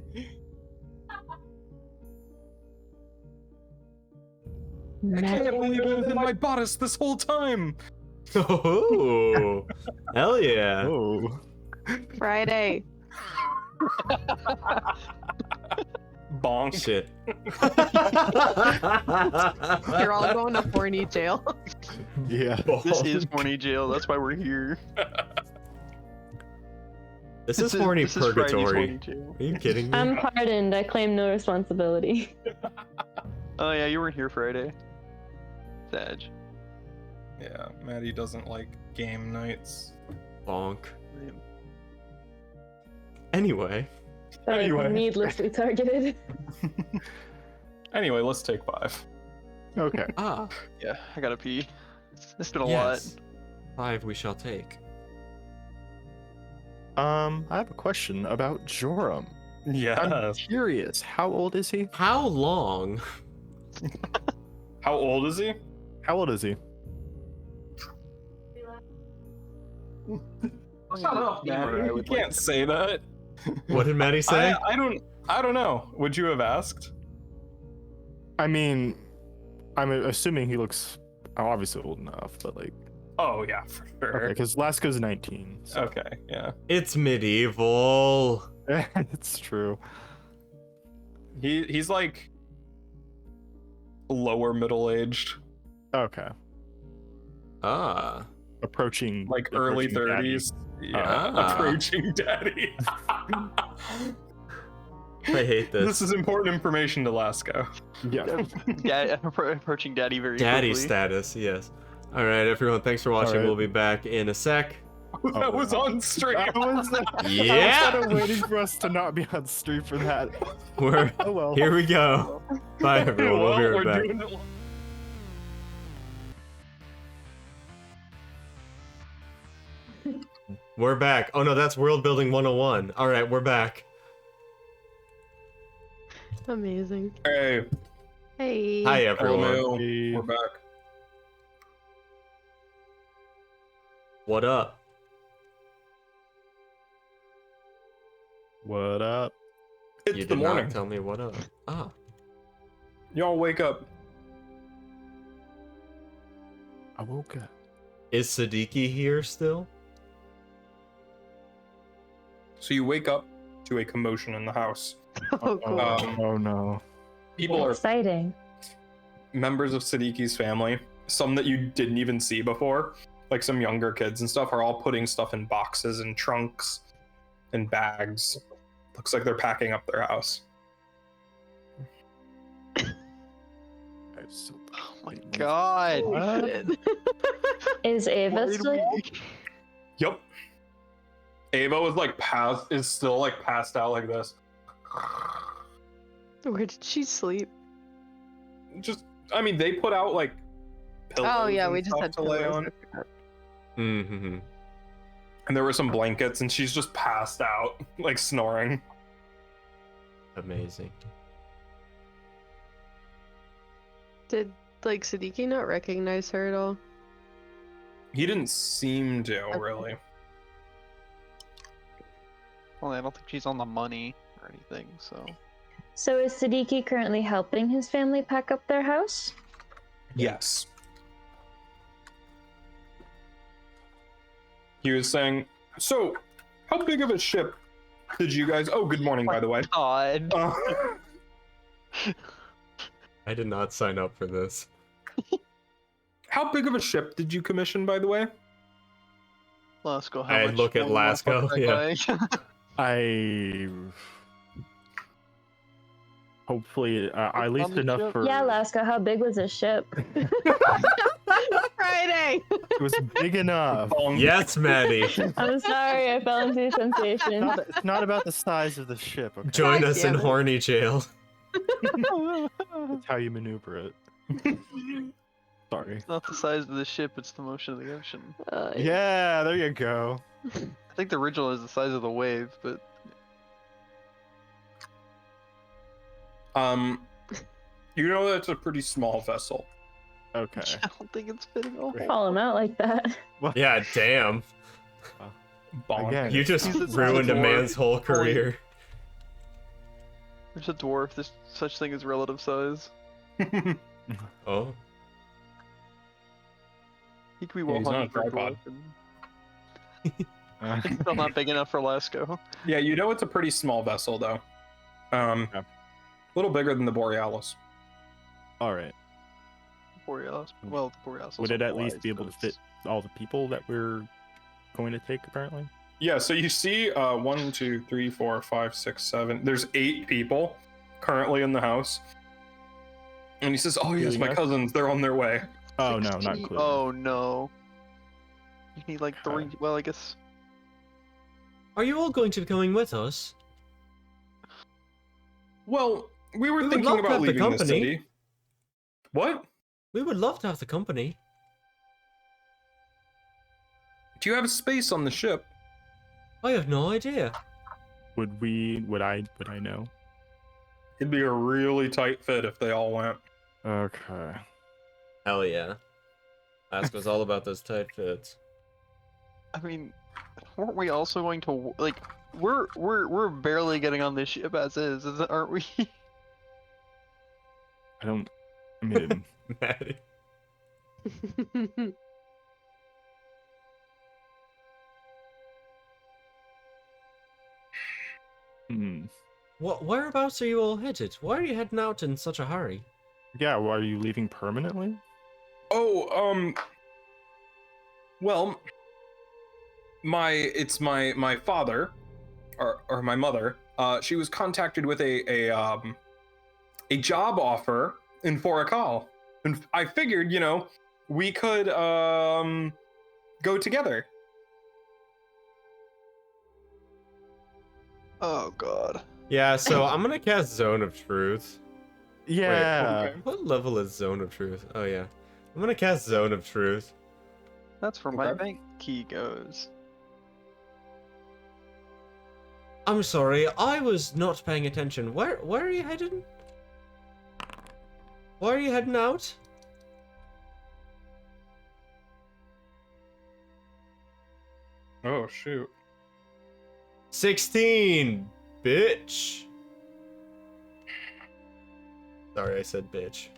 I can't believe it was in my bodice this whole time. Oh. Hell yeah. Oh. Friday. Bonk. Shit. You're all going to horny jail. Yeah. This is horny jail. That's why we're here. This is horny this is Friday's purgatory. horny jail. Are you kidding me? I'm pardoned. I claim no responsibility. Oh yeah, you weren't here Friday. Sag. Yeah, Maddie doesn't like game nights. Bonk. Anyway. Sorry, Anyway. needlessly targeted. Anyway, let's take 5. Okay. Ah. Yeah, I gotta pee. It's been a Yes. 5 we shall take. I have a question about Joram. Yeah. I'm curious. How old is he? How long? How old is he? How old is he? Shut up, Maddie. You can't say that. What did Maddie say? I don't know. Would you have asked? I mean, I'm assuming he looks obviously old enough, but like, Oh yeah, for sure. okay, because Lasco's 19. So. Okay, yeah. It's medieval. It's true. He's like lower middle aged, Okay. Ah. Approaching like early approaching daddy. 30s. Yeah, Ah. approaching daddy. I hate this. This is important information to Lasco. Yeah. Approaching daddy very Daddy quickly. status, yes. All right, everyone, thanks for watching. All right. We'll be back in a sec. That was on stream. I was Yeah. kind of waiting for us to not be on stream for that. We're Oh well. here. We go. Bye, everyone. We'll be Well, right back. doing it. We're back. Oh no, that's World Building 101. All right, we're back. Amazing. Hey, Hey. Hi, everyone. hello. Hey. We're back. What up? What up? It's You the did morning. not tell me what up. Ah. Y'all wake up. I woke up. Is Siddiqui here still? So you wake up to a commotion in the house. Oh, cool. Oh no. People are Exciting. members of Siddiqui's family, some that you didn't even see before, like some younger kids and stuff, are all putting stuff in boxes and trunks and bags. Looks like they're packing up their house. Oh my god. Holy shit. Is Ava still here? Yep. Ava was like is still like passed out like this. Where did she sleep? Just, I mean, they put out like pillows Oh yeah, and we just stuff had to lay pillows. on, Mm-hmm. and there were some blankets, and she's just passed out, like snoring. Amazing. Did like Siddiqui not recognize her at all? He didn't seem to Okay. really. Well, I don't think she's on the money or anything, so. So is Siddiqui currently helping his family pack up their house? Yes. He was saying, so, how big of a ship did you guys... Oh, good morning, by the way. God. I did not sign up for this. How big of a ship did you commission, by the way? Lasco, how I much look at more money Lasco, fuck that yeah. guy? I hopefully at least On the enough ship? for Yeah, Lasco, how big was his ship? Friday. it was big enough. Yes, Maddie. I'm sorry, I fell into sensation. It's not about the size of the ship. Okay? Join God us in damn it. horny jail. It's how you maneuver it. Sorry. It's not the size of the ship, it's the motion of the ocean. Yeah, there you go. I think the original is the size of the wave, but You know that's a pretty small vessel. Okay. I don't think it's fitting a hole. Call him out like that. Yeah, damn. Bonk. Again. You just He's a ruined a dwarf. man's whole career. There's a dwarf, there's such thing as relative size. Oh. He could be Yeah, well he's not hung a for a tripod. dwarf. It's still not big enough for Lasco. Yeah, you know it's a pretty small vessel, though. A little bigger than the Borealis. All right. Borealis. Well, the Borealis. Would also it at least flies, be able to but fit all the people that we're going to take? Apparently. Yeah, so you see 1, 2, 3, 4, 5, 6, 7. There's 8 people currently in the house. And he says, oh yes, my Yes. cousins, they're on their way. Oh no, 60 not including. Oh no. You need like 3. Well, I guess. Are you all going to be going with us? Well, we were We would thinking love to about have the leaving the company. city. What? We would love to have the company. Do you have a space on the ship? I have no idea. Would I know? It'd be a really tight fit if they all went. Okay. Hell yeah. Ask was all about those tight fits. I mean, weren't we also going to like? We're barely getting on this ship as is, aren't we? I mean, Maddie. hmm. Whereabouts are you all headed? Why are you heading out in such a hurry? Yeah, well, are you leaving permanently? Oh, well, it's my father, or my mother. She was contacted with a job offer in Forakal, and I figured, we could go together. Oh God. Yeah, so I'm gonna cast Zone of Truth. Yeah. okay. What level is Zone of Truth? Oh yeah. I'm gonna cast Zone of Truth. That's where my Okay. bank key goes. I'm sorry, I was not paying attention. Where are you heading? Why are you heading out? Oh shoot. 16, bitch. Sorry, I said bitch.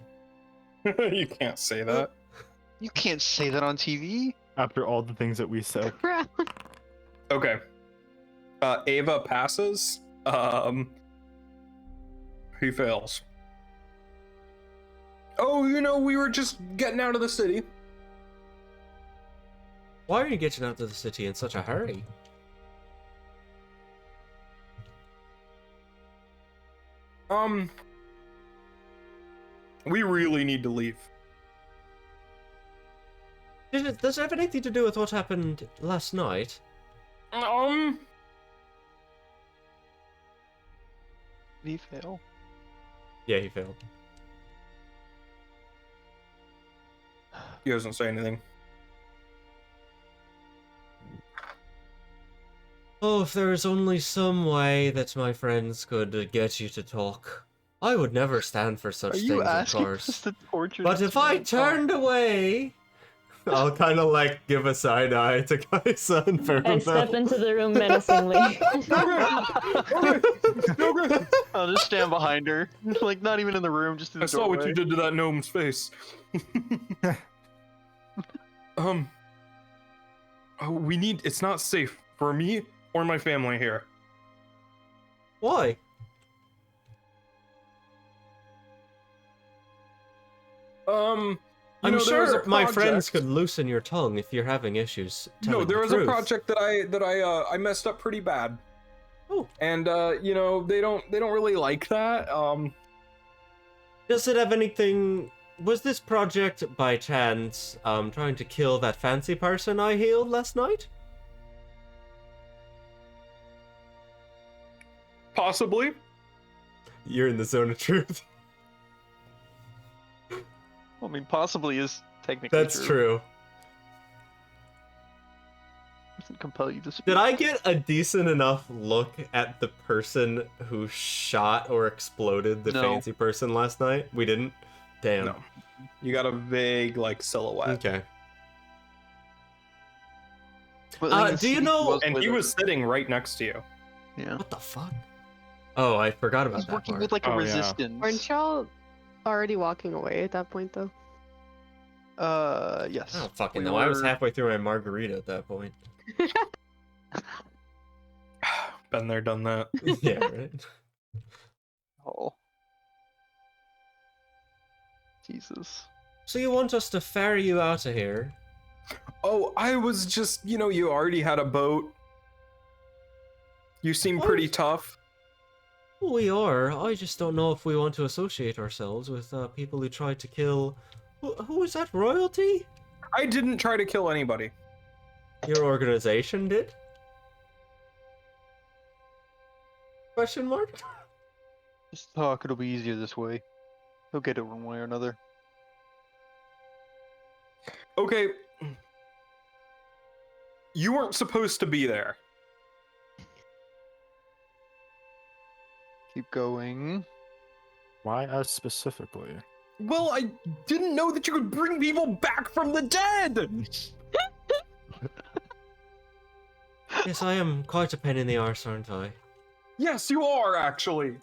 You can't say that. You can't say that on TV. After all the things that we said. Crap. Okay. Ava passes. He fails. Oh, we were just getting out of the city. Why are you getting out of the city in such a hurry? We really need to leave. Does it have anything to do with what happened last night? Did he fail? Yeah, he failed. He doesn't say anything. Oh, if there was only some way that my friends could get you to talk. I would never stand for such Are things, you of asking course. us to torture? But this if I man? turned away, I'll kind of like give a side eye to Kaisa for I step into the room menacingly. I'll just stand behind her, like not even in the room, just in the I saw what you doorway. did to that gnome's face. It's not safe for me or my family here. Why? I'm there was a sure my friends project- could loosen your tongue if you're having issues telling No, there the was truth. a project that I messed up pretty bad. Oh. And they don't really like that. Does it have anything... Was this project, by chance, trying to kill that fancy person I healed last night? Possibly. You're in the zone of truth. I mean, possibly is technically That's true. Doesn't compel you to speak. Did I get a decent enough look at the person who shot or exploded the No. fancy person last night? We didn't? Damn. No. You got a vague silhouette. Okay. But the thing is, do you know- And with he her. was sitting right next to you. Yeah. What the fuck? Oh, I forgot about He's that working part. with like a Oh, yeah. resistance. Aren't y'all already walking away at that point, though? Yes. I don't fucking We know. I was were- halfway through my margarita at that point. Been there, done that. Yeah, right? Oh. Jesus. So you want us to ferry you out of here? Oh, I was just, you already had a boat. You seem What? pretty tough. We are. I just don't know if we want to associate ourselves with people who tried to kill... Who is that? Royalty? I didn't try to kill anybody. Your organization did? Question mark? Just talk. It'll be easier this way. He'll get it one way or another. Okay. You weren't supposed to be there. keep going. Why us specifically? Well, I didn't know that you could bring people back from the dead! Yes, I am quite a pain in the arse, aren't I? Yes, you are, actually.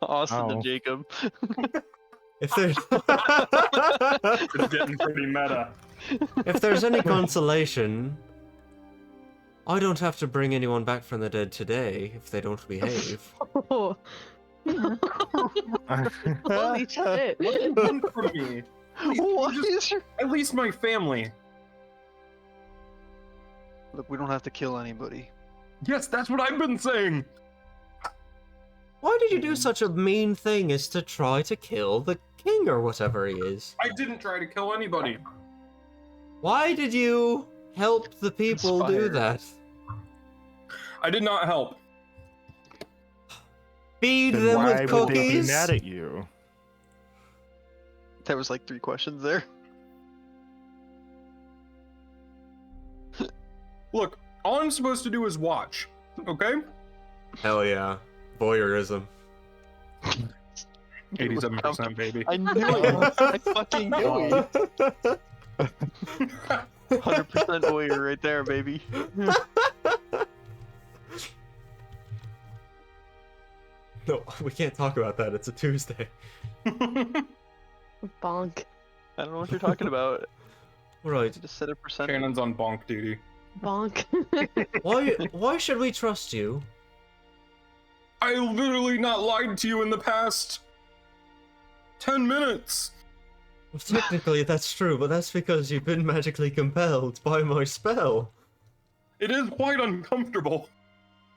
Austin Ow. and Jacob. If there's It's getting pretty meta. if there's any consolation, I don't have to bring anyone back from the dead today if they don't behave. Oh, holy shit. What do you want from me? Please, What just- is your... At least my family. Look, we don't have to kill anybody. Yes, that's what I've been saying. Why did you do such a mean thing as to try to kill the king or whatever he is? I didn't try to kill anybody. Why did you help the people do Conspire. that? I did not help. Feed Then them why with would they be cookies? mad at you? There was like 3 questions there. Look, all I'm supposed to do is watch, okay? Hell yeah. Voyeurism. 87%, baby. I knew it. I fucking knew it. 100% warrior right there, baby. No, we can't talk about that. It's a Tuesday. Bonk. I don't know what you're talking about. Right. Just set a percent. Cannon's on bonk duty. Bonk. Why should we trust you? I literally not lied to you in the past 10 minutes. Well, technically, that's true, but that's because you've been magically compelled by my spell. It is quite uncomfortable.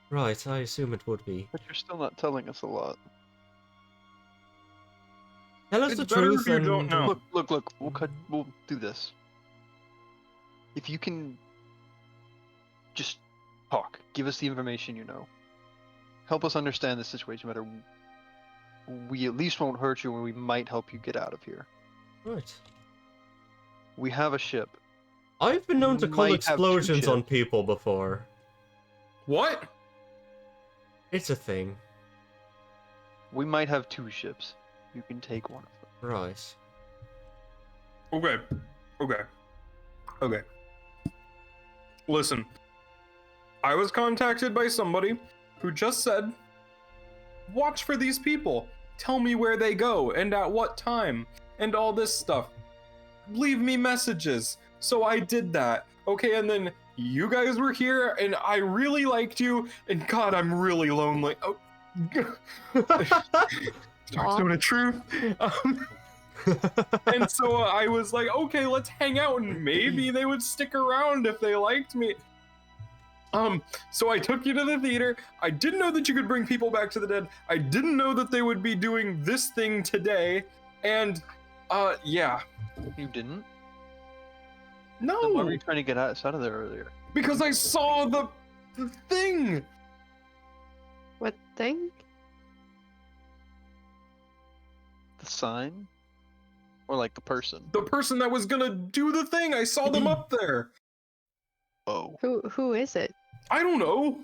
Right, I assume it would be. But you're still not telling us a lot. Tell us It's the better truth if you and don't know. Look. We'll do this. If you can just talk, give us the information you know. Help us understand the situation better. We at least won't hurt you, and we might help you get out of here. Right. We have a ship. I've been known to We call might have two explosions on ships. people before. What? It's a thing. We might have 2 ships. You can take one of them. Right. Okay. Listen. I was contacted by somebody who just said, watch for these people. Tell me where they go and at what time and all this stuff. Leave me messages. So I did that. Okay, and then you guys were here and I really liked you and God, I'm really lonely. Oh. Talk to the truth. And so I was like, okay, let's hang out and maybe they would stick around if they liked me. So I took you to the theater. I didn't know that you could bring people back to the dead. I didn't know that they would be doing this thing today. And, yeah. You didn't? No, Then why were you trying to get us out of there earlier? because I saw the thing. What thing? The sign? Or like the person? The person that was gonna do the thing, I saw them up there. Oh. Who is it? I don't know.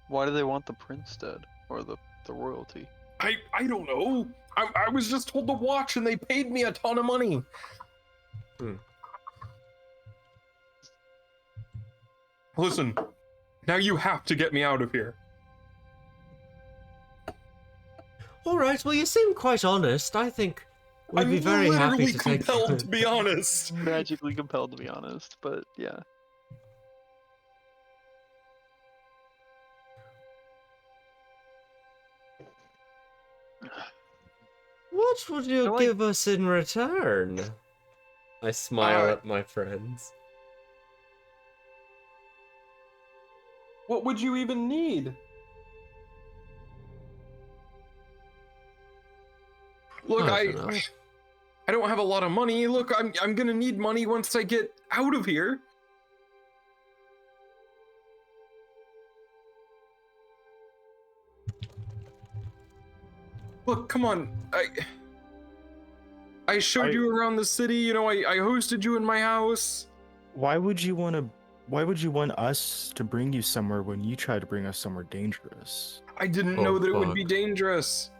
Why do they want the prince dead? Or the royalty? I don't know. I was just told to watch and they paid me a ton of money. Listen, now you have to get me out of here. Alright, well, you seem quite honest. I think we'd I'm be very happy literally to take compelled to be honest. Magically compelled to be honest, but yeah. What would you I like- give us in return? I smile Uh, at my friends. What would you even need? Look, I I don't know. I don't have a lot of money. Look, I'm gonna need money once I get out of here. Look, come on. I showed you around the city, you know, I hosted you in my house. Why would you want to Why would you want us to bring you somewhere when you try to bring us somewhere dangerous? I didn't Oh, know that it would be fuck. dangerous.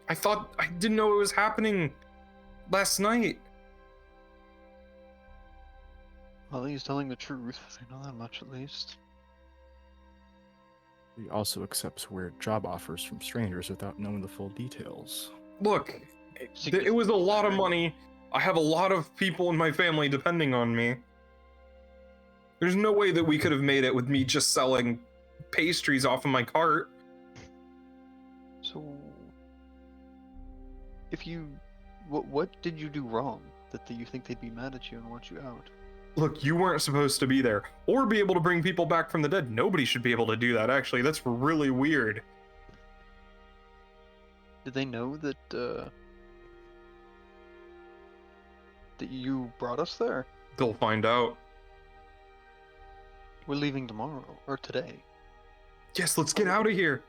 I didn't know it was happening last night. Well, he's telling the truth. I know that much at least. He also accepts weird job offers from strangers without knowing the full details. Look, it was a lot of money. I have a lot of people in my family depending on me. There's no way that we could have made it with me just selling pastries off of my cart. So, what did you do wrong that you think they'd be mad at you and want you out? Look, you weren't supposed to be there or be able to bring people back from the dead. Nobody should be able to do that, actually. That's really weird. Did they know that that you brought us there? They'll find out. We're leaving tomorrow or today. Yes, let's get out of here.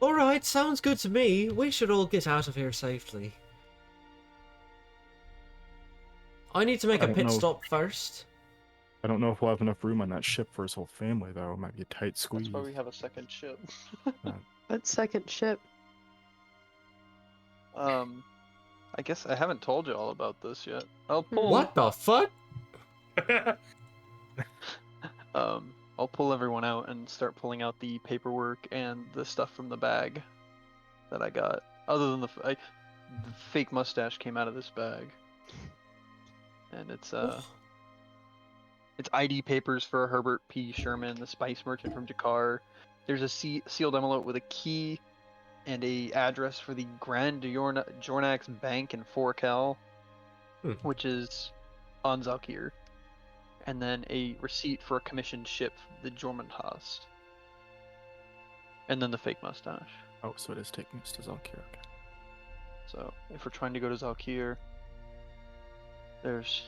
Alright, sounds good to me. We should all get out of here safely. I need to make I a don't pit know. stop first. I don't know if we'll have enough room on that ship for his whole family, though. It might be a tight squeeze. That's why we have a second ship. That second ship. I guess I haven't told you all about this yet. I'll pull. What the fuck? I'll pull everyone out and start pulling out the paperwork and the stuff from the bag that I got. Other than the fake mustache came out of this bag, and it's ID papers for Herbert P. Sherman, the spice merchant from Jakar. There's a sealed envelope with a key and a address for the Grand Jornax Bank in Forcal, which is on Zalkir. And then a receipt for a commissioned ship, the Jormanhast. And then the fake mustache. Oh, so it is taking us to Zalkir. Okay. So, if we're trying to go to Zalkir, there's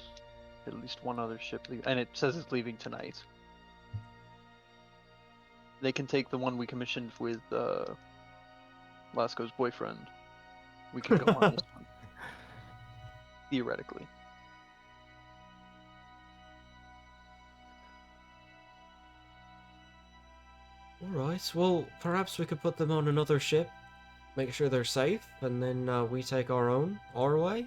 at least one other ship leaving, and it says it's leaving tonight. They can take the one we commissioned with Lasco's boyfriend. We can go on this one. Theoretically. Alright, well, perhaps we could put them on another ship, make sure they're safe, and then we take our way.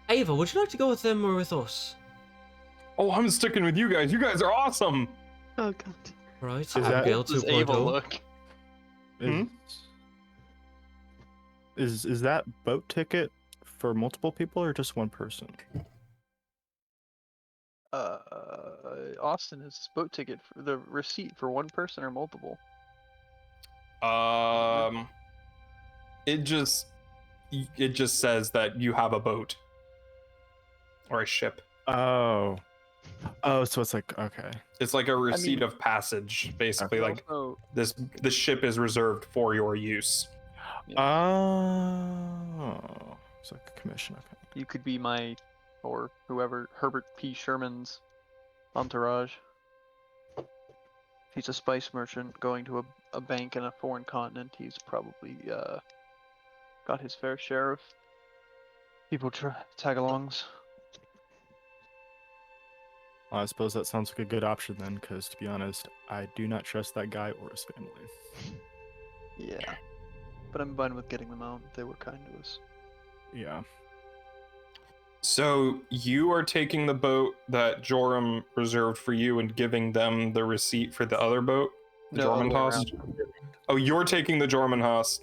Ava, would you like to go with them or with us? Oh, I'm sticking with you guys. You guys are awesome. Oh god. Right, Is that- Abigail Does Ava 2.0. look? Is that boat ticket for multiple people or just one person? Austin, is this boat ticket for the receipt for one person or multiple? It just says that you have a boat or a ship. Oh, so it's like, okay. It's like a receipt of passage, basically. Like Also, this ship is reserved for your use. Oh, it's like a commission. Okay. you could be or whoever, Herbert P. Sherman's entourage. He's a spice merchant going to a bank in a foreign continent. He's probably got his fair share of people tag-alongs. Well, I suppose that sounds like a good option then, because to be honest, I do not trust that guy or his family. Yeah, but I'm fine with getting them out. They were kind to us. Yeah. So you are taking the boat that Joram reserved for you and giving them the receipt for the other boat, the No, other way Jormanhast? Oh, you're taking the Jormanhast,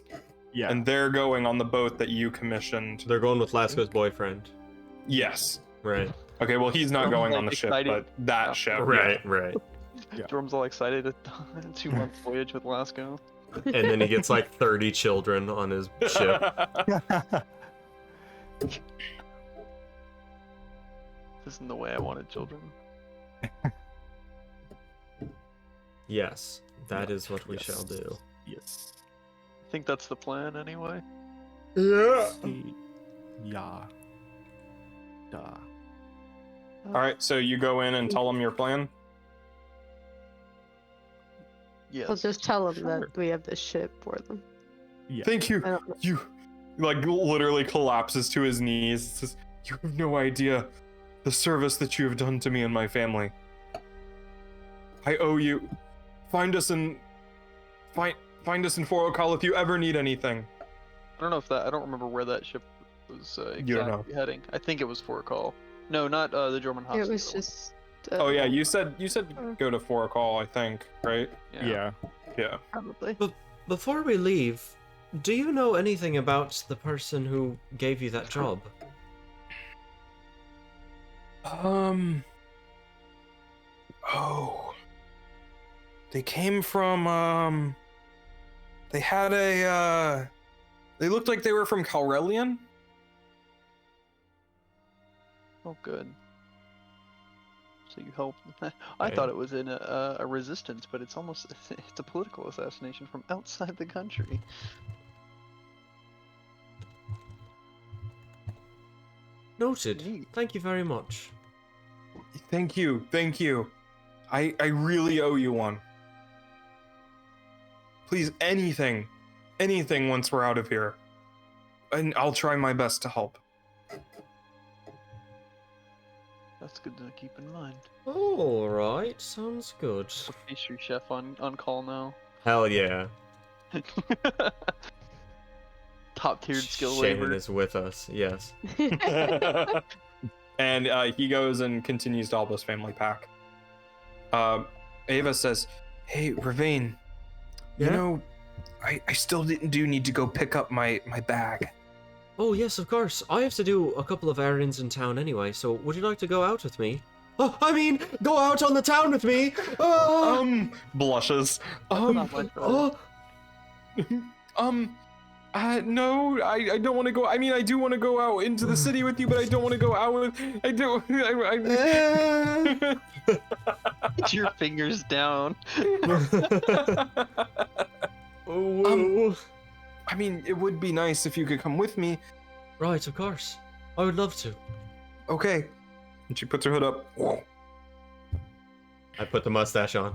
Yeah. and they're going on the boat that you commissioned. They're going with Lasco's boyfriend. Yes. Right. Okay, well, he's not Joram's, going like, on the ship, excited. but that ship. Right, right. Yeah. Jorm's all excited at a 2-month voyage with Lasco. And then he gets like 30 children on his ship. This isn't the way I wanted children. Yes, that is what we Yes. shall do. Yes. I think that's the plan anyway. Yeah. Yeah. Duh. All right, so you go in and tell them your plan. Yes. I'll just tell them Sure. that we have this ship for them. Yeah. Thank you. I don't know. You, like, literally collapses to his knees. Says, "You have no idea the service that you have done to me and my family. I owe you. Find us in Forokal if you ever need anything." I don't know if that. I don't remember where that ship was You don't know. exactly heading. I think it was Forokal. No, not the German It hospital. was just. Oh yeah, you said go to Forokal, I think, right? Yeah. Yeah. Probably. Before we leave, do you know anything about the person who gave you that job? Oh. They came from they had a they looked like they were from Calrelian. Oh, good. So you helped. I thought it was in a resistance, but it's almost it's a political assassination from outside the country. Noted. Neat. Thank you very much. Thank you. I really owe you one. Please, anything once we're out of here. And I'll try my best to help. That's good to keep in mind. Alright, sounds good. A pastry chef on call now. Hell yeah. Top tiered skill Shannon labor. is with us, yes. And he goes and continues to help his family pack. Ava says, "Hey, Ravane, you Yeah? know, I still do need to go pick up my bag." Oh yes, of course. I have to do a couple of errands in town anyway, so would you like to go out with me? Oh, I mean, go out on the town with me! Oh! Blushes. Not much better. Oh! No, I don't want to go. I mean, I do want to go out into the city with you, but I don't want to go out with. I don't. Get your fingers down. Oh. I mean, it would be nice if you could come with me. Right, of course. I would love to. Okay. And she puts her hood up. I put the mustache on.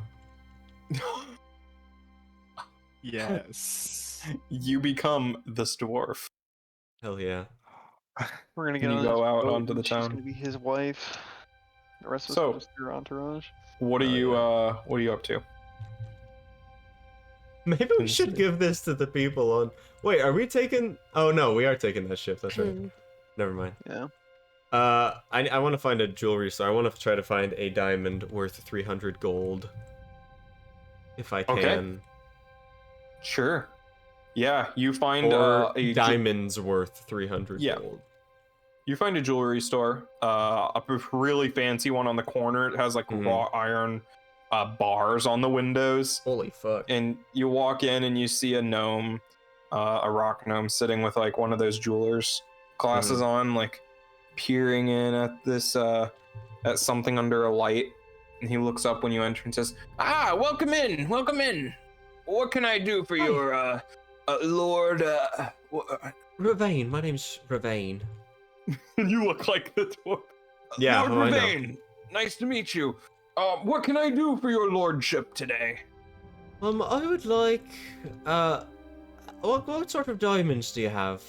Yes. You become this dwarf. Hell yeah. We're gonna And get you on go this out boat, onto the and she's town. gonna be his wife. The rest of us So- are just your entourage. What are Oh, you? yeah. What are you up to? Maybe we should give this to the people on. Wait, are we taking? Oh no, we are taking that ship. That's right. Never mind. Yeah. I want to find a jewelry store. I want to try to find a diamond worth 300 gold. If I can. Okay. Sure. Yeah, you find Or a diamonds worth 300 Yeah. gold. You find a jewelry store, a really fancy one on the corner. It has like Mhm. wrought iron bars on the windows. Holy fuck. And you walk in and you see a gnome, a rock gnome, sitting with like one of those jewelers glasses on, like peering in at this, at something under a light. And he looks up when you enter and says, "Ah, welcome in, welcome in. What can I do for your, Lord, Ravane, my name's Ravane. You look like the dwarf. Yeah, Lord oh, I know. Ravane, nice to meet you. What can I do for your lordship today?" I would like, what sort of diamonds do you have?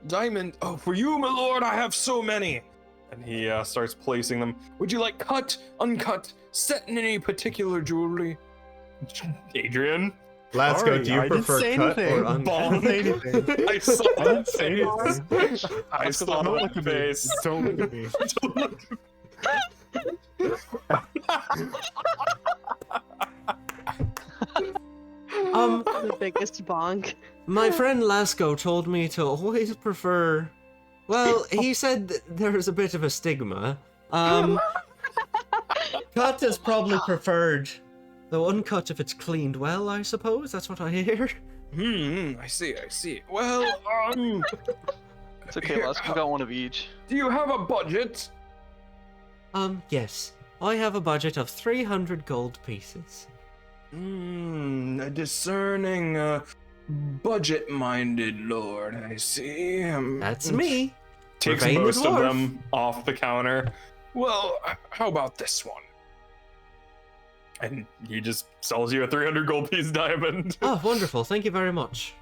Diamond. Oh, for you, my lord, I have so many. And he starts placing them. Would you like cut, uncut, set in any particular jewelry? Adrian. Lasco, Sorry, do you I didn't prefer say cut anything. or uncut? Bond. anything. I saw I didn't say that face. anything. I saw Don't that look at me. face. Don't look at me. Don't look The biggest bonk. My friend Lasco told me to always prefer. Well, he said there is a bit of a stigma. Cut is probably preferred, though uncut if it's cleaned well, I suppose. That's what I hear. I see. Well, It's okay, Les. We got one of each. do you have a budget? Yes. I have a budget of 300 gold pieces. A discerning, budget-minded lord, I see. That's me. Takes Ravane the most of dwarf. them off the counter. Well, how about this one? And he just sells you a 300 gold piece diamond. Oh, wonderful. Thank you very much.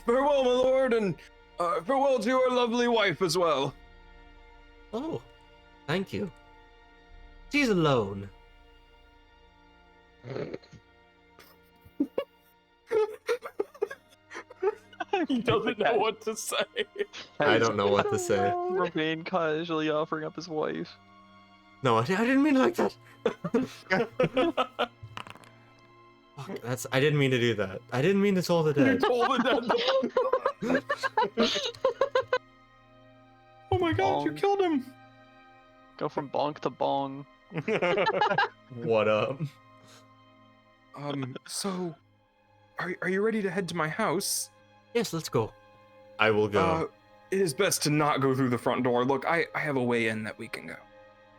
Farewell, my lord, and farewell to your lovely wife as well. Oh, thank you. She's alone. He doesn't know what to say. I don't know what to say. Remain casually offering up his wife. No, I didn't mean it like that. Fuck, I didn't mean to do that. I didn't mean to toll the You dead. told the dead. Oh my god, you Bong. killed him. Go from bonk to bong. What up? So, are you ready to head to my house? Yes, let's go. I will go. It is best to not go through the front door. Look, I have a way in that we can go.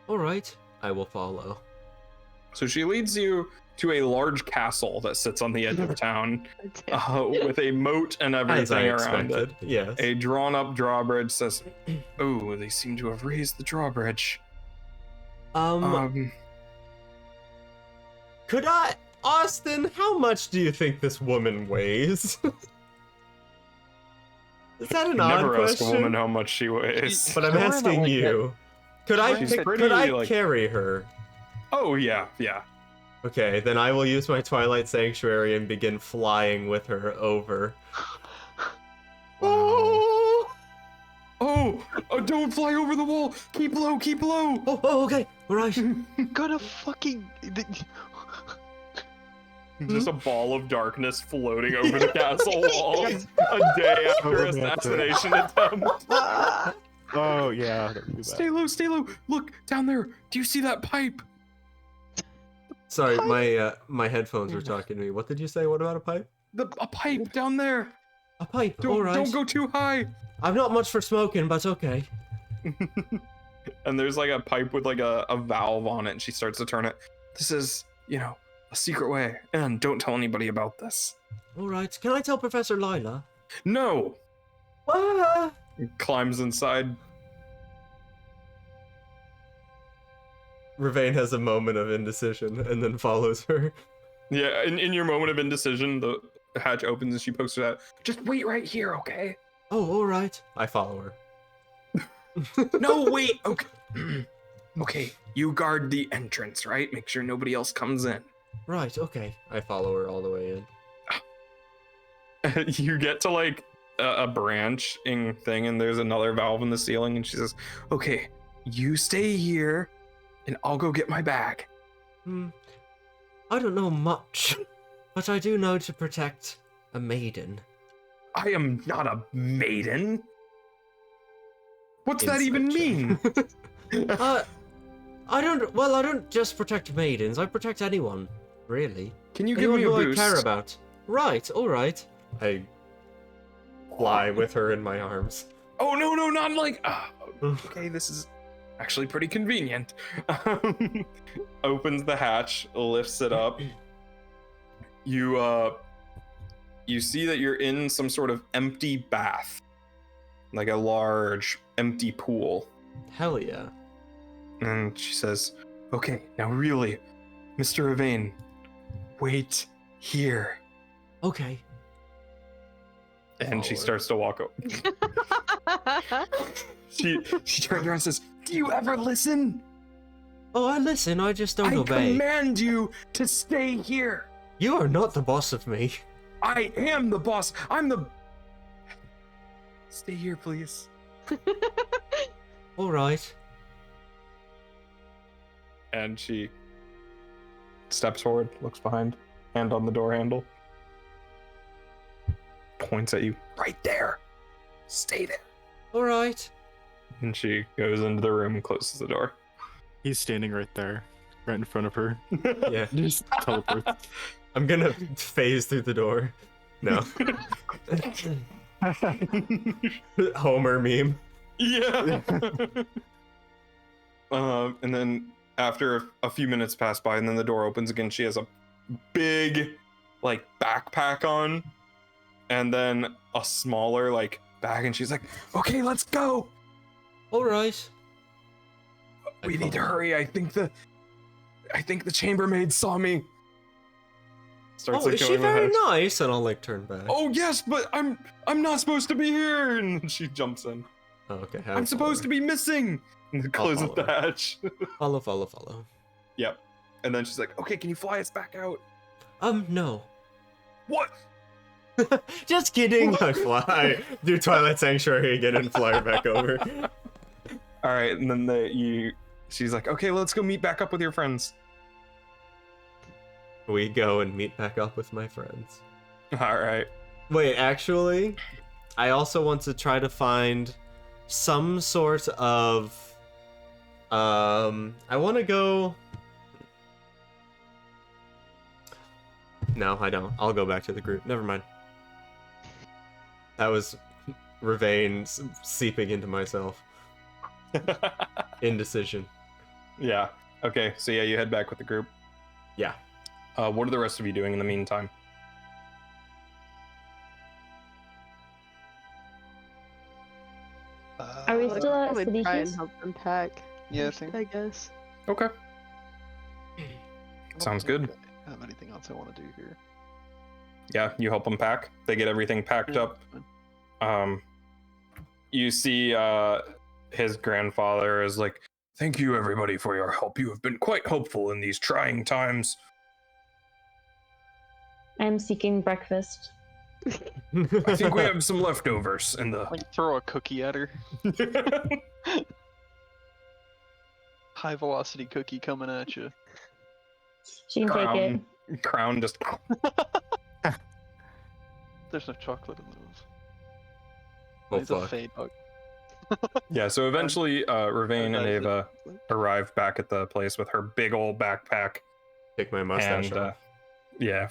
All right, I will follow. So she leads you to a large castle that sits on the edge of town, with a moat and As I everything around it. expected. Yes. A drawn-up drawbridge says, "Oh, they seem to have raised the drawbridge." Could I, Austin? How much do you think this woman weighs? Is that an odd Never ask a question? woman how much she weighs. But I'm Don't worry asking about, like, you. Could I She's pretty, could I like- carry her? Oh yeah. Okay, then I will use my Twilight Sanctuary and begin flying with her over. Oh, don't fly over the wall. Keep low. Oh, okay. All right. Gonna fucking. Just a ball of darkness floating over the castle walls a day after assassination attempt. Oh yeah. Don't do that. Stay low. Look down there. Do you see that pipe? Sorry, my headphones were talking to me. What did you say? What about a pipe? A pipe down there. A pipe. All right. Don't go too high. I'm not much for smoking, but okay. And there's like a pipe with like a valve on it, and she starts to turn it. This is, a secret way, and don't tell anybody about this. All right. Can I tell Professor Lila? No. Ah! He climbs inside. Ravane has a moment of indecision and then follows her. Yeah, in your moment of indecision, the hatch opens and she pokes her out. Just wait right here, okay? Oh, all right. I follow her. No, wait. Okay. Okay, you guard the entrance, right? Make sure nobody else comes in. Right. Okay. I follow her all the way in. You get to like a branching thing, and there's another valve in the ceiling, and she says, "Okay, you stay here, and I'll go get my bag." I don't know much, but I do know to protect a maiden. I am not a maiden. What's that Insight even check. mean? I don't just protect maidens. I protect anyone, really. Can you give Anyone me a who boost? I care about. Right. All right. I fly with her in my arms. Oh no, not like. Okay, this is actually pretty convenient. Opens the hatch, lifts it up. You see that you're in some sort of empty bath, like a large empty pool. Hell yeah. And she says, "Okay, now really, Mr. Ravane, wait here." Okay. And she Follow her. starts to walk over. She turns around and says, "Do you ever listen? Oh, I listen. I just don't I obey. command you to stay here. You are not the boss of me. I am the boss. I'm the... Stay here, please." All right. And she steps forward, looks behind, hand on the door handle, points at you. "Right there. Stay there." All right. And she goes into the room and closes the door. He's standing right there, right in front of her. Yeah. Just teleports. I'm gonna phase through the door. No. Homer meme. Yeah. And then after a few minutes pass by, and then the door opens again, she has a big, like, backpack on, and then a smaller, like, bag, and she's like, "Okay, let's go. All right. We need to hurry. I think the chambermaid saw me." Starts Oh, like is she going with very Hatch. nice? And I'll like turn back. Oh yes, but I'm not supposed to be here. And she jumps in. Oh, okay. I'm supposed to be missing. And then closes follow the her. hatch. Follow. Yep. And then she's like, okay, can you fly us back out? No. What? Just kidding. I fly. Do Twilight Sanctuary again and fly her back over. All right, and then she's like, okay, let's go meet back up with your friends. We go and meet back up with my friends. All right. Wait, actually, I also want to try to find some sort of. I want to go. No, I don't. I'll go back to the group. Never mind. That was Ravain seeping into myself. Indecision. Yeah. Okay. So yeah, you head back with the group. Yeah. What are the rest of you doing in the meantime? Are we Like, still I at would try and Siddiqi's? help them pack. Yeah, same. I guess. Okay. I don't Sounds think good. I have anything else I want to do here? Yeah, you help them pack. They get everything packed Yeah, up. fine. You see his grandfather is like, thank you everybody for your help. You have been quite helpful in these trying times. I'm seeking breakfast. I think we have some leftovers in the Like throw a cookie at her. High velocity cookie coming at you. She can take it. crown just There's no chocolate in those. Oh, He's a fuck. fade bug. Yeah, so eventually Ravain and That is Ava arrive back at the place with her big old backpack. Take my mustache And off. yeah.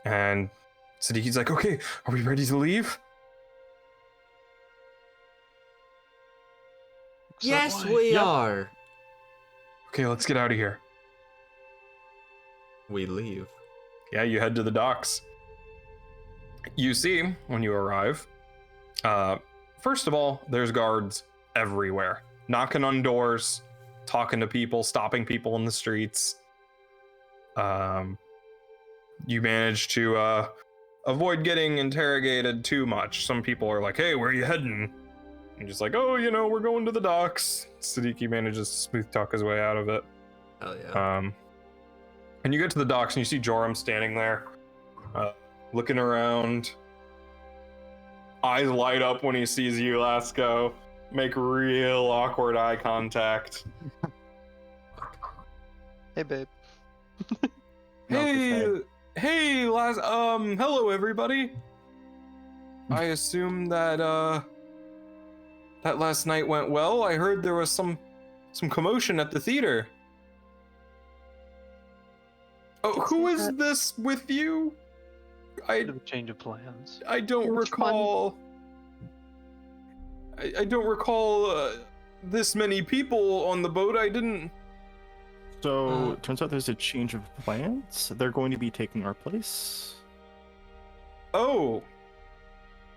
And Siddiqi's like, okay, are we ready to leave? Yes, Certainly. we Yep. are. Okay, let's get out of here. We leave. Yeah, you head to the docks. You see, when you arrive, first of all, there's guards everywhere, knocking on doors, talking to people, stopping people in the streets. You manage to avoid getting interrogated too much. Some people are like, hey, where are you heading? And just like, oh, we're going to the docks. Siddiqui manages to smooth talk his way out of it. Hell yeah. And you get to the docks and you see Joram standing there, looking around. Eyes light up when he sees you, Lasco. Make real awkward eye contact. Hey, babe. Hey, hello everybody. I assume that that last night went well. I heard there was some commotion at the theater. Oh, who is this with you? Bit of a change of plans. I don't Which recall. I don't recall this many people on the boat. I didn't. So turns out there's a change of plans. They're going to be taking our place. Oh.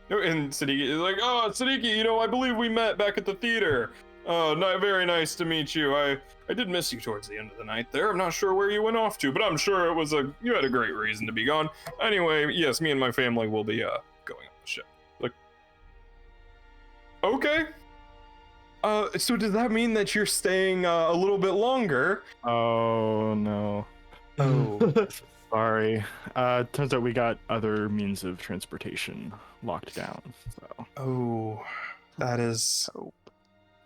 And Siddiqui is like, oh, Siddiqui, I believe we met back at the theater. Very nice to meet you. I did miss you towards the end of the night there. I'm not sure where you went off to, but I'm sure you had a great reason to be gone. Anyway, yes, me and my family will be going on the ship. Like, okay. So does that mean that you're staying a little bit longer? Oh no. Oh. Sorry. Turns out we got other means of transportation locked down. So Oh, that is.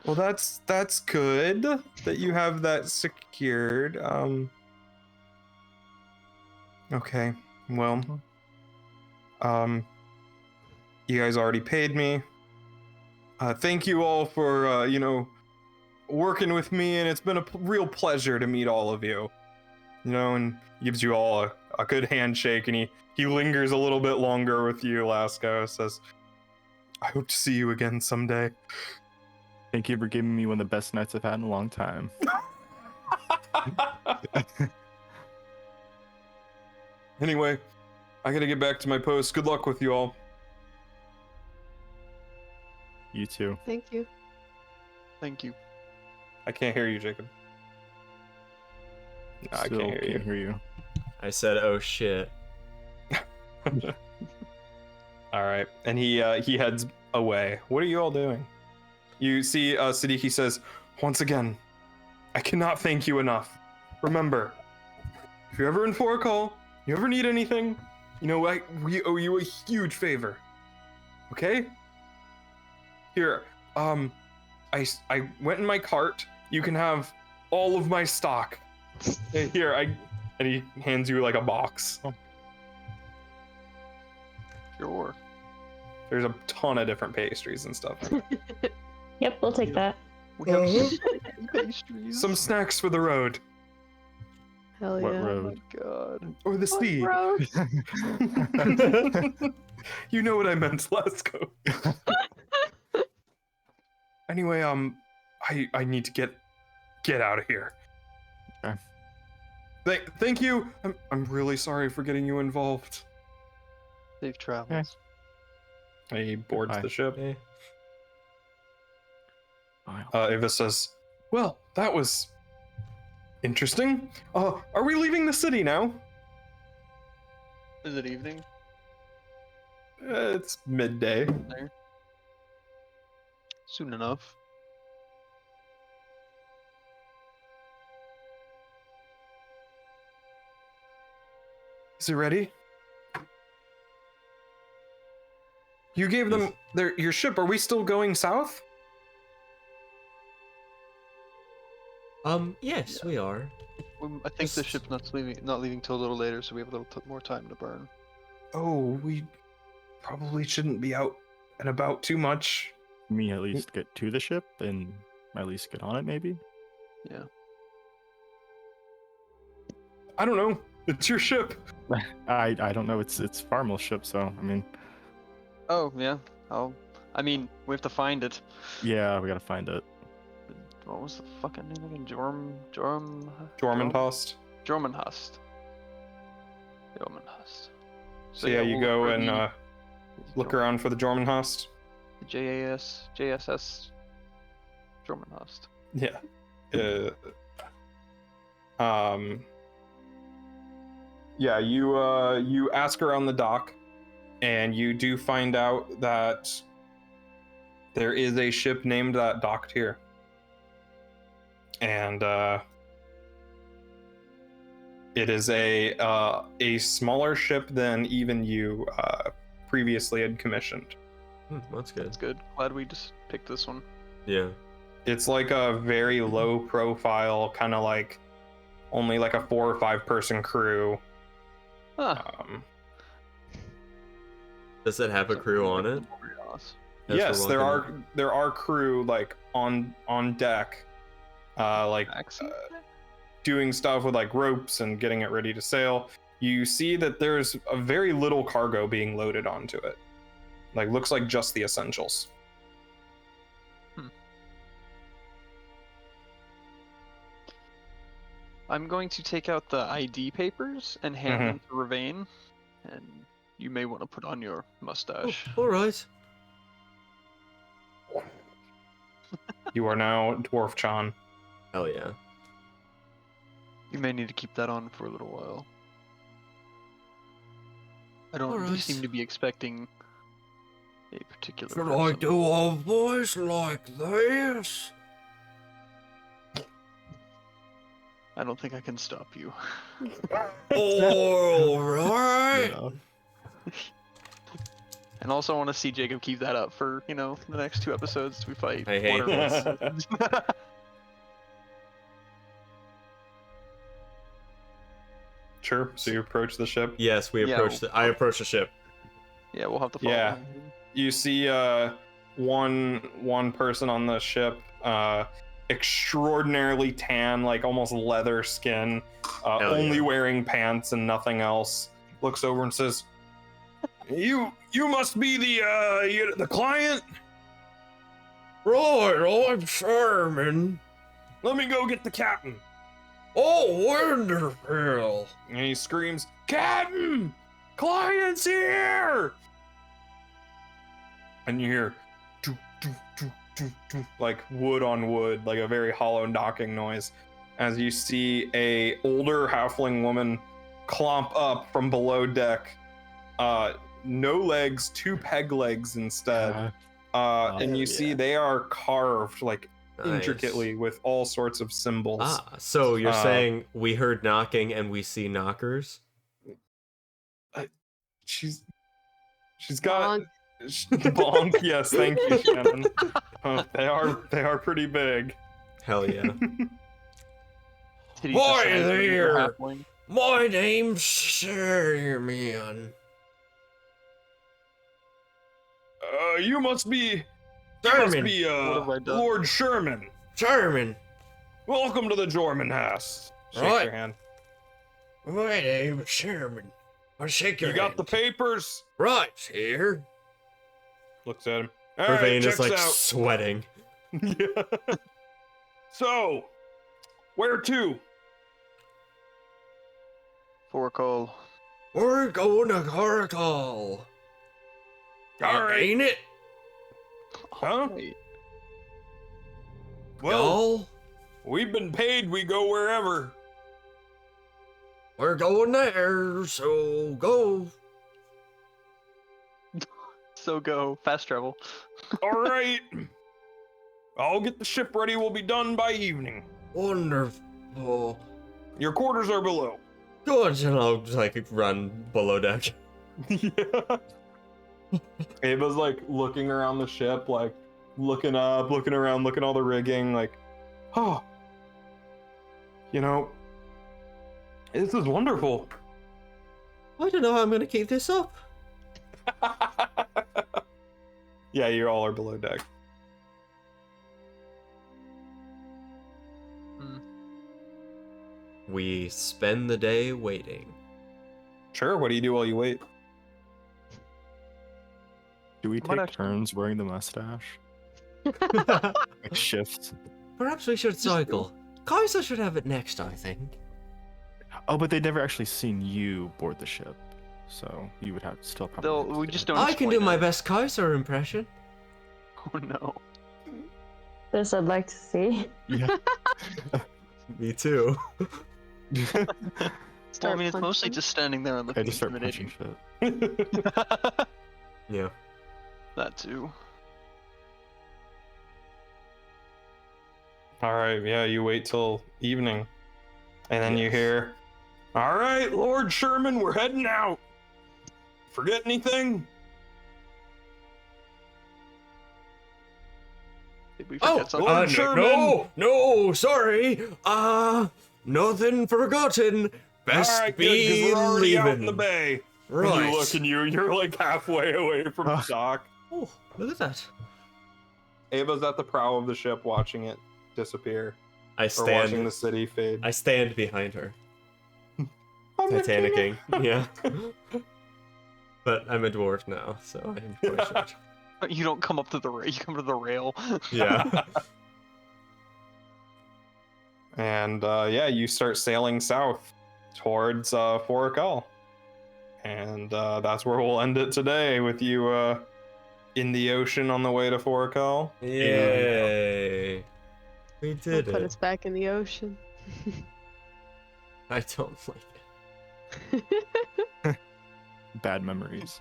Well, that's good that you have that secured. Okay. Well, you guys already paid me. Thank you all for working with me, and it's been a real pleasure to meet all of you. And gives you all a good handshake, and he lingers a little bit longer with you, Lasco. Says, I hope to see you again someday. thank you for giving me one of the best nights I've had in a long time. Anyway, I gotta get back to my post. Good luck with you all. You too. Thank you. Thank you. I can't hear you, Jacob. No, I Still can't hear you. I said, oh shit. All right, and he heads away. What are you all doing? You see, Siddiqui says, once again, I cannot thank you enough. Remember, if you're ever in Call, you ever need anything, you know, we owe you a huge favor. Okay? Here, I went in my cart. You can have all of my stock. Here, and he hands you like a box. Sure. There's a ton of different pastries and stuff. Yep, we'll take that. We have so many pastries. Some snacks for the road. Hell What yeah. Oh road? my god. Or the sea. You know what I meant, Lasco. Anyway, I need to get out of here. Okay. Thank you. I'm really sorry for getting you involved. Safe travels. He boards Goodbye. the ship. Okay. Ava says, well, that was interesting. Are we leaving the city now? Is it evening It's midday. there? Soon enough. Is it ready? You gave them your ship. Are we still going south? Yes, we are. I think the ship's not leaving till a little later, so we have a little more time to burn. Oh, we probably shouldn't be out and about too much. Me at least get to the ship and at least get on it, maybe. Yeah. I don't know. It's your ship. I don't know. It's Farmel's ship, so I mean, Oh yeah. I mean, we have to find it. yeah, we gotta find it. What was the fucking name again? Jormuntost. Jormuntost. So yeah, you go and look around for the Jormuntost. JSS Jormuntost. Yeah. Yeah, you ask around the dock, and you do find out that there is a ship named that docked here. And it is a smaller ship than even you previously had commissioned. That's good. That's good. Glad we just picked this one. Yeah. It's like a very low profile, kind of like only like a 4 or 5 person crew. Huh. Does it have a crew on it? As Yes, we're walking in? there are crew like on deck, like doing stuff with like ropes and getting it ready to sail. You see that there's a very little cargo being loaded onto it. Like looks like just the essentials. I'm going to take out the ID papers and hand them to Ravane, and you may want to put on your mustache. All right. You are now Dwarf Chan. Hell yeah. You may need to keep that on for a little while. I don't. You Alright. seem to be expecting a particular. Should I person. do a voice like this? I don't think I can stop you. All right. Yeah. And also, I want to see Jacob keep that up for the next 2 episodes we fight. I hate water this. Sure. So you approach the ship. Yes, we Yeah, approached. I approached the ship. Yeah, we'll have to follow. Yeah. him. You see one person on the ship, extraordinarily tan, like almost leather skin, only yeah. wearing pants and nothing else. Looks over and says, "You must be the client. Right, I'm Sherman. Let me go get the captain." Oh, wonderful. And he screams, "Captain! Client's here!" And you hear doo, doo, doo, doo, doo, like wood on wood, like a very hollow knocking noise, as you see a older halfling woman clomp up from below deck. No legs, 2 peg legs instead. And you see they are carved like intricately with all sorts of symbols. Ah, so you're saying we heard knocking and we see knockers? She's got bonk. Yes, thank you, Shannon. They are pretty big. Hell yeah. Titties Boy, the size of your there. halfling. My name's Sherman. You must be Sherman. What have I done? Lord Sherman. Sherman. Welcome to the Jorman house. Shake Right. your hand. My name's Sherman. I'll shake your You got hand. the papers? Right here. Looks at him. All right, Vervain is checks like out. sweating. Yeah. So, where to? Forecall. We're going to Caracol. All right. Ain't it? Huh? Wait, Well, Y'all? we've been paid. We go wherever. We're going there, so go. so go. Fast travel. All right. I'll get the ship ready. We'll be done by evening. Wonderful. Your quarters are below. Good, and I'll just, like run below deck. Yeah. Ava's like looking around the ship, like looking up, looking around, looking at all the rigging, like, oh, you know, this is wonderful. I don't know how I'm gonna keep this up. Yeah, you all are below deck. We spend the day waiting. Sure. What do you do while you wait? Do we Might take actually- turns wearing the mustache? Like shifts? Perhaps we should cycle. Kaiser should have it next, I think. Oh, but they'd never actually seen you board the ship, so you would have still probably. We just don't. I can do explain my it. best Kaiser impression. Oh no. This I'd like to see. Yeah. Me too. Well, I Start mean, it's mostly punching. just standing there and I looking just start punching intimidating. shit. Yeah. That too. All right. Yeah, you wait till evening, and then you Yes. hear, "All right, Lord Sherman, we're heading out. Forget anything?" Did we Oh, forget something? Lord Sherman! no, sorry. Nothing forgotten. Best All right, good, be 'cause we're already out in leaving. the bay. Right. And you look, and you're like halfway away from the dock. Oh, look at that. Ava's at the prow of the ship, watching it disappear, I or watching the stand. city fade. I stand behind her, I'm the king. Titanicking. Yeah. But I'm a dwarf now, so I'm quite short. You don't come up to the rail. You come to the rail. Yeah. And yeah, you start sailing south towards Foracal. And that's where we'll end it today, with you in the ocean on the way to Foracal. Yay. We did Put it. us back in the ocean. I don't like it. Bad memories.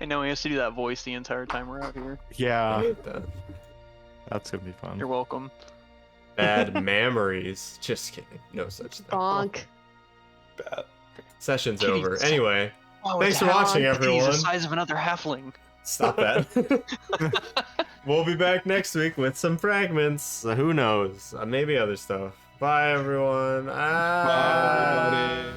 I know he has to do that voice the entire time we're out here. I Yeah, hate that. that's gonna be fun. You're welcome. Bad memories. Just kidding. No such thing. Bonk. Bad. Session's Kitty. over. Anyway, Oh, thanks it's for watching, He's everyone. the size of another halfling. Stop that. We'll be back next week with some fragments. Who knows? Maybe other stuff. Bye, everyone. Bye, everybody.